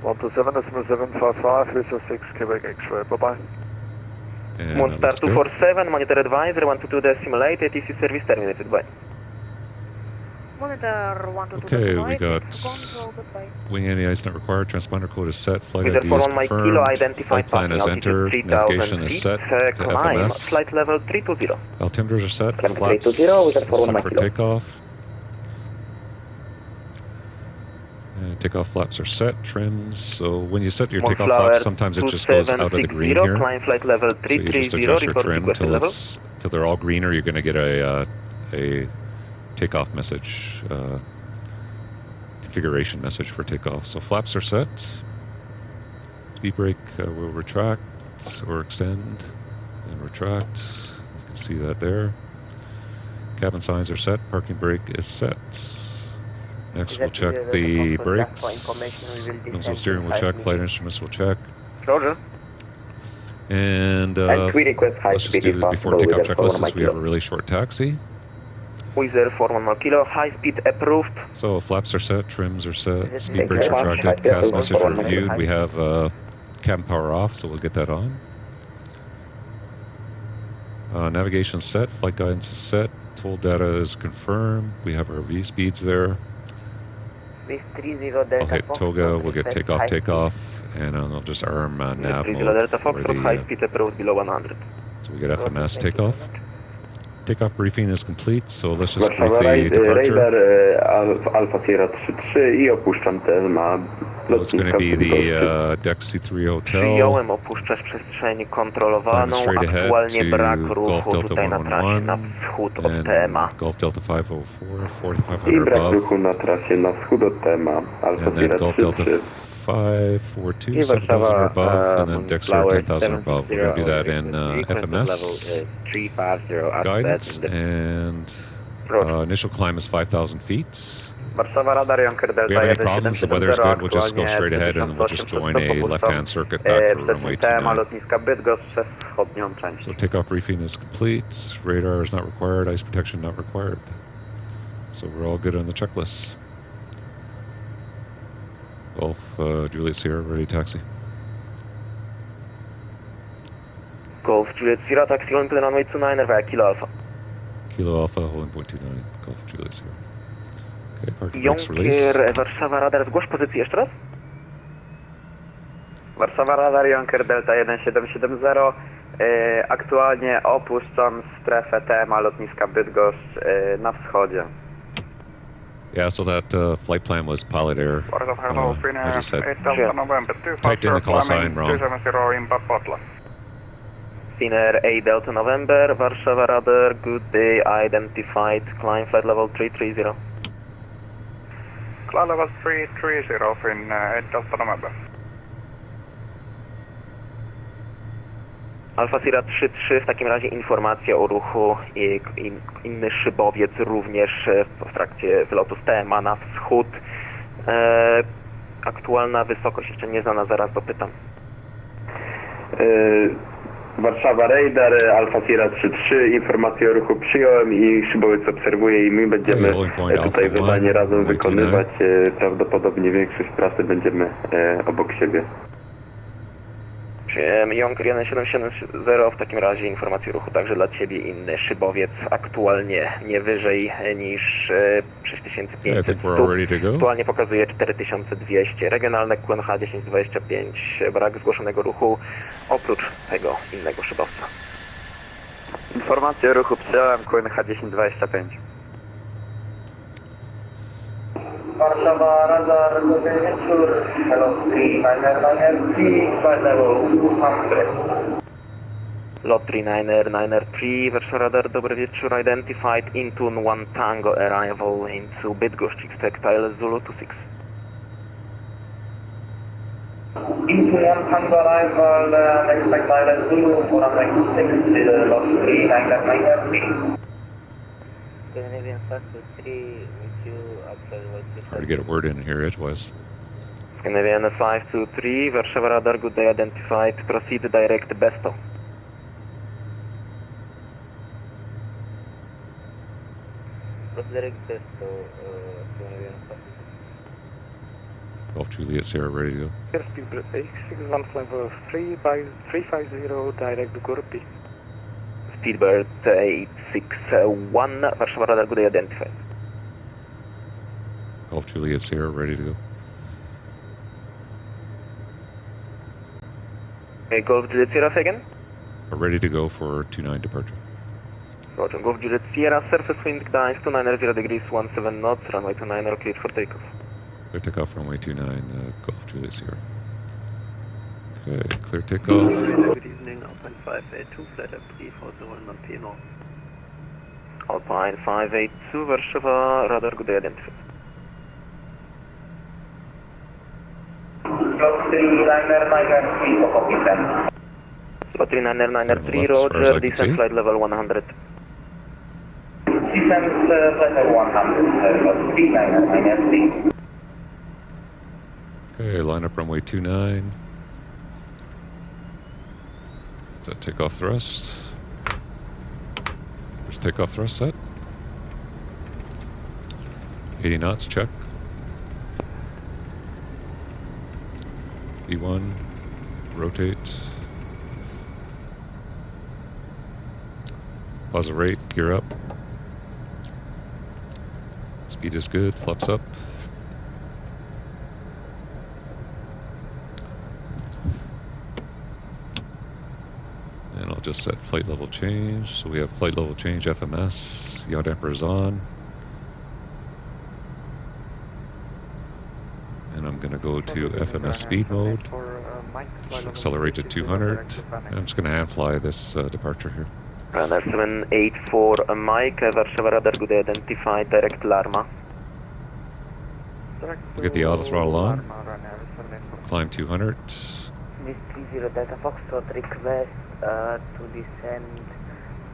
127.755, Visa 6, Quebec X-ray, bye-bye. Moonstar 247, monitor advisor 122.8, ATC service terminated, bye. Monitor 122.8, Okay, we got wing anti-ice not required, transponder code is set, flight ID is confirmed, flight plan is entered, navigation is set to FMS, flight level 320. altimeters are set, flaps set for takeoff, and takeoff flaps are set, trims, so when you set your takeoff flaps, sometimes it just goes out of the green here, flight level so you just adjust your trim till they're all greener. You're going to get a takeoff message, configuration message for takeoff. So flaps are set. Speed brake will retract or extend and retract. You can see that there. Cabin signs are set. Parking brake is set. Next we'll check the brakes. Nozzle steering will check. Flight instruments will check. Roger. And let's just do the before takeoff checklist since we have a really short taxi. Wizard 41 kilo, high speed approved. So flaps are set, trims are set, speed brakes retracted, CAS message reviewed. We have cabin power off, so we'll get that on. Navigation set, flight guidance is set, toll data is confirmed. We have our V speeds there. Okay, Toga, we'll get takeoff, and I'll just arm nav mode for the, high speed approved below 100. So we get FMS takeoff. Takeoff briefing is complete, so let's just brief the departure. Radar, Alfa Sierra 3-3 I opuszczam temat. It's going to be the Deck C3 Hotel. Przyjąłem, opuszczasz przestrzeń kontrolowaną, aktualnie brak ruchu tutaj na trasie na wschód od TMA. Golf Delta 504, 4500 I brak above. ruchu na trasie na wschód od TMA, Alfa Sierra 3-3. 542, 7000 or above, and then Dexter 10,000 or above. We're going to do that in FMS, guidance, and initial climb is 5,000 feet. Warszawa Radar, Junker Delta. If we have any problems, the weather is good, we'll just go straight ahead and we'll just join a left-hand circuit back for runway 29. So takeoff briefing is complete, radar is not required, ice protection not required. So we're all good on the checklists. Golf, Juliet Sierra, ready taxi. Golf, Juliet Sierra, taxi going to the runway 29, via Kilo Alpha. Kilo Alpha, holding point 29, Golf, Juliet Sierra. Okay, parking brakes release. Junker, Warszawa Radar, zgłoś pozycję jeszcze raz. Warszawa Radar, Junker Delta 1770. Aktualnie opuszczam strefę TMA lotniska Bydgoszcz na wschodzie. Yeah, so that flight plan was pilot air. I just had typed in the call sign wrong. Finnair 8 Delta November, Warszawa Radar, good day, identified, climb flight level 330. Climb level 330, Finnair 8 Delta November. Alfa Sierra 3-3, w takim razie informacja o ruchu i inny szybowiec również w trakcie wylotu z TMA na wschód. Aktualna wysokość jeszcze nieznana, zaraz dopytam. Warszawa Radar, Alfa Sierra 3-3, informację o ruchu przyjąłem i szybowiec obserwuje i my będziemy tutaj zadanie razem wykonywać. Prawdopodobnie większość trasy będziemy obok siebie. Junker 1770, w takim razie informacje o ruchu także dla Ciebie, inny szybowiec, aktualnie nie wyżej niż 6500 stóp, aktualnie pokazuje 4200, regionalne QNH 1025, brak zgłoszonego ruchu oprócz tego innego szybowca. Informacje o ruchu przyjąłem, QNH 1025. Warszawa Radar, dobry wieczór, hello 3, liner 3, flight level 200. Lot 3993, Warszawa Radar, dobry wieczór, identified Intune 1 Tango arrival into Bydgoszcz, expectile Zulu 26. Intune 1 Tango arrival, expectile Zulu 496, lot 3993. Scandinavian 523, with you outside White. Hard to get a word in here edgewise. Scandinavian 523, Warszawa Radar, good day, identified, proceed direct Besto. Direct Besto, Scandinavian 523. Golf Juliet Sierra, ready to go. Airspeed British 61 level 350, direct Gurpi. Speedbird 861, Warszawa Radar, good day, identified. Golf Juliet Sierra, ready to go. Golf Juliet Sierra again? Ready to go for 29 departure. Roger, Golf Juliet Sierra, surface wind Gdansk 290 degrees 17 knots, runway 29 cleared for takeoff. Clear takeoff, runway 29, Golf Juliet Sierra. Okay, clear takeoff. Good evening, Alpine 582, flight FX Honda Jet. Alpine 582, Warszawa Radar, good day, identified. Slot 3993, for copy 10. Slot 3993, Roger, descent flight level 100. Descent flight level 100, lot 3993. Okay, line up runway 29. Set takeoff thrust. There's takeoff thrust set. 80 knots, check. E1, rotate. Pause the rate, gear up. Speed is good, flaps up. And I'll just set flight level change. So we have flight level change FMS, yaw damper is on. And I'm going to go to FMS speed mode. Accelerate to 200. And I'm just going to hand fly this departure here. Runner 784, Mike, Warszawa Radar, good day, identified, direct Larma. We'll get the auto throttle on. Climb 200. This 30 Delta Foxtrot request to descend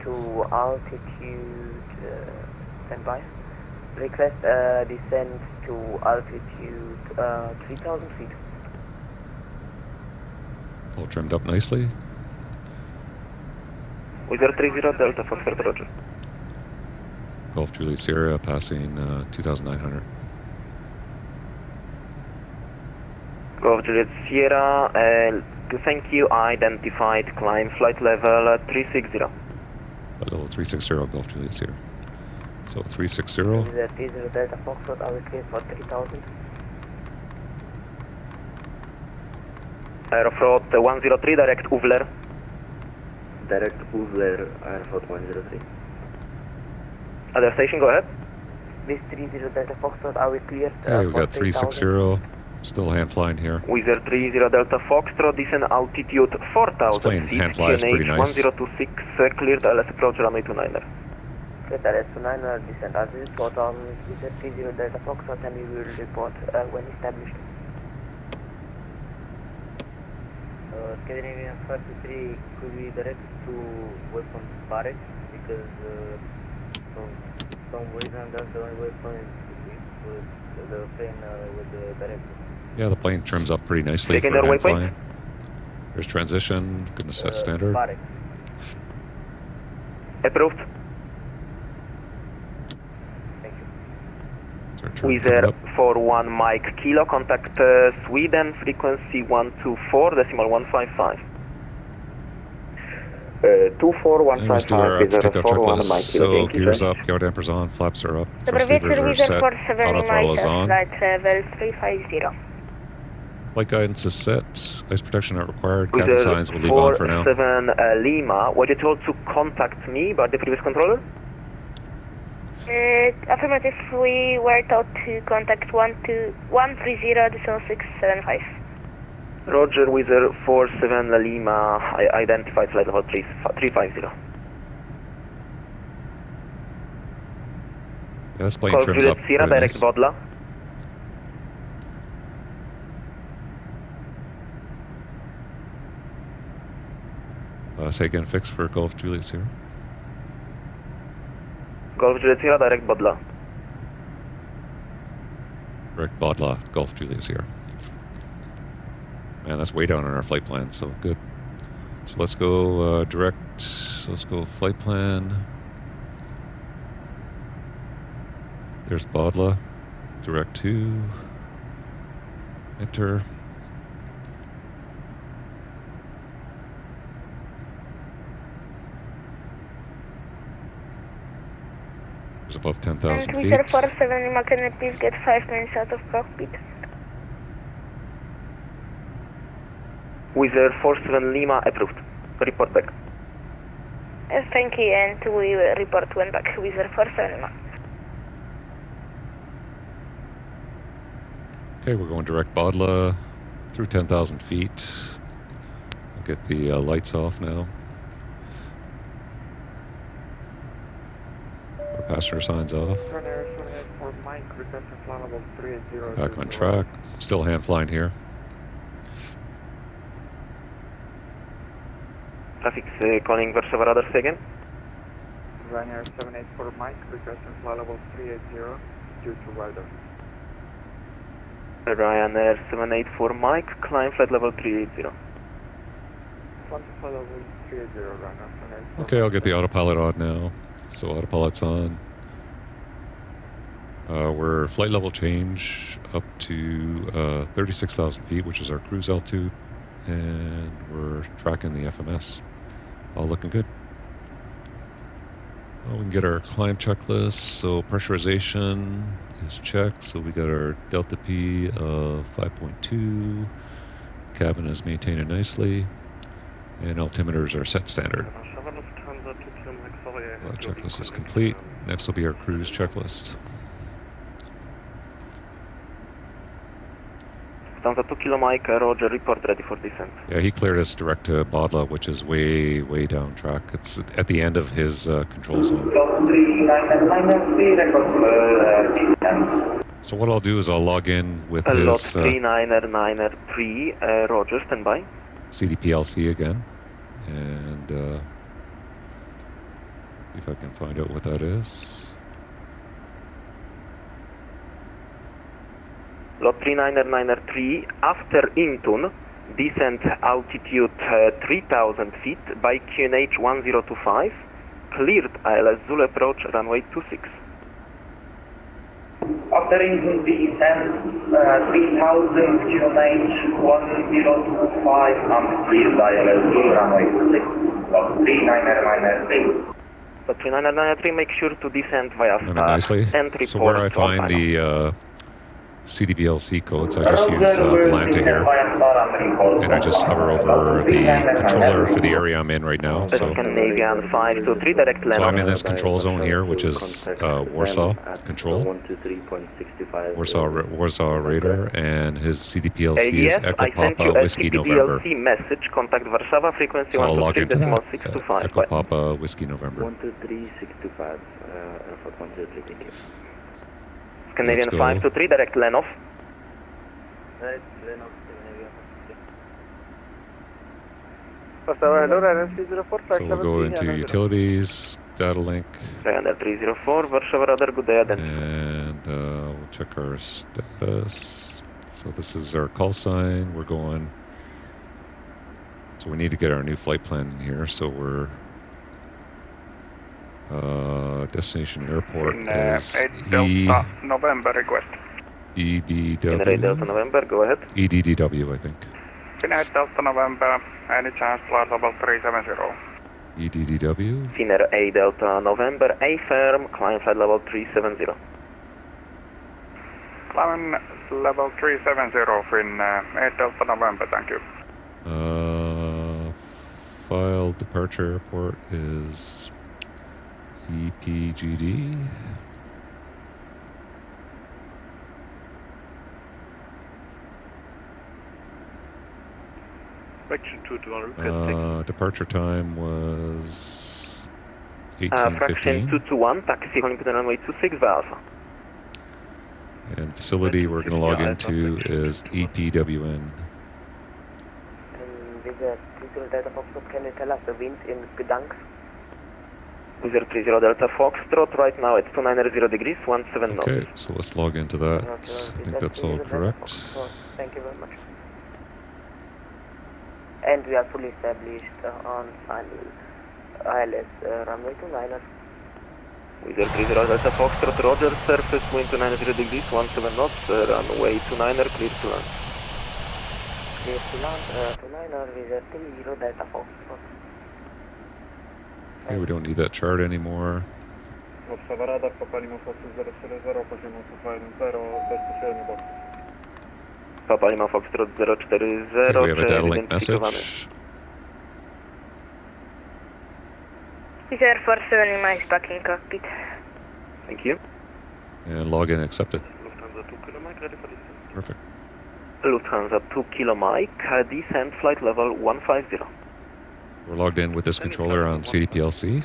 to altitude, standby. Request descent to altitude 3,000 feet. All trimmed up nicely. Wizard 30 Delta Foxtrot, Roger. Golf Juliet Sierra passing 2,900. Golf Juliet Sierra, thank you, identified, climb flight level 360. Flight level 360, Golf Juliet Sierra. So 360. Wizard 30 Delta Foxtrot, I will clear for 3,000. Aeroflot 103, direct Uvler. Direct Uvler, Aeroflot 103. Other station, go ahead. This 30 Delta Foxtrot, I will clear Okay, we got 360. Still hand flying here. Wizard 30 Delta Foxtrot, descent altitude 4,000 feet. Hand flies pretty nice. 1026, cleared LS approach runway 29er. Cleared LS 29er, descent altitude 4,000, Wizard 30 Delta Foxtrot, and we will report when established. Scandinavian 523, could we direct to weapons barracks? Because from some reason that's the only weapon with the plane with the director. Yeah, the plane trims up pretty nicely for hand flying. There's transition, gonna set standard. Barracks. Approved. Thank you. Wizard 41 Mike Kilo, contact Sweden, frequency 124.155. 24155, Wizard 41 Mike Kilo. So gears up, yaw dampers on, flaps are up. Dobry wieczór, Wizard 47 auto throttle is on. flight level 350. Flight guidance is set, ice protection not required, cabin signs will leave on for now. 47 Lima, were you told to contact me by the previous controller? Affirmative, we were told to contact 130.675. Roger, Wizard 47 Lima, identified flight level 350. Yeah, this plane Call trims Juliet up Sierra, really direct nice. Bodla. Say again, fix for Golf Juliet Sierra. Golf Juliet Sierra, direct Bodla. Direct Bodla, Golf Juliet Sierra. Man, that's way down on our flight plan, so good. So let's go direct, let's go flight plan. There's Bodla, direct 2, enter. There's above 10,000 And feet. Wizard 47 Lima, can you please get 5 minutes out of cockpit? Wizard 47 Lima, approved. Report back. Thank you, and we will report when back. Wizard 47 Lima. Okay, we're going direct Bodla through 10,000 feet. I'll get the lights off now. Our passenger signs off. Back on track. Still hand flying here. Traffic calling Warsaw radar again. Ryanair 784 Mike, requesting flight level 380 due to weather. Ryanair 784 Mike, climb flight level 380. Flight level 380, Ryanair 784. Okay, I'll get the autopilot on now. So autopilot's on. We're flight level change up to 36,000 feet, which is our cruise altitude, and we're tracking the FMS. All looking good. We can get our climb checklist. So pressurization is checked. So we got our delta P of 5.2. Cabin is maintaining nicely, and altimeters are set standard. That checklist is complete. Next will be our cruise checklist. Stanza 2 Kilo Mike, Roger, report ready for descent. Yeah, he cleared us direct to Bodla, which is way, way down track. It's at the end of his control zone. So what I'll do is I'll log in with his Lot 3993, Roger, standby. CDPLC again, and see if I can find out what that is. Lot 3993, after Intune, descent altitude 3000 feet by QNH 1025, cleared ILS Zulu approach runway 26. After Intune descent 3000 QNH 1025 and cleared ILS Zulu runway 26. Lot 3993. Lot 3993, make sure to descend via And star nicely. and report. So where I to on find final. the CDBLC codes, I just use Atlanta here, and I just hover over the controller for the area I'm in right now. So Scandinavian 523, direct land. So I'm in this control zone here, which is Warsaw control. Warsaw radar, and his CDPLC yes, is Echo I sent you Papa a Whiskey November. CDPLC message, contact Warsaw, frequency So I'll log into that. 123.625. Echo Papa Whiskey November. 123.625, Alpha 123, thank you. Scandinavian 523, direct land off. Direct land off, So we'll go into utilities, data link, Ryanair 304, Warsaw radar, good day, and we'll check our status. So this is our call sign. We're going. So we need to get our new flight plan in here. So we're destination airport is 8 Delta November request. EDW. Delta November, go ahead. EDDW, I think. 8 Delta November, any chance flight level 370. EDDW. Finnair A Delta November, A firm, climb flight level 370. Climb level 370, Finnair 8 Delta November, thank you. File departure airport is EPGD. Fraction 221, departure time was Fraction 18:15. 221, taxi calling to the runway 26 Alpha. And facility we're going to log into is EPWN. With the 30 Delta Foxtrot, can you tell us the winds in Gdansk? With 30 Delta Foxtrot, right now it's 290 degrees, 17 knots. Okay, so let's log into that. I think that's all correct. Thank you very much. And we are fully established on ILS runway 29er. With 30 Delta Foxtrot, Roger, surface wind 290 degrees, 17 knots, runway 29er, clear to land. Clear to land, 29er with 30 Delta Foxtrot. Okay, we don't need that chart anymore. Warszawa radar, popalimy focy 040, poziomu 210, bezpośrednio bok. Papa Lima Foxtrot 040, Okay, we have a data link message. Air Force 7 in my parking cockpit. Thank you. And login accepted. Lufthansa 2 km, ready for descent. Perfect. Lufthansa 2 Kilo Mike, descent flight level 150. We're logged in with this controller on CDPLC.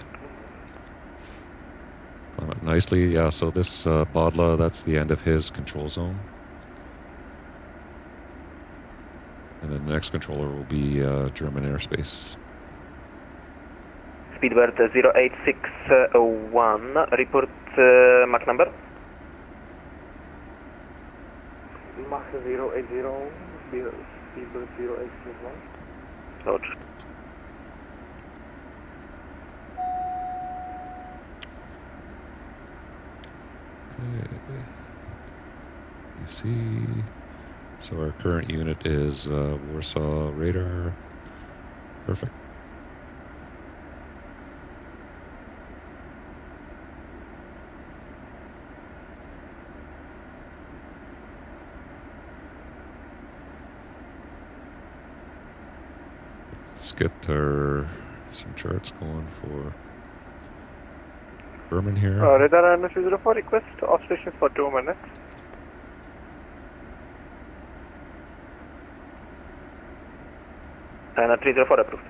Climb up nicely. Yeah, so this Bodla, that's the end of his control zone. And then the next controller will be German airspace. Speedbird 08601, report Mach number. Mach 080, Speedbird 0861. Roger. You see, so our current unit is Warsaw radar. Perfect. Let's get some charts going for Bremen here. Radar MS04, request observation for 2 minutes. And 304 approved.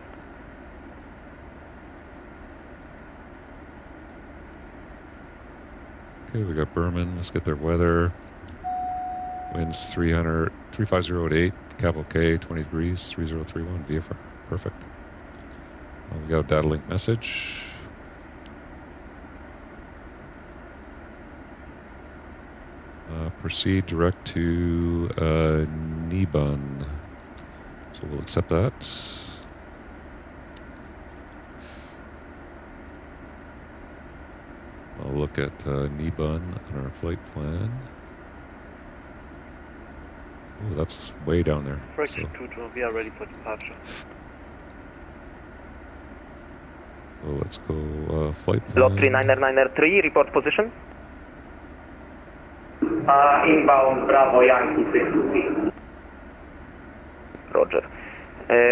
Okay, we got Bremen. Let's get their weather. Winds 350 at 8, capital K, 20 degrees, 3031 VFR. Perfect. We got a data link message. Proceed direct to Nibun. So we'll accept that. I'll look at Nibun on our flight plan. Oh, that's way down there. Fraction 212, we are ready for departure. So let's go flight plan. Block 39993, report position. Inbound Bravo Yankee 6. Roger.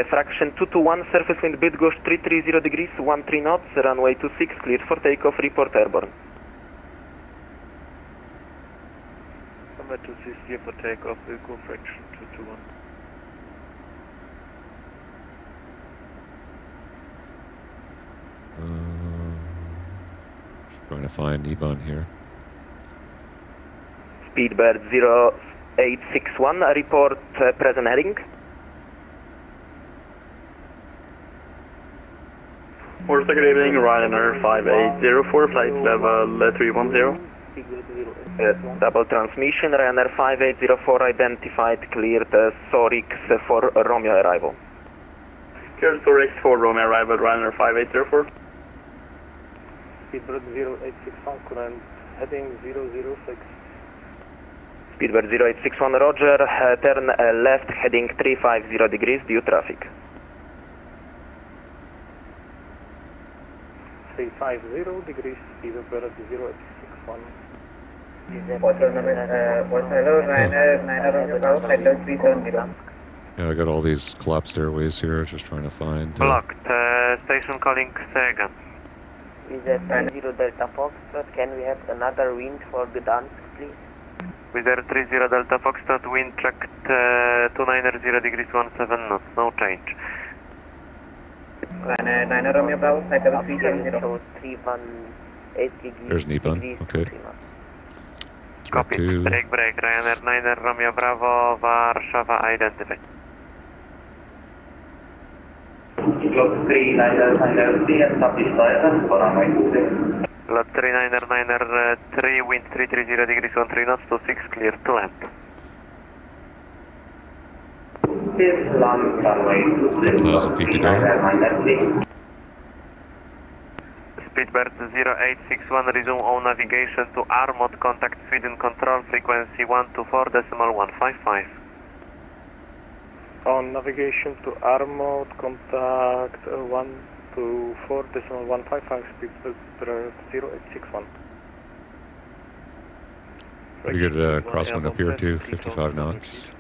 Fraction 221, surface wind Bydgoszcz 330 degrees, 13 knots, runway 26, cleared for takeoff, report airborne. Runway 26, clear for takeoff, we'll go fraction 221. Just trying to find Nibun here. Speedbird 0861, report present heading. Warsaw, good evening, Ryanair 5804, flight level 310. Double transmission, Ryanair 5804 identified, cleared Sorix for Romeo arrival. Cleared Sorix for Romeo arrival, Ryanair 5804. Speedbird 0861, current heading 006. Speedbird 0861, roger, turn left heading 350 degrees, due traffic. 350 degrees, Speedbird 0861. Yeah, I got all these collapsed airways here, just trying to find... Blocked, station calling Sega. Is that 10 Delta Foxtrot, can we have another wind for Gdansk, please? With Air 30 Delta Foxtrot, wind checked 290 degrees 17 knots, no change. 9 Romeo Bravo, flight level 318 There's Niban, okay. Copy, break, Ryanair 9 Romeo Bravo, Warszawa identified. Lot 3993 and establish Toyota for runway 26. Lot 3993, wind 330 degrees 13 knots, 26, clear to land. Is land runway 26. 1,000 feet to go. Speedbird 0861, resume all navigation to Armod, contact Sweden control frequency 124.155. On navigation to Armod, contact 124.155, Speedbird 0861. Pretty good crosswind up here too, 55 knots.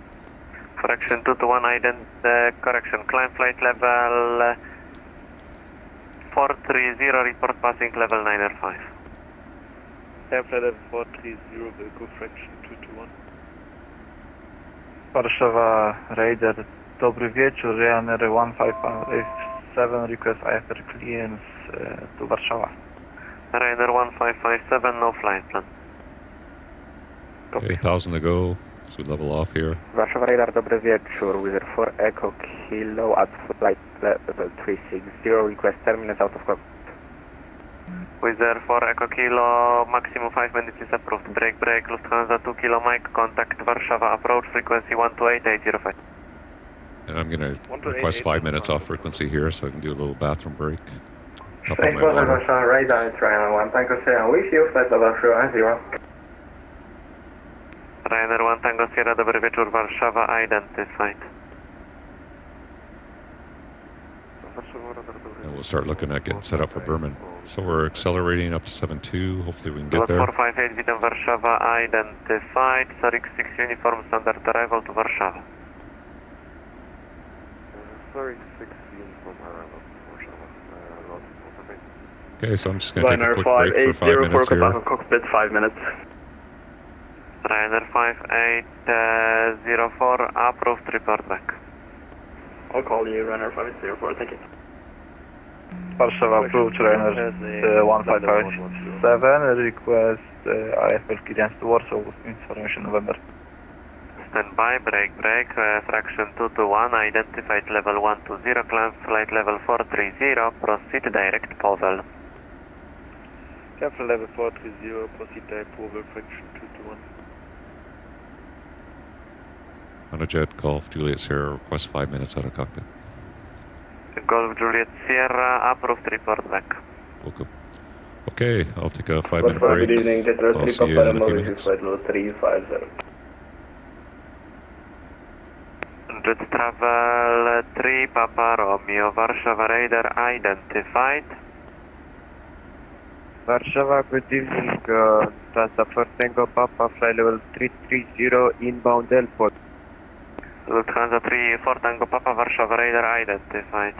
Correction 221, correction, climb flight level 430, report passing level 905. Airflight level 430, vehicle fraction 221. Warszawa Raider, dobry wieczór, Ryanair 1557, request IFR clearance to Warszawa. Ryanair 1557, no flight plan. Okay, 1,000 to go, so we level off here. Warszawa Radar, dobry wieczór, Wizard 4 Echo Kilo at flight level 360, request terminus out of cockpit. Wizard 4 Echo Kilo, maximum 5 minutes is approved, break, Lufthansa 2 Kilo Mike, contact Warszawa, approach frequency 128805. And I'm going to request 5 minutes off frequency here so I can do a little bathroom break. Top on my Water. Warszawa Radar, Ryanair 1 Tango Sierra with you, flight level 310. Ryanair 1 Tango Sierra, dobry wieczór, Warszawa identified. And we'll start looking at getting set up for Bremen. So we're accelerating up to 7.2, hopefully we can get Lot there. 458, witam Warszawa identified, Sarik 6 uniform, standard arrival to Warszawa. Sarik 6 uniform arrival to Warszawa. Okay, so I'm just going to take a quick break for 5 minutes here. Cockpit, 5 minutes. Ryanair 5804, approved, report back. I'll call you, Ryanair 5804, thank you. Warszawa approved, Ryanair 1557, request IFR clearance to Warsaw with information November. Stand by, break, fraction 221, identified level 120, climb flight level 430, proceed direct Powell. Airflight level 430, proceed direct Powell, fraction 221. Honda Jet, Golf, Juliet Sierra, request 5 minutes out of cockpit. Golf Juliet Sierra, approved, report back. Welcome. Okay, I'll take a 5 minute break. Good evening, I'll see you in a few minutes. Flight level 350. Jet travel 3 Papa Romeo, Warszawa Radar identified. Warszawa, good evening, Delta 4 Tango Papa, flight level 330, inbound airport. Lufthansa 3 4 Tango Papa, Warszawa Radar identified.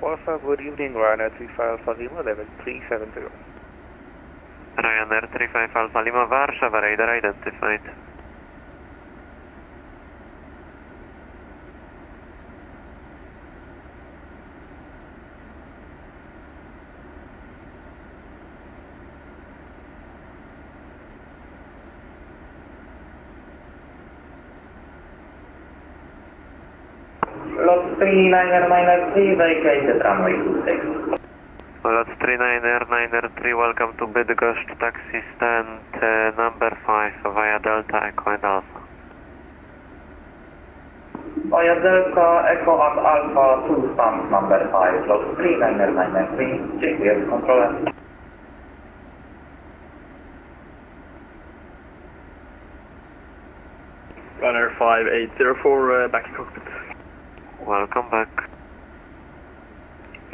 Warsaw, good evening, Ryanair 35 Alpha Lima, level 370. Ryanair 35 Alpha Lima, Warszawa Radar identified. 3993, vacated runway 26. Lots 3993, welcome to Bydgoszcz, taxi stand number 5 via Delta Echo and Alpha. Via Delta Echo and Alpha to stand number 5, lots 3993, dziękuję za kontrolę. Runner 5804, back in cockpit. Welcome back.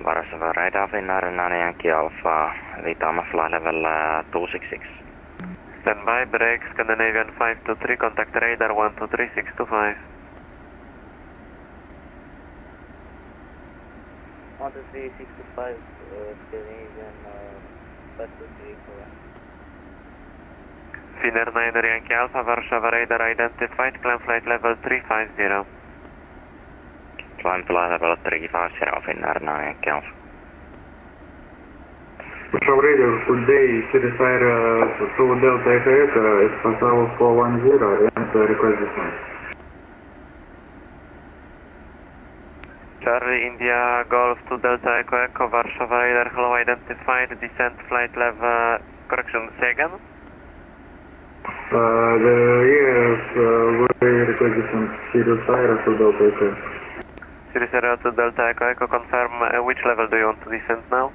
Varsava radar Finnair Yankee Alpha, Vitama flight level 266. Standby, break, Scandinavian 523, contact radar 123625. 12365, Scandinavian 523, correct. Finnair 9 Yankee Alpha, Warsaw radar identified, climb flight level 350. Climb flight level 350, Finnair 9 Yankee Alpha. Warsaw radar, good day, Sirisair to Delta Echo, it's Passau 410 and request descent. Charlie India Golf to Delta Echo Echo, Warsaw radar, hello, identified, descent flight level, correction, say again? Yes, we request descent, Sirisair to Delta Echo. Sirisair to Delta Echo Echo, confirm which level do you want to descend now?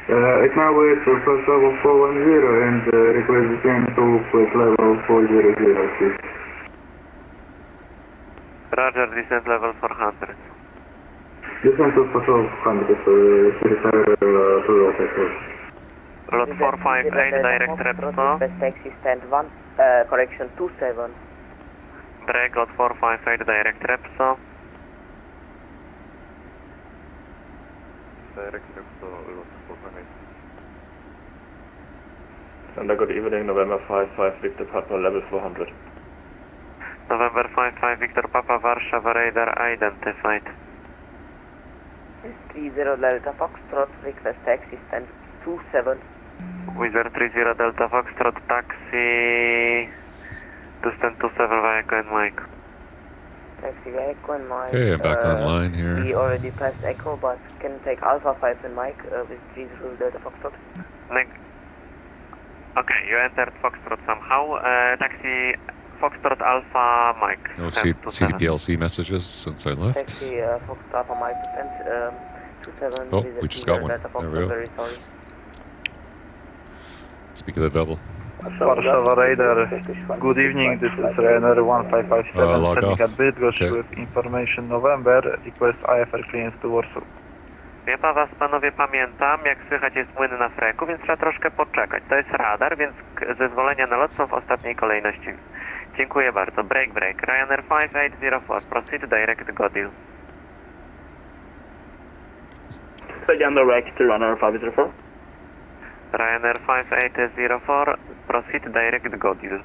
Right now it's Passau 410 and request descent to flight level 400, please. Roger, descent level 400. Descent to Passau 400, Sirisair to Delta Echo. Lot 458, direct Repso. Best taxi stand 1, correction 27. Break, lot 458, direct Repso. Direct Repso, lot 458. And good evening, November 55, Victor Papa, level 400. November 55, Victor Papa, Warsaw radar identified. 30 Delta Foxtrot, request taxi stand 27. Wizard 30 Delta Foxtrot, taxi to stand 27 via Echo and Mike. Taxi via Echo and Mike. Okay, I'm back online here. We already passed Echo, but can take Alpha 5 and Mike with 30 Delta Foxtrot. Okay, you entered Foxtrot somehow. Taxi Foxtrot Alpha Mike. No CDPLC messages since I left. Taxi Foxtrot Alpha Mike descent 27. Oh, we just got one. There we go. Very sorry. Speak of the devil. Warsaw radar, good evening, this is Ryanair 1557 sending at Bydgoszcz with information November, request IFR clearance to Warsaw. Ja was panowie pamiętam, jak słychać jest młyn na freku, więc trzeba troszkę poczekać. To jest radar, więc zezwolenia na lot są w ostatniej kolejności. Dziękuję bardzo. Break. Ryanair 5804, proceed direct Godil. Again, direct Ryanair 504. Ryanair 5804, proceed direct Godil.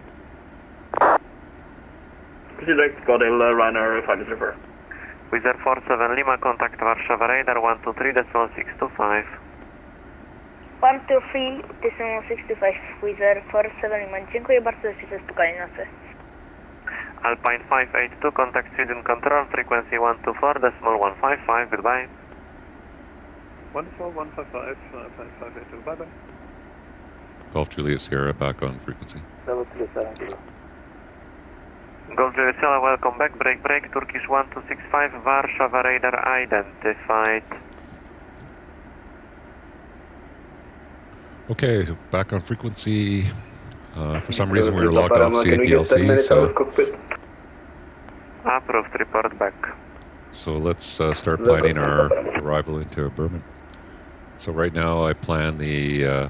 Proceed direct Godil, Ryanair 504. Wizard 47 Lima, contact Warsaw radar 123.625. 123.625, Wizard 47 Lima. Dziękuję bardzo za spokojnie nocy. Alpine 582, contact Sweden control, frequency 124.155, goodbye. 14155, 582, bye bye. Golf Juliet Sierra back on frequency. Level 37. Golf Juliet Sierra, welcome back, break, Turkish 1265, Warsaw radar identified. Okay, so back on frequency. For some reason we were logged off CAPLC, so... Approved, report back. So let's start planning our arrival into Bremen. So right now I plan the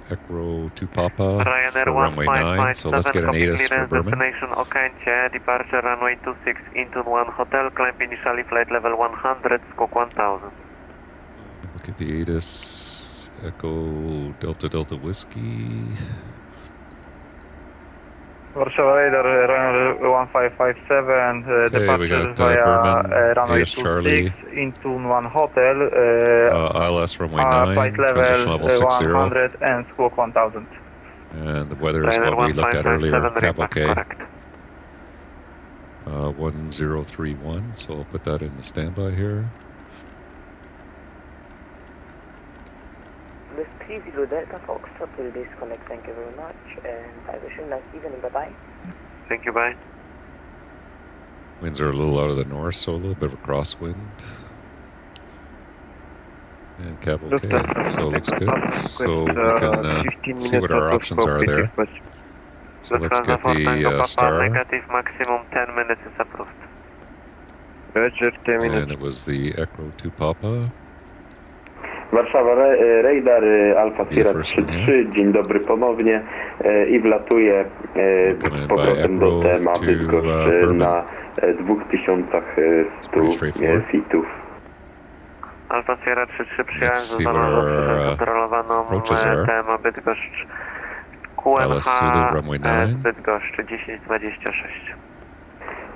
Echo 2 Papa for runway 9, so let's get an ATIS for Bremen. Destination Okęcie, departure runway 26 into 1 hotel, climb initially flight level 100, squawk 1000. Look at the ATIS, Echo Delta Whiskey. Warsaw radar, runway 1557, departure via runway 26 into 1 hotel, ILS runway 9, flight level 100 and squawk 1000. And the weather is what we looked at earlier, cap okay. 1031, so I'll put that in the standby here. This 30 Delta Foxtrot will disconnect, thank you very much, and I wish you a nice evening, bye-bye. Thank you, bye. Winds are a little out of the north, so a little bit of a crosswind. And cab okay, so it looks good. So we can see what our options are there. So let's get the star. Negative, maximum 10 minutes is approved. Roger, 10 minutes. And it was the Echo 2 Papa. Warszawa, radar Alfa Sierra 3-3, dzień dobry ponownie i wlatuje z powrotem do tema Bydgoszcz na 2100 feetów. Alfa Sierra 3-3 przyjąłem za samolot kontrolowaną tema Bydgoszcz QMH Bydgoszcz 1026.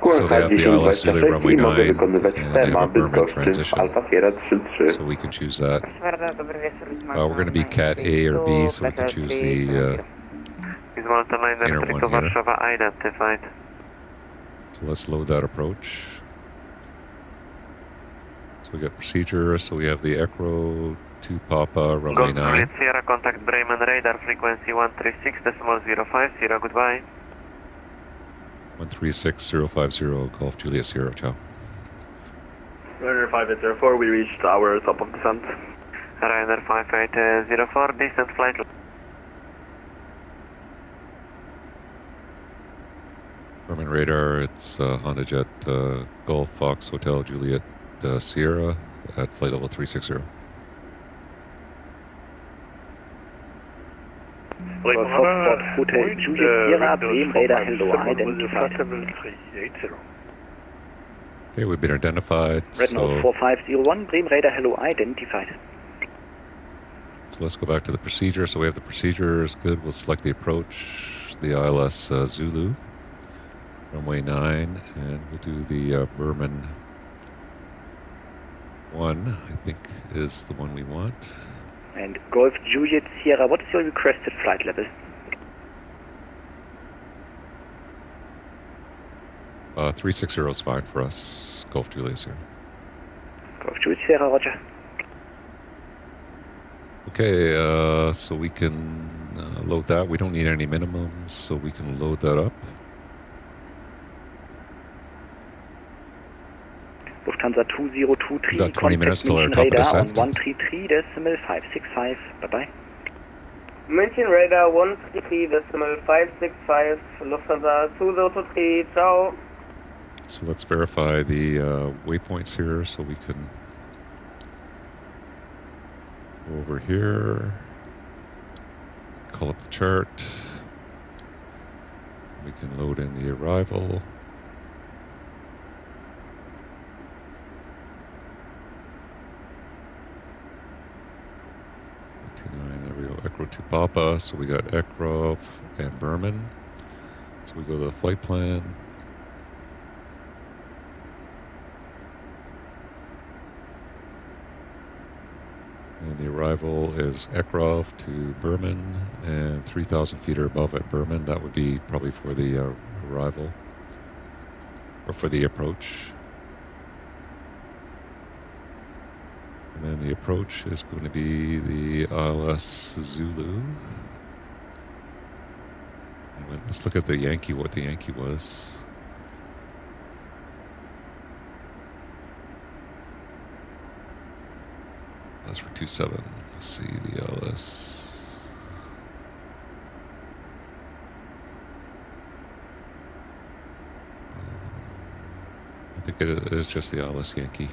QMH 1026 i mogę wykonywać tema Bydgoszcz Alfa Sierra 3-3. So we can choose that. We're going to be Cat A or B, so we can choose the inner one here. Identified. So let's load that approach. So we got procedure, so we have the Echo 2 Papa, runway 9. Sierra, contact Bremen radar frequency 136.050, goodbye. 136050, Golf Juliet Sierra, ciao. Ryanair 5804, we reached our top of descent. Ryanair 5804, descent flight. Bremen radar, it's Honda Jet, Golf Fox Hotel Juliet Sierra at flight level 360. Foxtrot Hotel Juliet Sierra, Bremen radar, hello, identified. Okay, we've been identified. Red Nose 4501, Bremen radar, hello, identified. So let's go back to the procedure. So we have the procedure is good. We'll select the approach, the ILS Zulu, runway 9, and we'll do the Bremen 1, I think is the one we want. And Golf Juliet Sierra, what is your requested flight level? 360 is fine for us. Golf Juliet Sierra. Golf Juliet Sierra, roger. Okay, so we can load that. We don't need any minimums, so we can load that up. Lufthansa 2023, got 20 minutes till our top of radar on descent. 133.565. Bye-bye. München radar 133.565, Lufthansa 2023, ciao. So let's verify the waypoints here so we can go over here, call up the chart, we can load in the arrival. There we go, Echo 2 Papa, so we got Echo and Bremen. So we go to the flight plan. And the arrival is Ekrov to Bremen, and 3,000 feet or above at Bremen. That would be probably for the arrival, or for the approach. And then the approach is going to be the ILS Zulu. And let's look at the Yankee, what the Yankee was. That's for 27. Let's see the LS. I think it is just the LS Yankee.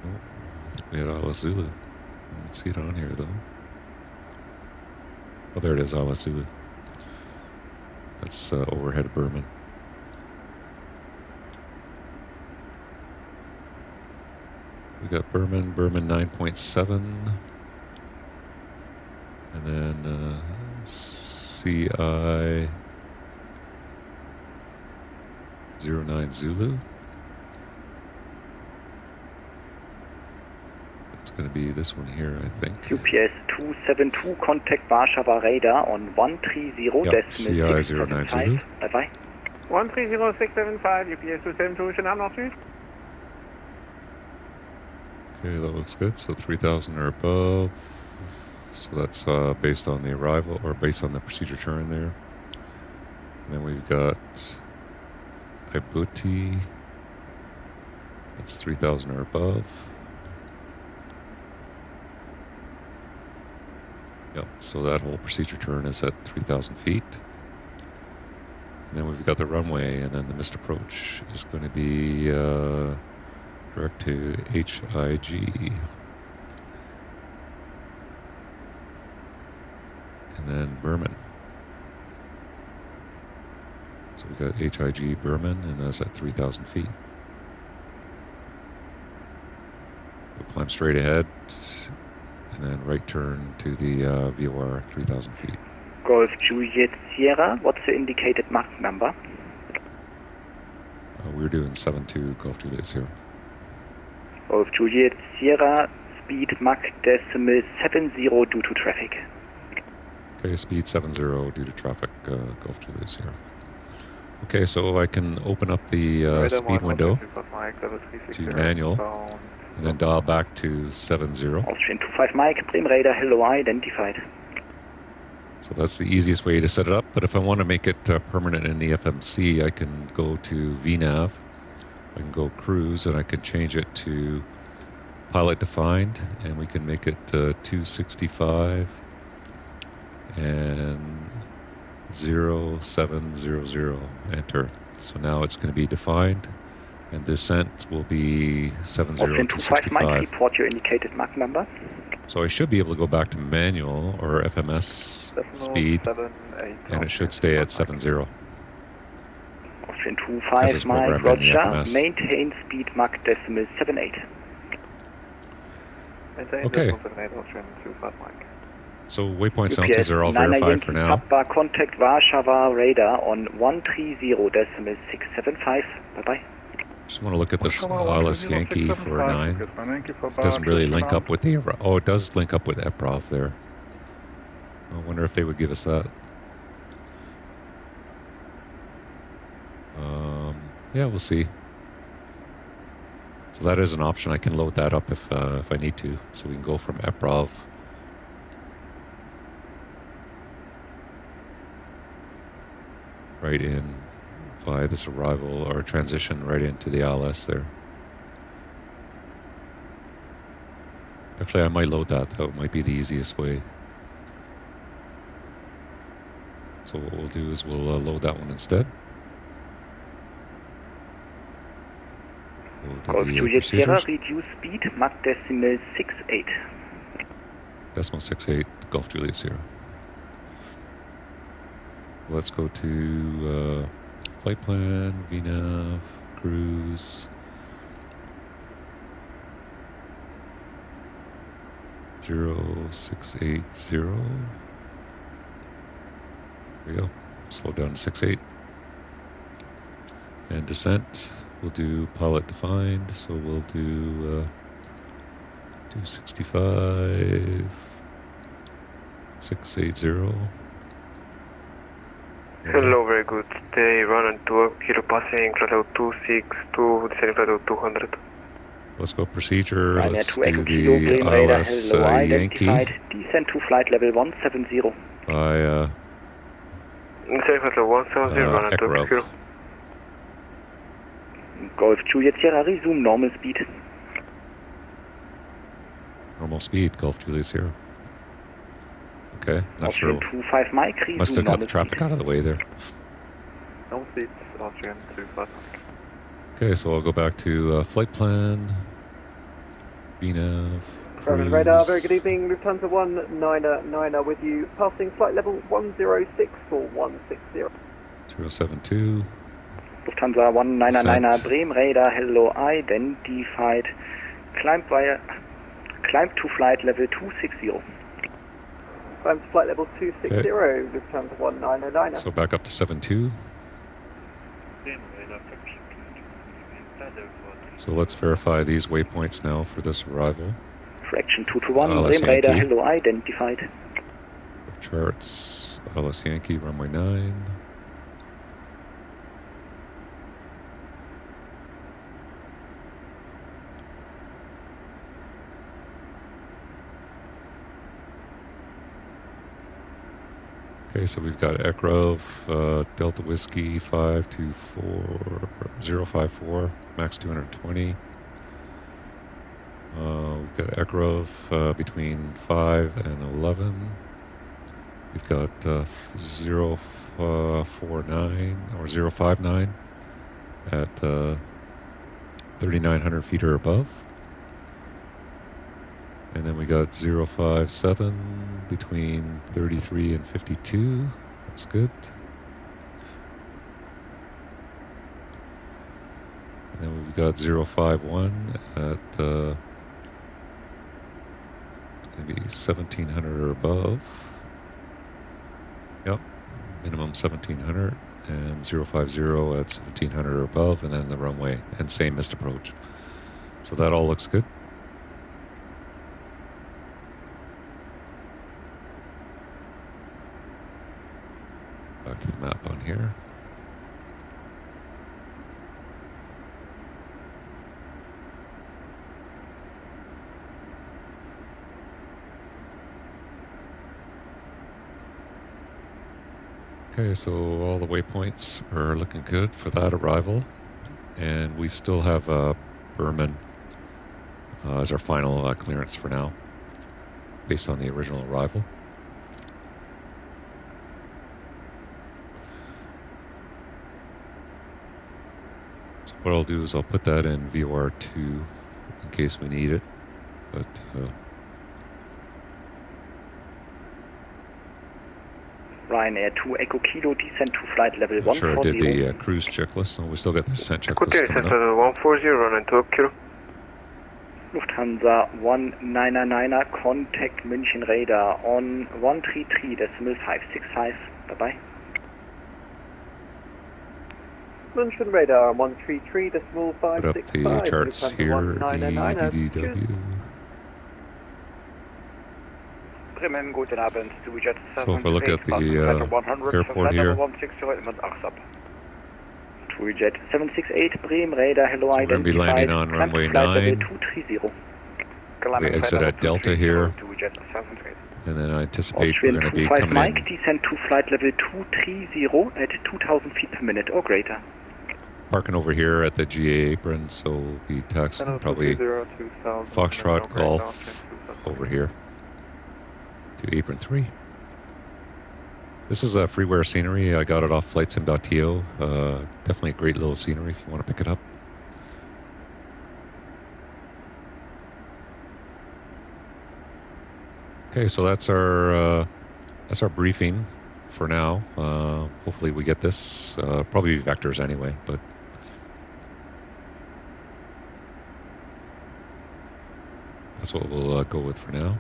Oh, I think we had LS Zulu. I don't see it on here though. Oh, there it is, LS Zulu. That's overhead of Bremen. We got Bremen 9.7, and then CI 09 Zulu. it's going to be this one here, I think. QPS 272, contact Warsaw radar on 130.675. Bye-bye. 130.675, UPS 272, Chanel North. Okay, that looks good. So 3,000 or above. So that's based on the arrival, or based on the procedure turn there. And then we've got Ibuti. That's 3,000 or above. Yep, so that whole procedure turn is at 3,000 feet. And then we've got the runway, and then the missed approach is going to be direct to HIG. And then Bremen. So we've got HIG Bremen, and that's at 3,000 feet. We'll climb straight ahead, and then right turn to the VOR 3,000 feet. Golf Juliet Sierra, what's the indicated Mach number? We're doing 72 Golf Juliet Sierra. Golf Juliet Sierra, speed Mach decimal 70 due to traffic. Okay, speed 70 due to traffic, Golf Juliet Sierra. Okay, so I can open up the speed window to manual, and then dial back to 70. Austrian 25 Mike, Bremen radar, hello, identified. So that's the easiest way to set it up, but if I want to make it permanent in the FMC, I can go to VNAV, I can go cruise, and I can change it to pilot defined, and we can make it 265 and 0700, enter. So now it's going to be defined, and descent will be 70 to 65. Report your indicated Mach number. So I should be able to go back to manual or FMS speed, and it should stay at 70. Austrian 25 Mike, Roger, maintain speed Mach decimal 78. Okay. So waypoints and altitudes are all verified for now. Papa, contact Warsaw radar on 130.675. Bye-bye. Just want to look at this ILS Yankee for 9. It doesn't really link up with the... Oh, it does link up with EPROV there. I wonder if they would give us that. Yeah, we'll see. So that is an option. I can load that up if I need to. So we can go from EPROV right in via this arrival or transition right into the ILS there. Actually, I might load that. That might be the easiest way. So what we'll do is we'll load that one instead. Golf Juliet Sierra, reduce speed, Mach decimal 68. Decimal 68, Golf Juliet Sierra. Let's go to flight plan, VNAV, cruise. 0680. There we go. Slow down to 68. And descent, we'll do pilot defined, so we'll do 265, 680. Hello, very good day. Run on 2 kilo passing, flight level 262, descending flight level 200. Let's go procedure. Let's do Kilo, the ILS Yankee. Descend to flight level 170. By descending flight level 170, run on 2 kilo. Golf Juliet Sierra, resume normal speed. Normal speed, Golf Juliet Sierra. Okay, not sure. 25 Mike, Must have got the traffic out of the way there. Normal speed, Austrian 25. Okay, so I'll go back to flight plan, VNAV, Bremen radar, very good evening. Lufthansa 199 with you, passing flight level 106 for 160. 072. Lufthansa 199 Bremen radar, hello, identified. Climb to flight level 260. Climb to flight level 260, okay. Lufthansa 199. So back up to 72. So let's verify these waypoints now for this arrival. Correction 221, Bremen radar, hello, identified. Charts, Alice Yankee, runway 9. Okay, so we've got Ekrov, Delta Whiskey 524054, max 220. We've got Ekrov between 5 and 11. We've got 049 or 059 at 3,900 feet or above. And then we got 057 between 33 and 52. That's good. And then we've got 051 at maybe 1,700 or above. Yep, minimum 1,700, and 050 at 1,700 or above, and then the runway, and same missed approach. So that all looks good. Back to the map on here. Okay, so all the waypoints are looking good for that arrival, and we still have Bremen as our final clearance for now, based on the original arrival. So what I'll do is I'll put that in VOR2 in case we need it, but Ryanair 2 Echo Kilo, descend to flight level 140. Sure, I did the cruise checklist, so we still got the descent checklist coming up. 140, running 2 Kilo. Lufthansa 199er, contact München radar on 133.565. Bye-bye. München radar 133.565. Put up the charts here, EDDW. Bremen, guten Abend, Jet So if I look at the airport here, Jet 768, Bremen radar, hello, so we're going to be landing on runway 9. We exit at Delta here, and then I anticipate we're going to be coming Mike, in. descend to flight level 230 at 2,000 feet per minute or greater. Parking over here at the GA apron, so we'll be taxiing probably Foxtrot Golf over here to apron 3. This is a freeware scenery. I got it off FlightSim.to. Definitely a great little scenery if you want to pick it up. Okay, so that's our briefing for now. Hopefully we get this. Probably vectors anyway, but that's what we'll go with for now.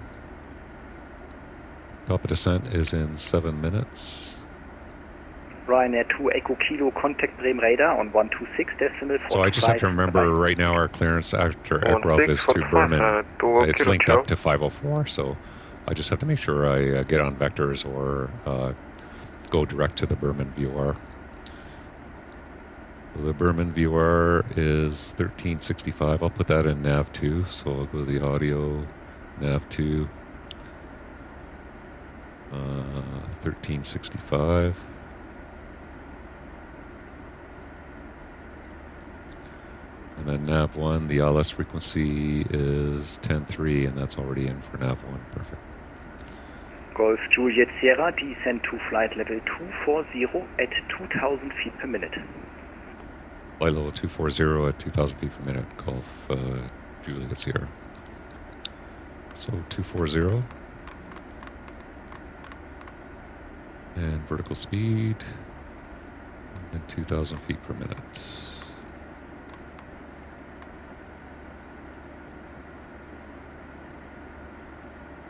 Top of descent is in 7 minutes. Ryanair 2 Echo Kilo, contact Bremen radar on 126.425. So I just have to remember right now our clearance after Ekrov is to Bremen. It's linked up to 504, so I just have to make sure I get on vectors or go direct to the Bremen VOR. So the Bremen VOR is 1365. I'll put that in nav 2, so I'll go to the audio, nav 2. 1365. And then nav 1, the LS frequency is 10.3, and that's already in for nav 1. Perfect. Golf Juliet Sierra, descend to flight level 240 at 2,000 feet per minute. Flight level 240 at 2,000 feet per minute, Golf Juliet Sierra. So 240. And vertical speed, and then 2,000 feet per minute.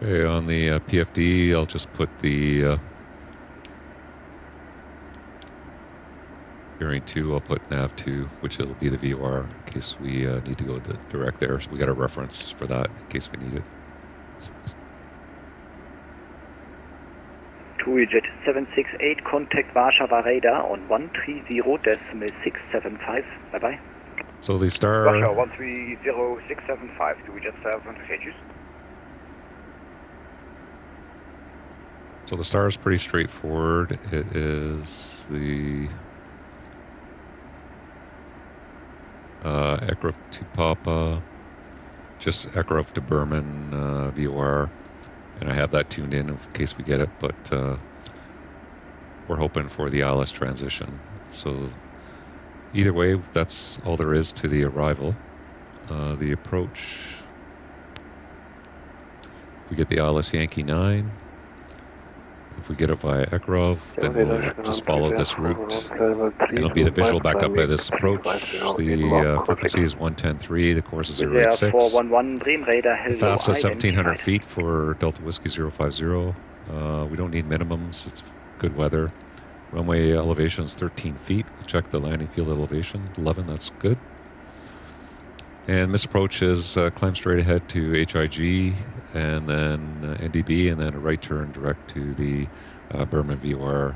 Okay, on the PFD, I'll just put the bearing 2, I'll put nav 2, which will be the VOR in case we need to go direct there. So we got a reference for that in case we need it. Jet 768, contact Warsaw radar on 130.675. Bye bye. So the star. Warsaw 130.675. Jet 7 messages. So the star is pretty straightforward. It is the Ekrov to Papa, just Ekrov to Bremen VOR, and I have that tuned in case we get it, but we're hoping for the ILS transition. So either way, that's all there is to the arrival. The approach, we get the ILS Yankee 9. If we get it via Ekrov, then we'll just follow this route, and it'll be the visual backed up by this approach. The frequency is 110.3, the course is 086. The FAP's at 1,700 feet for Delta Whiskey 050. We don't need minimums, it's good weather. Runway elevation is 13 feet. We'll check the landing field elevation, 11, that's good. And this approach is climb straight ahead to HIG, and then NDB, and then a right turn direct to the Bremen VOR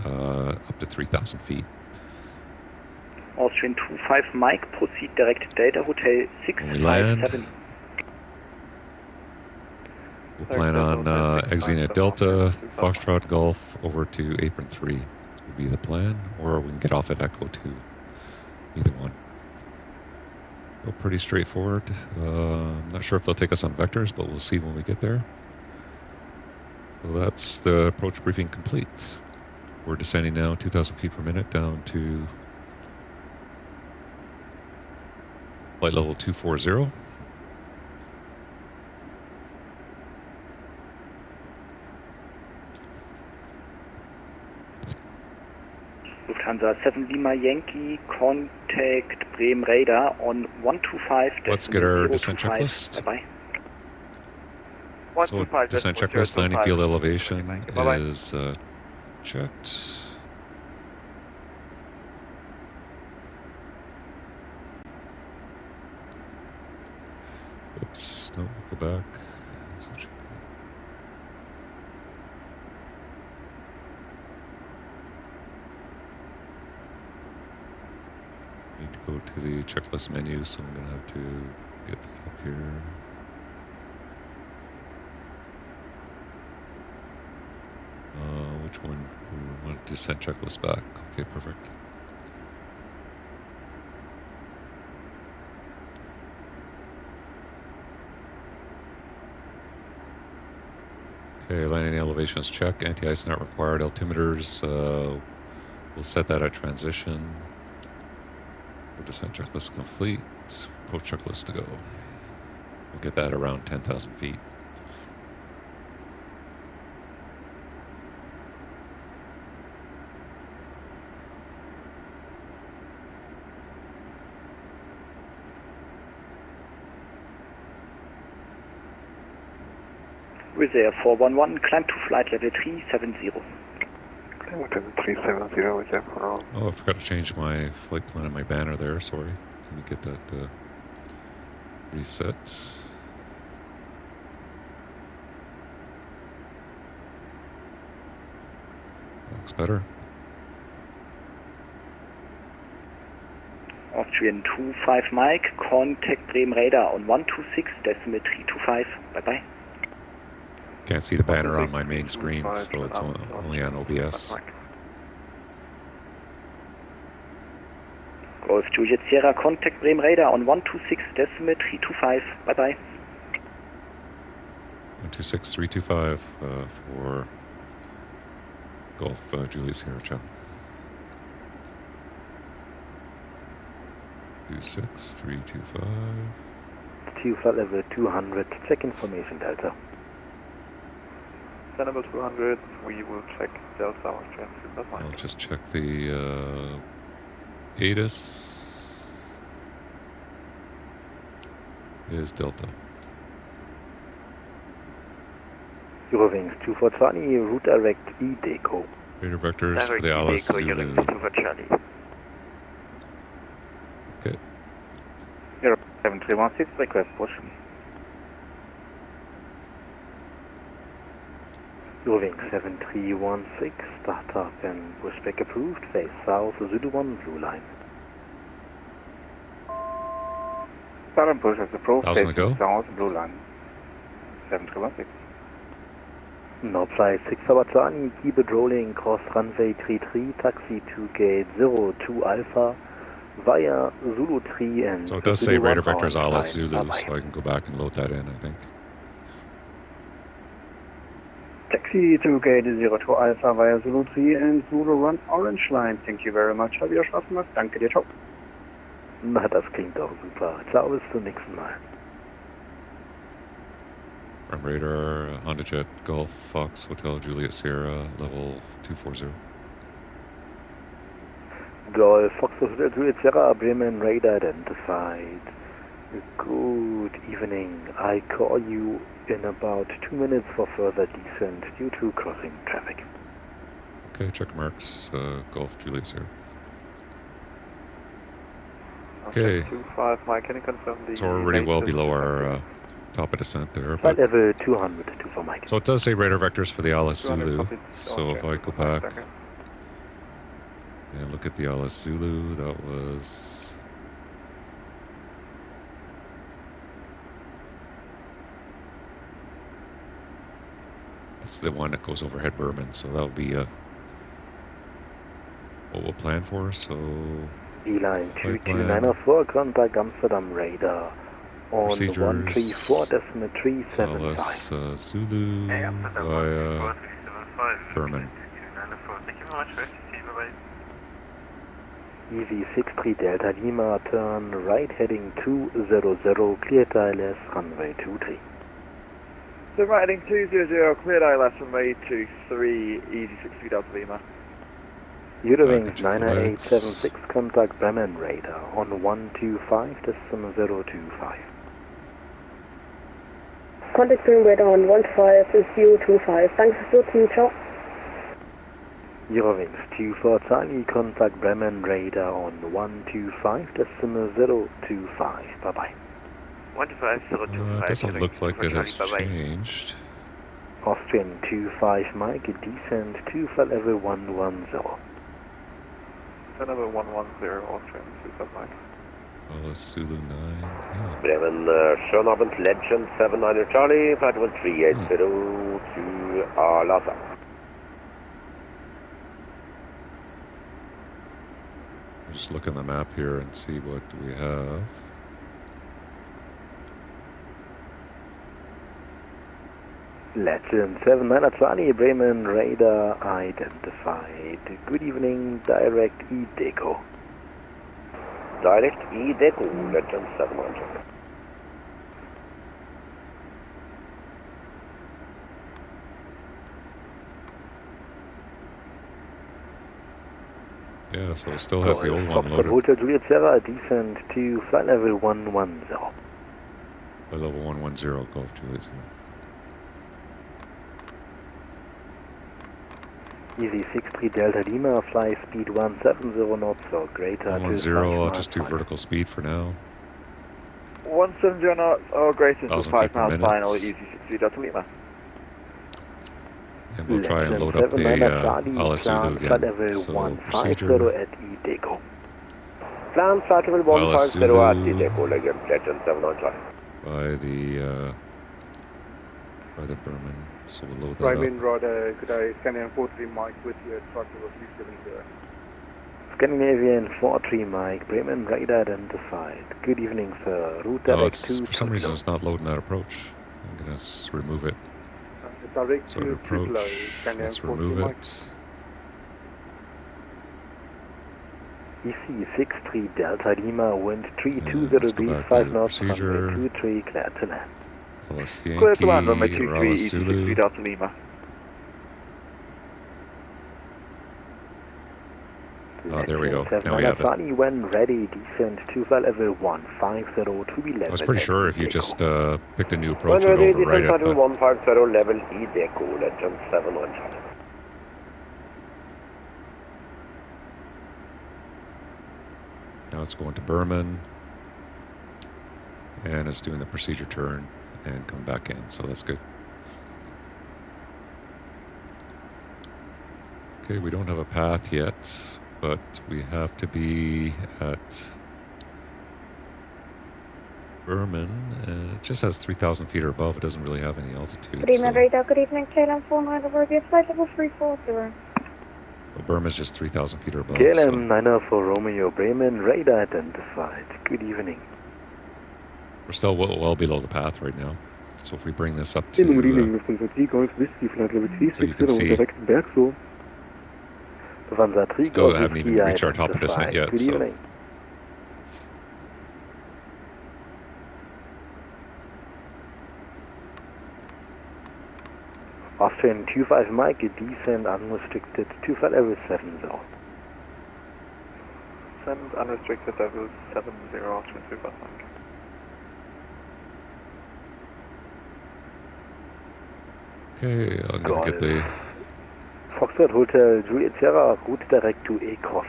up to 3,000 feet. Austrian 25 Mike, proceed direct Delta Hotel 657. We'll plan on exiting at Delta, Foxtrot Golf, over to Apron 3 will be the plan, or we can get off at Echo 2, either one. Pretty straightforward. I'm not sure if they'll take us on vectors, but we'll see when we get there. So that's the approach briefing complete. We're descending now 2,000 feet per minute down to flight level 240. Lufthansa 7 Lima Yankee, contact Bremen radar on 125. Let's get our descent checklist. Bye So bye. descent checklist, landing field elevation is checked. Oops, no, go back. Need to go to the checklist menu, so I'm going to have to get that up here. Which one? We want descent checklist back. Okay, perfect. Okay, landing elevations check. Anti-ice not required. Altimeters, we'll set that at transition. Descent checklist complete. Approach checklist to go. We'll get that around 10,000 feet. Wizz Air 411, climb to flight level 370. Climb to 370, Wizz Air 411. Oh, I forgot to change my flight plan and my banner there, sorry. Let me get that reset. Looks better. Austrian 25 Mike, contact Bremen radar on 126.325. Bye bye. Can't see the banner on my main screen, so it's only on OBS. Golf Juliet Sierra, contact Bremen radar on 126.325. Bye bye. 126.325 for Golf Juliet Sierra, ciao. 26325. To flight level 200, check information Delta. Level 200, we will check Delta Austrian. I'll just check the ATIS is Delta. Eurowings 2420, route direct EDDW. Radar vectors for the ILS. Charlie. Okay. Euro 7316, request push. Eurowing 7316, startup and pushback approved, face south, Zulu 1, blue line. Start and push as approved, face go. south, blue line. 7316. North flight 6 Charlie, keep it rolling, cross runway 33, taxi to gate 02 Alpha, via Zulu 3 and So it does say Zulu radar 1 vectors a la Zulu, Bye-bye. so I can go back and load that in, I think. Taxi to gate 02 Alpha via Zulu 3 and Zulu 1 Orange Line. Thank you very much. Hab wieder Spaß gemacht. Danke dir, ciao. Na, das klingt doch super. Ciao, bis zum nächsten Mal. Bremen radar, Honda Jet, Golf, Fox, Hotel, Juliet, Sierra, level 240. Golf, Fox, Hotel, Juliet, Sierra, Bremen radar identified. Good evening. I call you in about 2 minutes for further descent due to crossing traffic. Okay, check marks, Golf, Juliet, Sierra. Okay. 25, Mike, can you confirm the... So we're already well below our top of descent there. Flight level 200, 24 Mike. So it does say radar vectors for the Alice Zulu. So if I go back and look at the Alice Zulu, that was... That's the one that goes overhead Bremen, so that'll be what we'll plan for, so... E-line 2294, contact Amsterdam radar on 134.375. Alice Zulu via Bremen. Thank you very much for STC, bye-bye. Easy 63 Delta Lima, turn right heading 200, clear ILS, runway 23. So right heading 200, cleared ILS runway 23, easy 63 Delta Lima. Eurowings 9876, contact Bremen radar on 125.025. Contact Bremen radar on 15025. Thanks for switching, ciao. Eurowings 24 Charlie, contact Bremen radar on 125.025. Bye-bye. 125.025. It doesn't look like it has changed. Austrian 25 Mike, descent to flight level 110. Flight level 110, Austrian 25 Mike. Alice Zulu 9. Yeah. Bremen, schönen Abend, Legend 79 Charlie, flight level 380 to Lhasa. Just look in the map here and see what we have. Legend 79 Charlie, Bremen radar identified. Good evening, direct E-Deco. Direct E-Deco, Legend 79. Yeah, so it still has the old one loaded. Hotel Juliet Sierra, descent to flight level 110. Flight level 110, Golf Juliet Sierra. Easy 63 Delta Lima, fly speed 170 knots or greater. 110, I'll just do vertical speed for now. 170 knots or greater to 5 miles minutes. final, easy 63 Delta Lima. And we'll try and load up the Alice Zulu again. So procedure. At E-Deco. Plan flight level 150 at E-Deco, Legend 79. By the Bremen. So we'll load that Bremen up. radar, could I Scandinavian 43 Mike with your truck level 370? Scandinavian 43 Mike, Bremen radar identified. Good evening, sir. Route direct to for some reason it's not loading that approach. I'm going to remove it. Direct So to approach, let's remove it. EC63 Delta Lima, wind 320 degrees, 5 knots, runway 23, clear to land. Alice Clear to land, runway Yankee, 23, Alice easy Zulu. 63 Delta Lima. Oh, there we go. Now we have it. When ready, descend to flight level 150 to be level. I was pretty sure if you just picked a new approach, When it would ready, overwrite descent it. level But 150, level E-Deco, Legend 79. now it's going to Bremen. And it's doing the procedure turn and come back in. So that's good. Okay, we don't have a path yet, but we have to be at Bremen, and it just has 3,000 feet or above. It doesn't really have any altitude. Bremen radar, good evening, KLM 49 over the flight level 340. Well, Bremen is just 3,000 feet or above. KLM 90 for Romeo, Bremen radar identified. Good evening. We're still well below the path right now. So if we bring this up to... good evening, Lufthansa 3 Golf Whiskey, flight level 360, direct Bergso. Lufthansa 3 Still haven't even reached our top of descent yet, good evening. Austrian 25 Mike, descend unrestricted to flight level 70. Send unrestricted level 70, Austrian 25 Mike. Okay, I'm going to get the... Foxtrot Hotel Juliet Sierra, route direct to Across.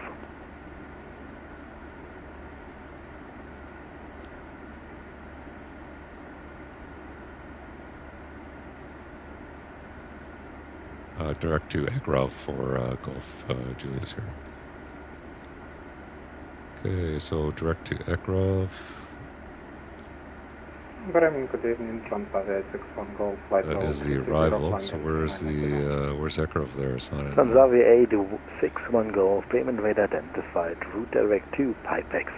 Direct to Ekrov for Golf Juliet Sierra. Okay, so direct to Ekrov. Bremen, good evening, Transavia 61 Golf flight. That is the arrival. So where's Ekrov there? It's not in Transavia 861 Golf, Bremen radar identified. Route direct to Pipex.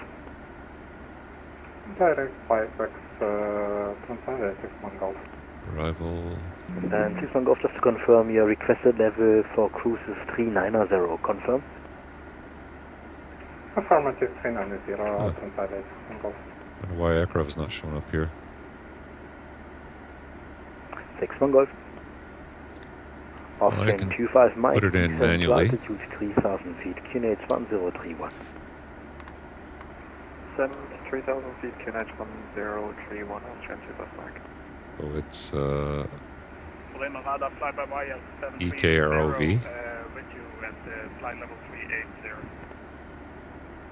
Direct Pipex, Transavia 61 Golf. Arrival. And 61 Golf, just to confirm your requested level for cruise is 390. Confirm. Affirmative 390, Transavia 61 Golf. I don't know why Ekrov is not showing up here. 61 Golf. Austrian 25 Mike. Put it in manually. Altitude 3,000 feet. QNH 1031. Send 3,000 feet. QNH 1031. Austrian 25 Mike. So it's Bremen radar fly by wire 730. EKROV. With you at flight level 380.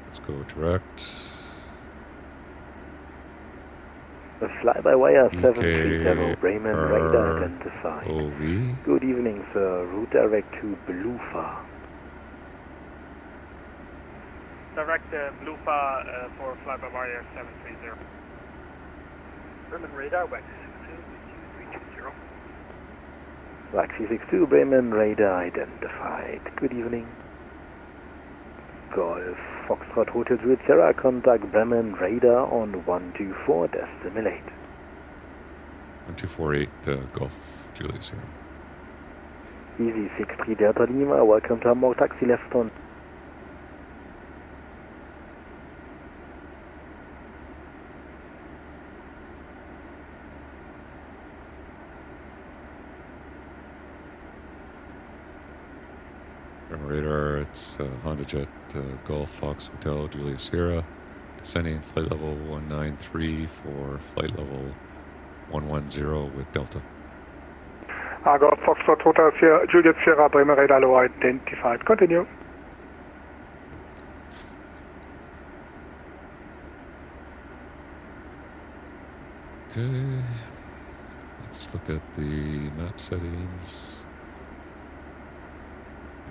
Let's go direct. The fly-by-wire 730, Bremen radar identified. OV. Good evening, sir. Route direct to Blufa. Direct Blufa for fly-by-wire 730. Bremen radar, Waxy 62, 320. Waxy 62, Bremen radar identified. Good evening. Golf Foxtrot Hotel Juliet Sierra, contact Bremen radar on 124, decimate. 1248 Golf Juliet Sierra. Easy 63 Delta Lima, welcome to Hamburg, taxi left on. Radar, it's Honda Jet Golf Fox Hotel Juliet Sierra, descending flight level 193 for flight level 110 with Delta. Golf Foxtrot Hotel Juliet Sierra, Bremen radar low identified. Continue. Okay, let's look at the map settings.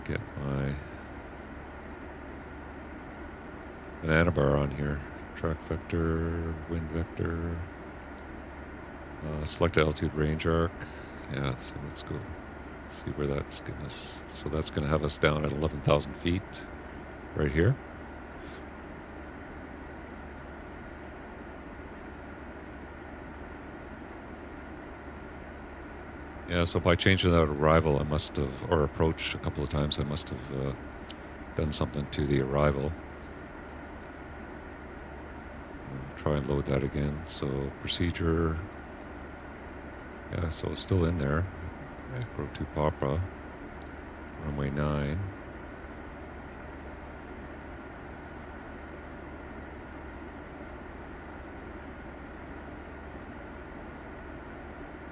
Get my banana bar on here. Track vector, wind vector, select altitude range arc. Yeah, so let's go see where that's getting us. So that's going to have us down at 11,000 feet right here. Yeah, so by changing that arrival, I must have, or approach a couple of times, I must have done something to the arrival. I'll try and load that again. So procedure, yeah, so it's still in there. Echo 2 Papa, runway 9.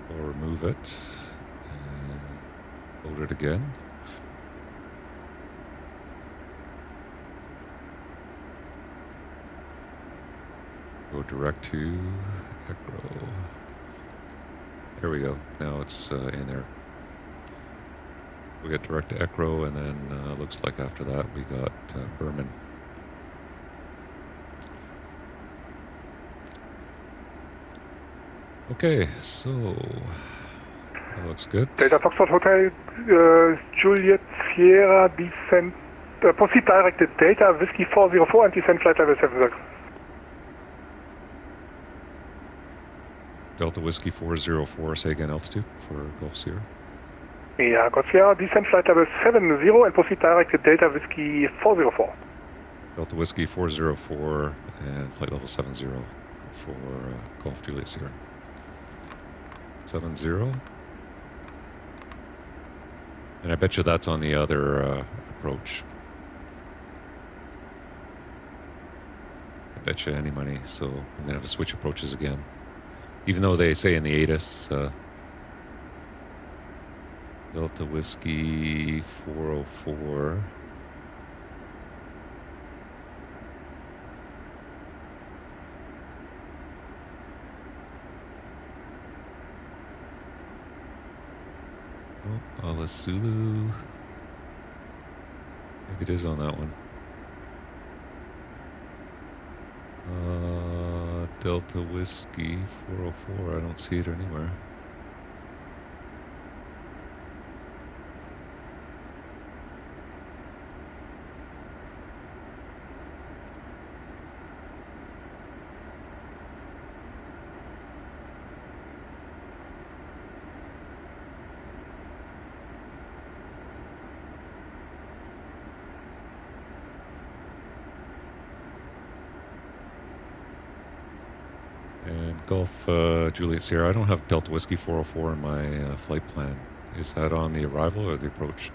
I'll remove it. Load it again. Go direct to Ekro. There we go. Now it's in there. We get direct to Ekro, and then looks like after that we got Bremen. Okay, so that looks good. Delta Foxtrot Hotel, Juliet Sierra, descent, proceed direct to Delta Whiskey 404 and descend flight level 76. Delta Whiskey 404, say again altitude for Gulf Sierra. Yeah, Gulf Sierra, descend flight level 70 and proceed direct to Delta Whiskey 404. Delta Whiskey 404 and flight level 70 for Gulf Juliet Sierra. 70. And I bet you that's on the other approach. I bet you any money, so I'm going to have to switch approaches again. Even though they say in the ATIS, Delta Whiskey 404. Oh, Alasulu. Maybe it is on that one. Delta Whiskey 404. I don't see it anywhere. Gulf Juliet Sierra. I don't have Delta Whiskey 404 in my flight plan. Is that on the arrival or the approach?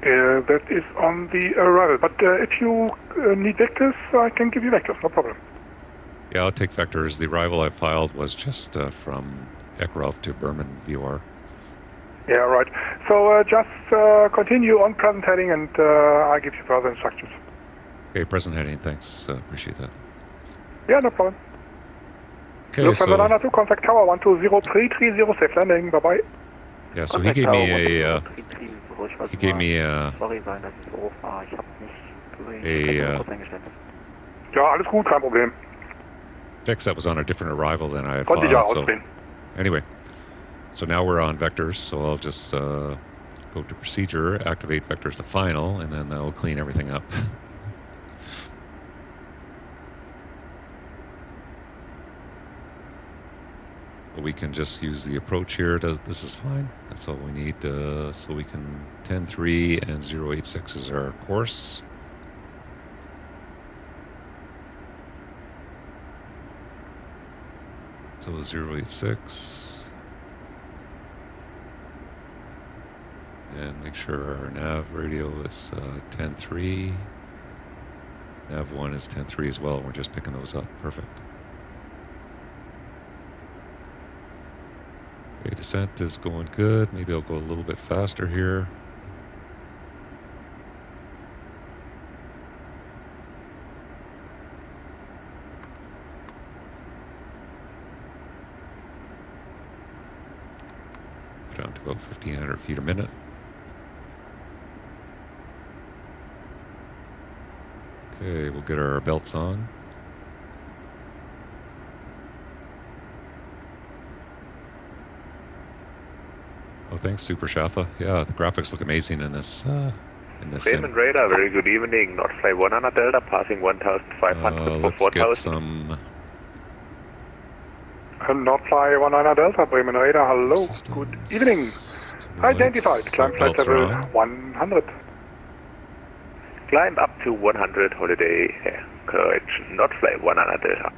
That is on the arrival, but if you need vectors, I can give you vectors, no problem. Yeah, I'll take vectors. The arrival I filed was just from Ekrov to Bremen VOR. Yeah, right. So just continue on present heading and I'll give you further instructions. Okay, present heading, thanks. Appreciate that. Yeah, no problem. Okay, Lufthansa 2, contact tower 120-330, safe landing, bye-bye. Yeah, so he gave me a... He gave me a... Ja, alles gut, kein Problem. Checks that was on a different arrival than I had filed, so... Anyway, so now we're on vectors, so I'll just go to procedure, activate vectors to final, and then that'll clean everything up. We can just use the approach here. This is fine. That's all we need. So we can 10-3 and 086 is our course. So 086. And make sure our nav radio is 10-3. Nav 1 is 10-3 as well. We're just picking those up. Perfect. Okay, descent is going good. Maybe I'll go a little bit faster here. Down to about 1,500 feet a minute. Okay, we'll get our belts on. Oh, thanks, Super Shafa. Yeah, the graphics look amazing in this. Bremen radar, very good evening. Not fly 100 Delta, passing 1,500 for 4,000. Let's get some. Not fly 100 Delta, Bremen radar. Hello. Good evening. Identified. Climb flight level 100. Climb up to 100. Holiday. Correction. Not fly 100 Delta.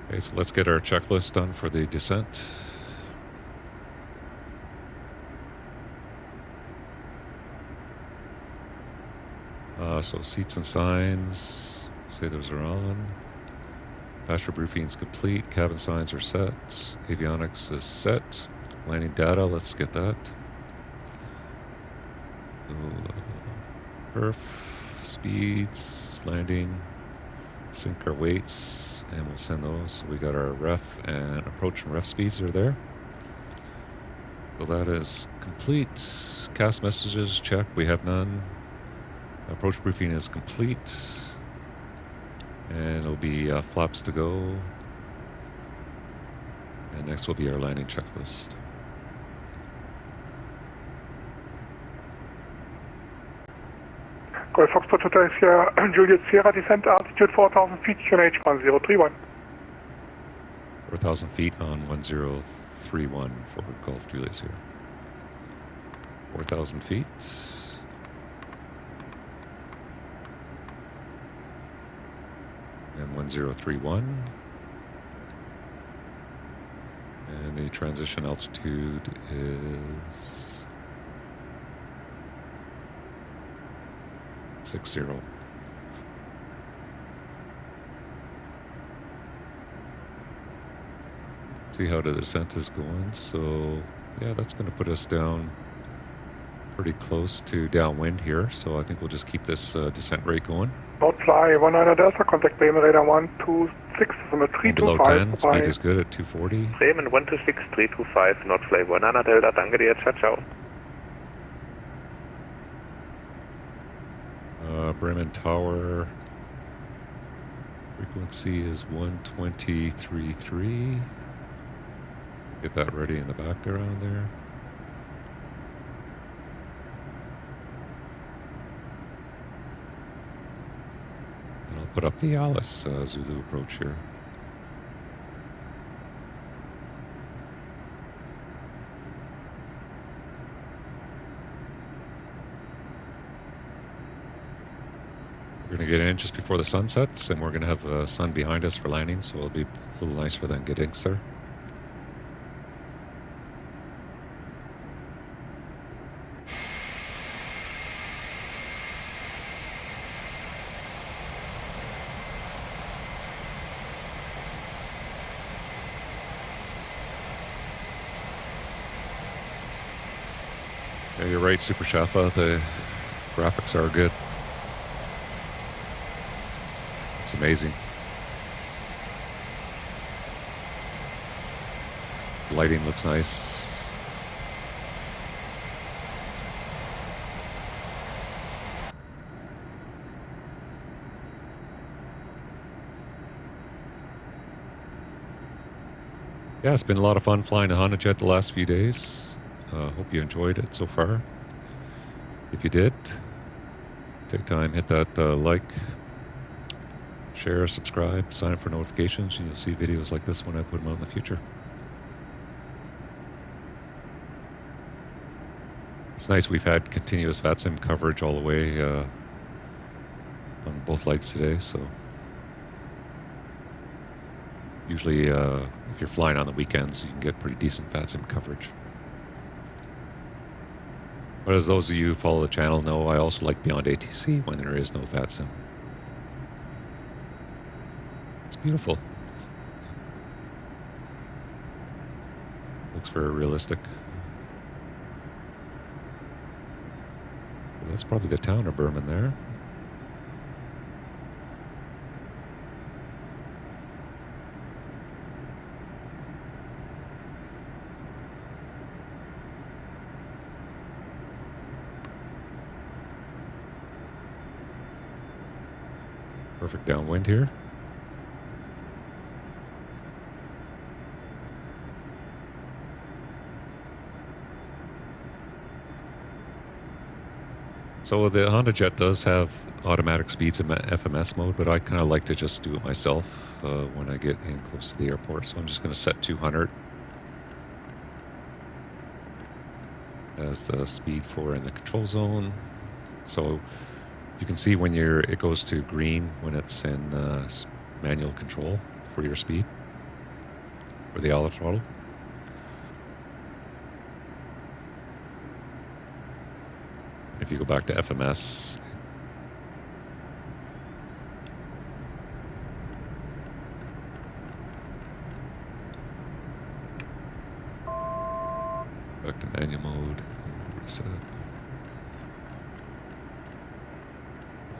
Okay, so let's get our checklist done for the descent. So seats and signs, say those are on. Passenger briefing is complete, cabin signs are set, avionics is set, landing data, let's get that. perf, speeds, landing, sync our weights, and we'll send those. So we got our ref and approach and ref speeds are there. So that is complete. Cast messages, check, we have none. Approach briefing is complete. And it'll be flaps to go. And next will be our landing checklist. Golf Foxtrot Hotel Sierra Juliet Sierra descent altitude 4,000 feet, QNH 1031. 4,000 feet on 1031 for Golf Juliet Sierra. 4,000 feet. And 1031. And the transition altitude is 60. See how the descent is going. So yeah, that's going to put us down pretty close to downwind here. So I think we'll just keep this descent rate going. Outfly 19 Delta, contact Bremen radar 126, summit 325. Below 10, speed is good at 240. Bremen 126, 325, Nordfly 19 Delta, danke dir, ciao, ciao. Bremen Tower, frequency is 123.3. Get that ready in the background there. And I'll put up the Alice Zulu approach here. We're going to get in just before the sun sets, and we're going to have the sun behind us for landing, so it'll be a little nicer than Gdansk there. Yeah, you're right, Super Shaffa, the graphics are good. It's amazing. The lighting looks nice. Yeah, it's been a lot of fun flying the Honda Jet the last few days. Hope you enjoyed it so far. If you did, take time, hit that like, share, subscribe, sign up for notifications, and you'll see videos like this when I put them out in the future. It's nice we've had continuous VATSIM coverage all the way on both legs today, so usually if you're flying on the weekends you can get pretty decent VATSIM coverage. But as those of you who follow the channel know, I also like Beyond ATC when there is no VATSIM. It's beautiful. Looks very realistic. Well, that's probably the town of Bremen there. Perfect downwind here. So the Honda Jet does have automatic speeds in FMS mode, but I kind of like to just do it myself when I get in close to the airport. So I'm just going to set 200 as the speed for in the control zone. So you can see when it goes to green when it's in manual control for your speed, or the auto throttle. If you go back to FMS, back to manual mode, reset.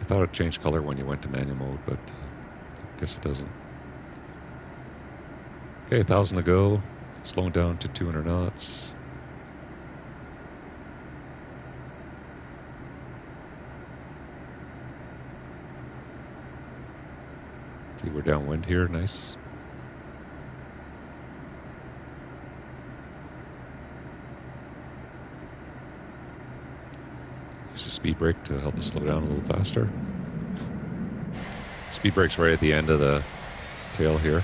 I thought it changed color when you went to manual mode, but I guess it doesn't. Okay, 1,000 to go. Slowing down to 200 knots. See, we're downwind here. Nice. Use the speed brake to help us slow down a little faster. Speed brake's right at the end of the tail here.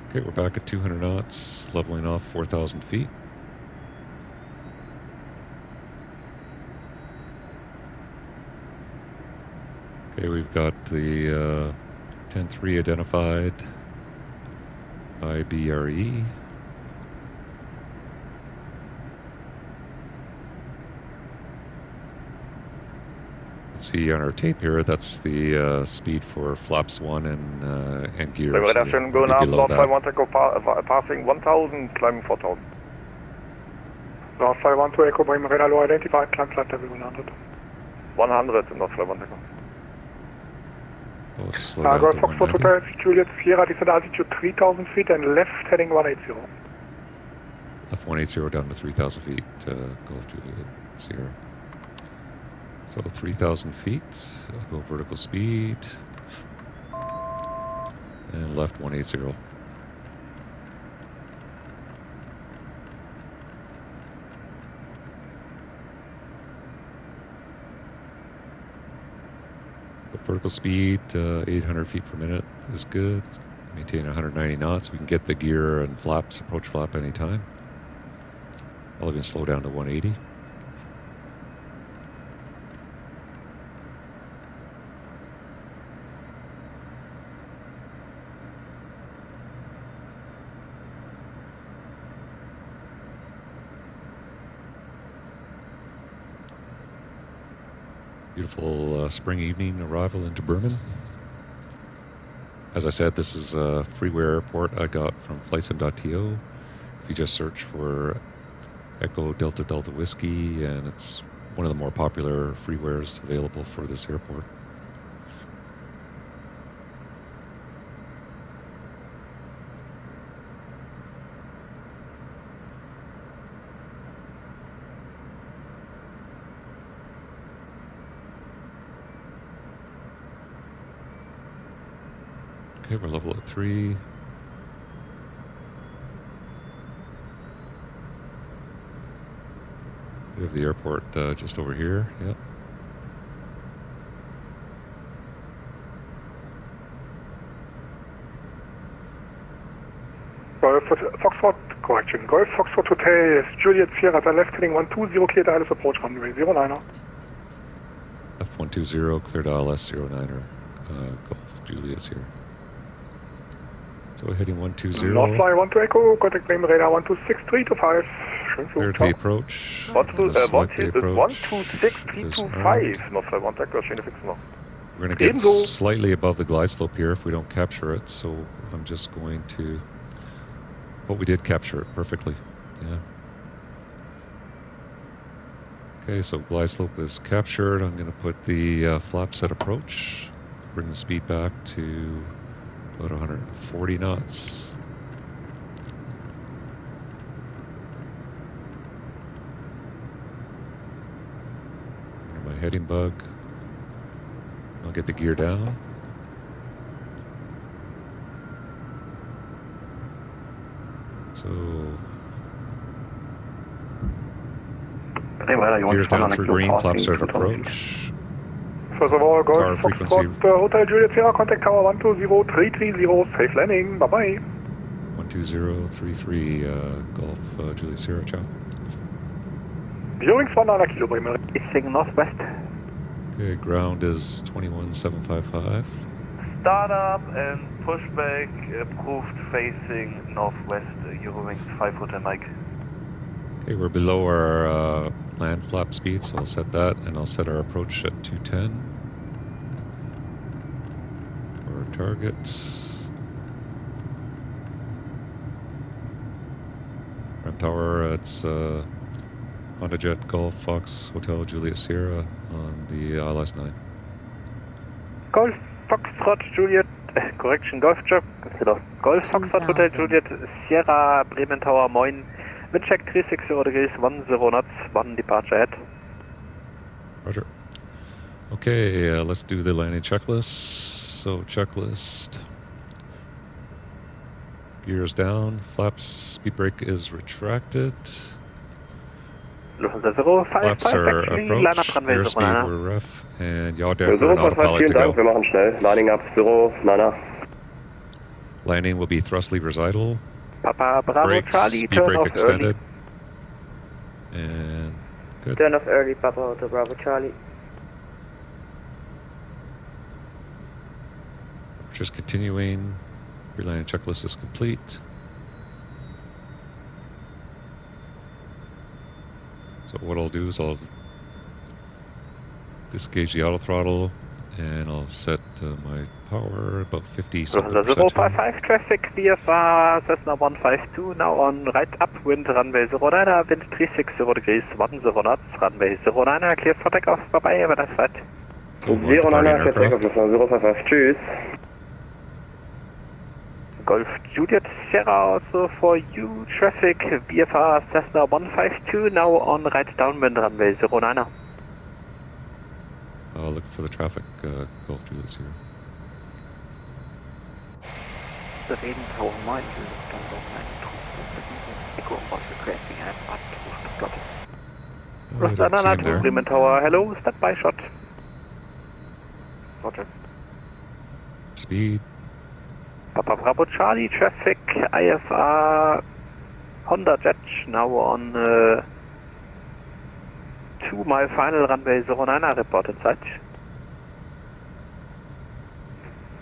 Okay, we're back at 200 knots, leveling off 4,000 feet. Okay, we've got the 10-3 identified by BRE. See on our tape here, that's the speed for flaps 1 and gears. Reduction, go now, North Fly 1 Echo passing 1,000, climbing 4,000. North Fly 1 to Echo, Bremen radar low identified, climb flight level 100. 100, North Fly 1 Echo. Golf Foxtrot Hotel, Juliet Sierra, descend altitude 3,000 feet and left heading 180. Left 180 down to 3,000 feet, Golf Juliet Sierra. So 3,000 feet, go vertical speed, and left 180. Vertical speed, 800 feet per minute is good. Maintain 190 knots. We can get the gear and flaps, approach flap anytime. I'll even slow down to 180. Beautiful spring evening arrival into Bremen. As I said, this is a freeware airport I got from FlightSim.to. If you just search for Echo Delta Delta Whiskey, and it's one of the more popular freewares available for this airport. Okay, we're level at 3. We have the airport just over here, yep. Golf Foxtrot, correction. Golf Foxtrot Hotel, Juliet Sierra, the left heading 120, cleared ILS approach runway 09er. F120, cleared ILS 09er, Golf Juliet Sierra. So we're heading 120. North Fly 1 to Echo, contact Bremen radar 126.325. Cleared the approach. What is 126.325? North Fly 1 to Echo, schöne fix noch. We're going to get slightly above the glide slope here if we don't capture it, so I'm just going to... But we did capture it perfectly, yeah. Okay, so glide slope is captured. I'm going to put the flaps at approach, bring the speed back to about 140 knots. My heading bug. I'll get the gear down. So gears down through green, flaps at approach. First of all, Golf Foxtrot Hotel Juliet Sierra, contact tower 120330, safe landing, bye bye. 12033 Golf Juliet Sierra, ciao. Bearings 19 kilo Bremen. Easting northwest. Okay, ground is 21755. Start up and pushback approved facing northwest, Eurowings 5 Hotel Mike. Okay, we're below our land flap speed, so I'll set that, and I'll set our approach at 210 for our target. Front tower, it's Honda Jet, Golf, Fox, Hotel, Juliet, Sierra on the ILS-9. Golf, Foxtrot, Juliet, correction, Golf, Golf, Foxtrot, Hotel, Juliet, Sierra, Bremen Tower, Moin, wind check 360 degrees, 10 knots, 1 departure ahead. Roger. Okay, let's do the landing checklist. So checklist. Gears down, flaps, speed brake is retracted. Flaps are approach, airspeed we're ref, and yaw down for an autopilot to go. Wir machen schnell. Lining up, Büro, Nana. Landing will be thrust levers idle. Papa Bravo Brakes, Charlie, speed turn brake off extended. early. And good. Turn off early, Papa Hotel Bravo Charlie. Just continuing. Your landing checklist is complete. So what I'll do is I'll disengage the auto throttle and I'll set my power about 50-something%. 055 traffic, VFR Cessna 152, now on right upwind, runway 09, wind 360 degrees, 10 knots, runway 09, clear for takeoff, bye-bye, have a nice flight. 09, clear takeoff, 055, tschüss. Golf Juliet Sierra also for you, traffic VFR Cessna 152, now on right downwind runway 09. I'll look for the traffic, Golf Juliet Sierra. Bremen Tower Moin, Echo requesting at Stuttgart. To Bremen Tower, hello, step by shot. Roger. Speed. Papa Bravo Charlie, traffic IFR Honda Jet, now on 2-mile final runway 09, report inside.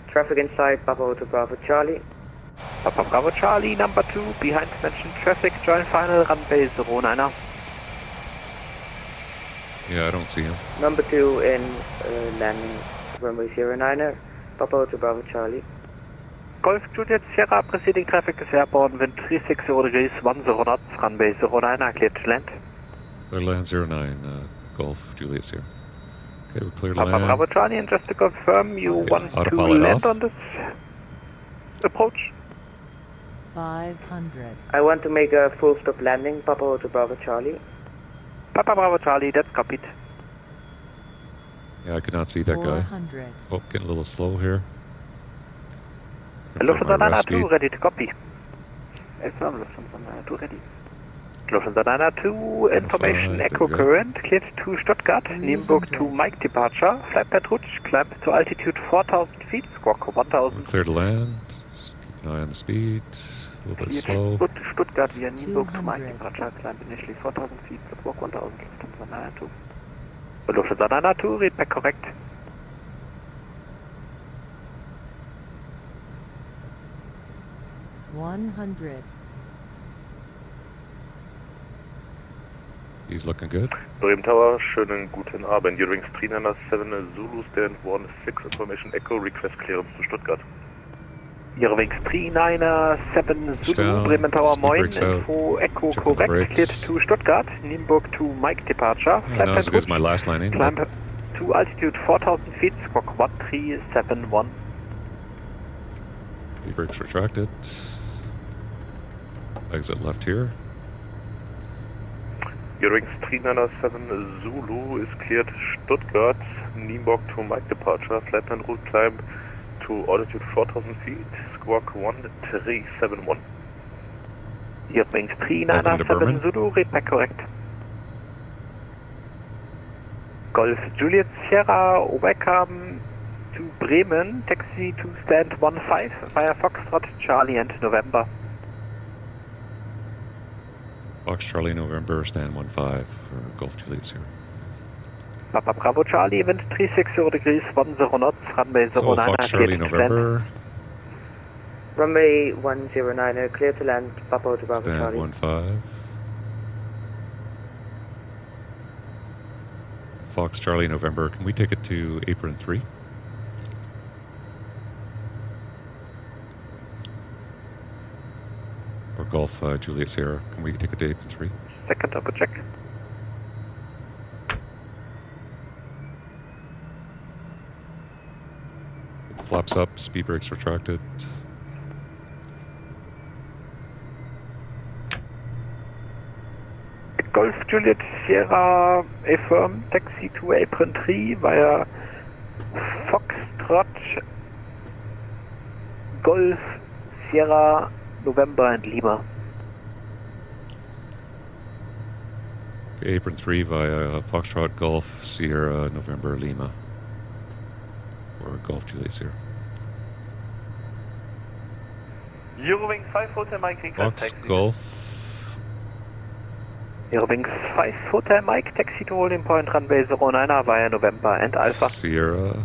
Traffic inside, Papa Hotel Bravo Charlie. Papa Bravo Charlie, number 2, behind mentioned traffic, join final runway 09. Yeah, I don't see him. Number 2 in landing runway 09, Papa Hotel Bravo Charlie. Golf Juliet Sierra, preceding traffic is airborne, wind 360 degrees, 10 knots, runway 09, cleared to land. Clear to land 09, Golf Juliet Sierra. Okay, we're clear to Papa land. Bravo Charlie, and just to confirm, you want to land on this approach? 500. I want to make a full stop landing, Papa Hotel Bravo Charlie. Papa Bravo Charlie, that's copied. Yeah, I could not see that guy. 400. Oh, getting a little slow here. Lufthansa 902 ready to copy. Affirm, Lufthansa 902 ready. Lufthansa 902, information echo current, cleared to Stuttgart, Nienburg to Mike departure, flight path route, climb to altitude 4,000 feet, squawk 1,000. We're clear to land, keep an eye on the speed, a little bit slow. Cleared to Stuttgart via Nienburg to Mike departure, climb initially 4,000 feet, squawk 1,000, Lufthansa 902. Lufthansa 902, read back correct. He's looking good. Bremen Tower, schönen guten Abend. Eurowings 397 Zulu, stand 16 information echo, request clearance to Stuttgart. Eurowings 397 Zulu, Bremen Tower, Moin, info echo correct, cleared to Stuttgart, Nienburg to Mike departure, flight path route, my last landing. Climb to altitude 4,000 feet, squawk 1371. Speed brakes retracted. Exit left here. Eurowings 397 Zulu is cleared Stuttgart, Nienburg to Mike departure, flight plan route climb to altitude 4,000 feet, squawk 1371. Eurowings 397 Zulu, read back correct. Golf Juliet Sierra, welcome to Bremen, taxi to stand 15 via Foxtrot, Charlie and November. Fox Charlie November, stand 15 for Golf Juliet Sierra. Papa Bravo Charlie, wind 360 degrees, 10 knots, runway 09, so Fox Charlie November. Runway 109, clear to land, Papa Hotel Bravo Charlie. Stand 15. Fox Charlie November, can we take it to apron 3? Or Golf Juliet Sierra, can we take it to apron 3? Second double check. Flaps up, speed brakes retracted. Golf Juliet Sierra affirm taxi to apron 3 via Foxtrot Golf Sierra November and Lima. Okay, apron 3 via Foxtrot Golf Sierra November Lima. Or Golf Juliet Sierra. Eurowings 5 Hotel Mike request Fox taxi. Golf. Eurowings 5 Hotel Mike, taxi to holding point runway 09 via November and Alpha. Sierra.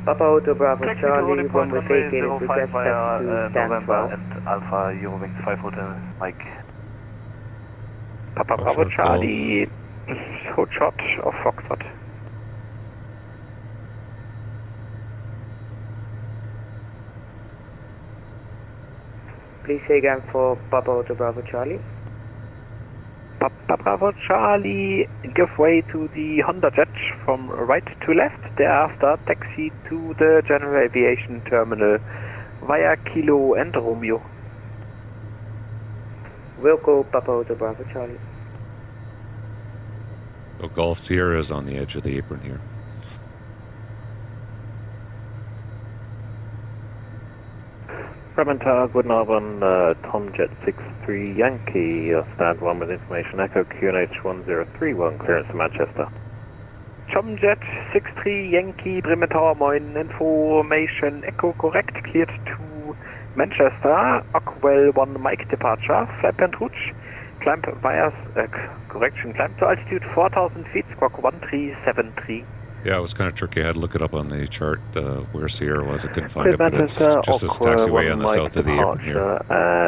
Papa Auto Bravo Taxi to Charlie, holding point runway runway vacated, 05 request via taxi to stand November 12. and Alpha Eurowings 5 Hotel Mike. Papa Bravo Charlie, hold shot of Foxtrot. Please say again for Papa Auto Bravo Charlie. Papa Bravo Charlie, give way to the Honda Jet from right to left, thereafter taxi to the General Aviation Terminal via Kilo and Romeo. Wilco Papa Auto Bravo Charlie. So Golf Sierra is on the edge of the apron here. Bremen Tower, Guten Abend, Tom Jet 63 Yankee, stand 1 with information, Echo QNH 1031, clearance to Manchester. Tom Jet 63 Yankee, Bremen Tower, moin, information, Echo correct, cleared to Manchester, Ockwell 1 Mike departure, flight and route, climb via, correction, climb to altitude 4,000 feet, squawk 1373. Yeah, it was kind of tricky. I had to look it up on the chart where Sierra was. I couldn't find it, but it's Manchester, just this taxiway on the south of the apron here.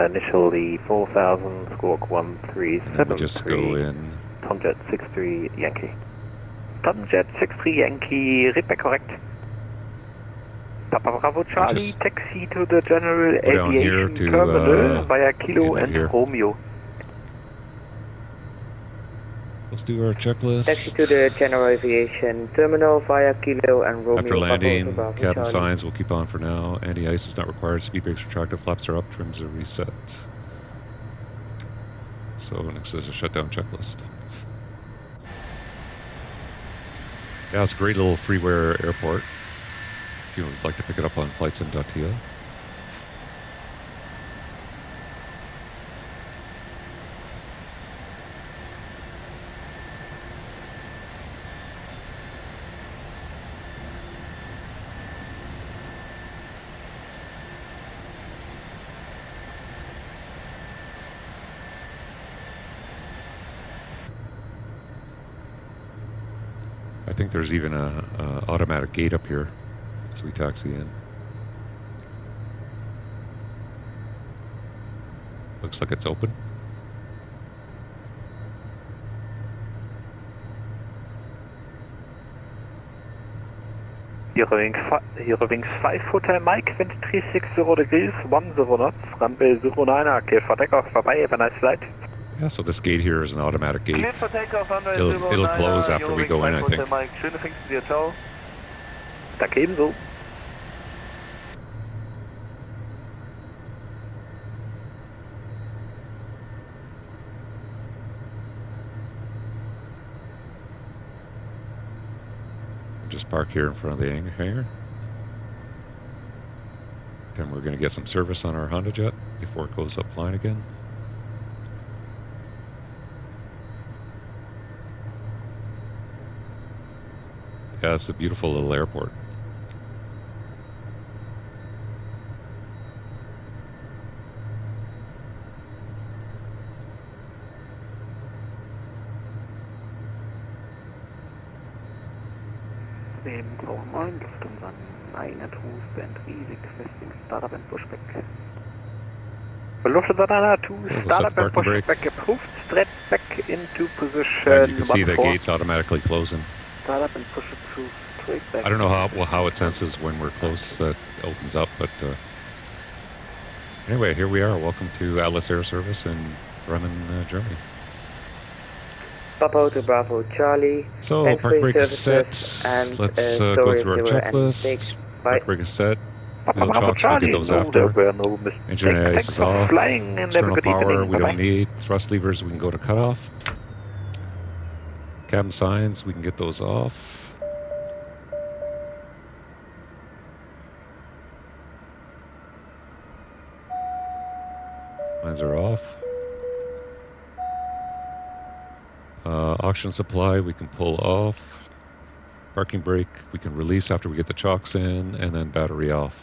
Initially 4,000, squawk 1373. Let me just go in. Tom Jet 63 Yankee. Tom Jet 63 Yankee, repeat correct. Papa Bravo Charlie, taxi to the General Aviation Terminal via Kilo and Romeo. Let's do our checklist. Taxi to the General Aviation Terminal via Kilo and Romeo. After landing, Bravo, cabin Charlie. signs will keep on for now. Anti-ice is not required. Speed brakes retracted. Flaps are up. Trims are reset. So next is a shutdown checklist. Yeah, it's a great little freeware airport. If you would like to pick it up on FlightSim.to. I think there's even a automatic gate up here as we taxi in. Looks like it's open. Eurowings 5 Hotel Mike, wind 360 degrees, 10 knots, runway 09, clear for takeoff, bye-bye, have a nice flight. Yeah, so this gate here is an automatic gate. Clear for takeoff, runway It'll close after we go in, I think. Mike. Schöne Pfingsten dir, ciao. Danke ebenso. Just park here in front of the hangar. And we're going to get some service on our Honda Jet before it goes up flying again. Yeah, it's a beautiful little airport. Bremen Tower 9, Lufthansa 9 at Roof and requesting startup and pushback. Lufthansa 9 to startup and pushback approved, straight back into position. And you can see the gates automatically closing. Startup and push approved, straight back. I don't know how it senses when we're close that opens up, but anyway, here we are. Welcome to Atlas Air Service in Bremen, Germany. Papa Hotel Bravo Charlie. So, Thanks park for your brake is services, set. and Let's sorry go if through our there were any checklist. mistakes. Bye. Park brake is set. Papa Wheel Bravo chocks, we get Charlie, those no, after. there were no mistakes. Engine and ice Thanks is for off. flying, and have a External good power evening. we Bye-bye. don't need. Thrust levers we can go to cutoff. Cabin signs we can get those off. Lines are off. Oxygen supply we can pull off. Parking brake we can release after we get the chocks in, and then battery off.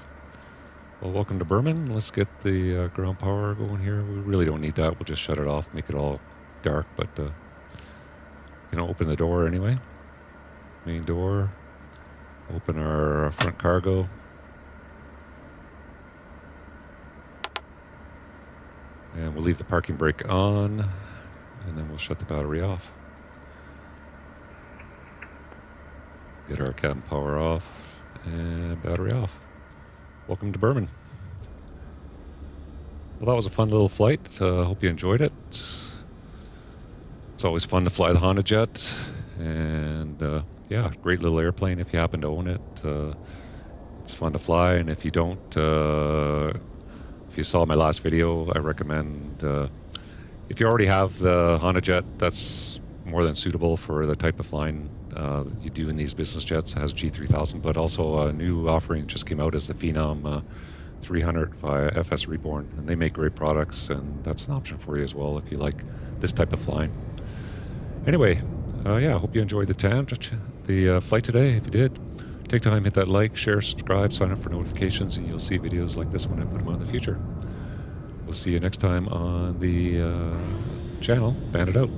Well, welcome to Bremen. Let's get the ground power going here. We really don't need that. We'll just shut it off, make it all dark, but open the door anyway. Main door. Open our front cargo. And we'll leave the parking brake on, and then we'll shut the battery off. Get our cabin power off, and battery off. Welcome to Bremen. Well, that was a fun little flight. Hope you enjoyed it. It's always fun to fly the Honda Jet, and yeah, great little airplane if you happen to own it. It's fun to fly, and if you don't, if you saw my last video, I recommend, if you already have the Honda Jet, that's more than suitable for the type of flying you do in these business jets. It has G3000, but also a new offering just came out as the Phenom 300 by FS Reborn, and they make great products, and that's an option for you as well if you like this type of flying. Anyway, yeah, I hope you enjoyed the flight today. If you did, take time, hit that like, share, subscribe, sign up for notifications, and you'll see videos like this when I put them on in the future. We'll see you next time on the channel. Bandit out.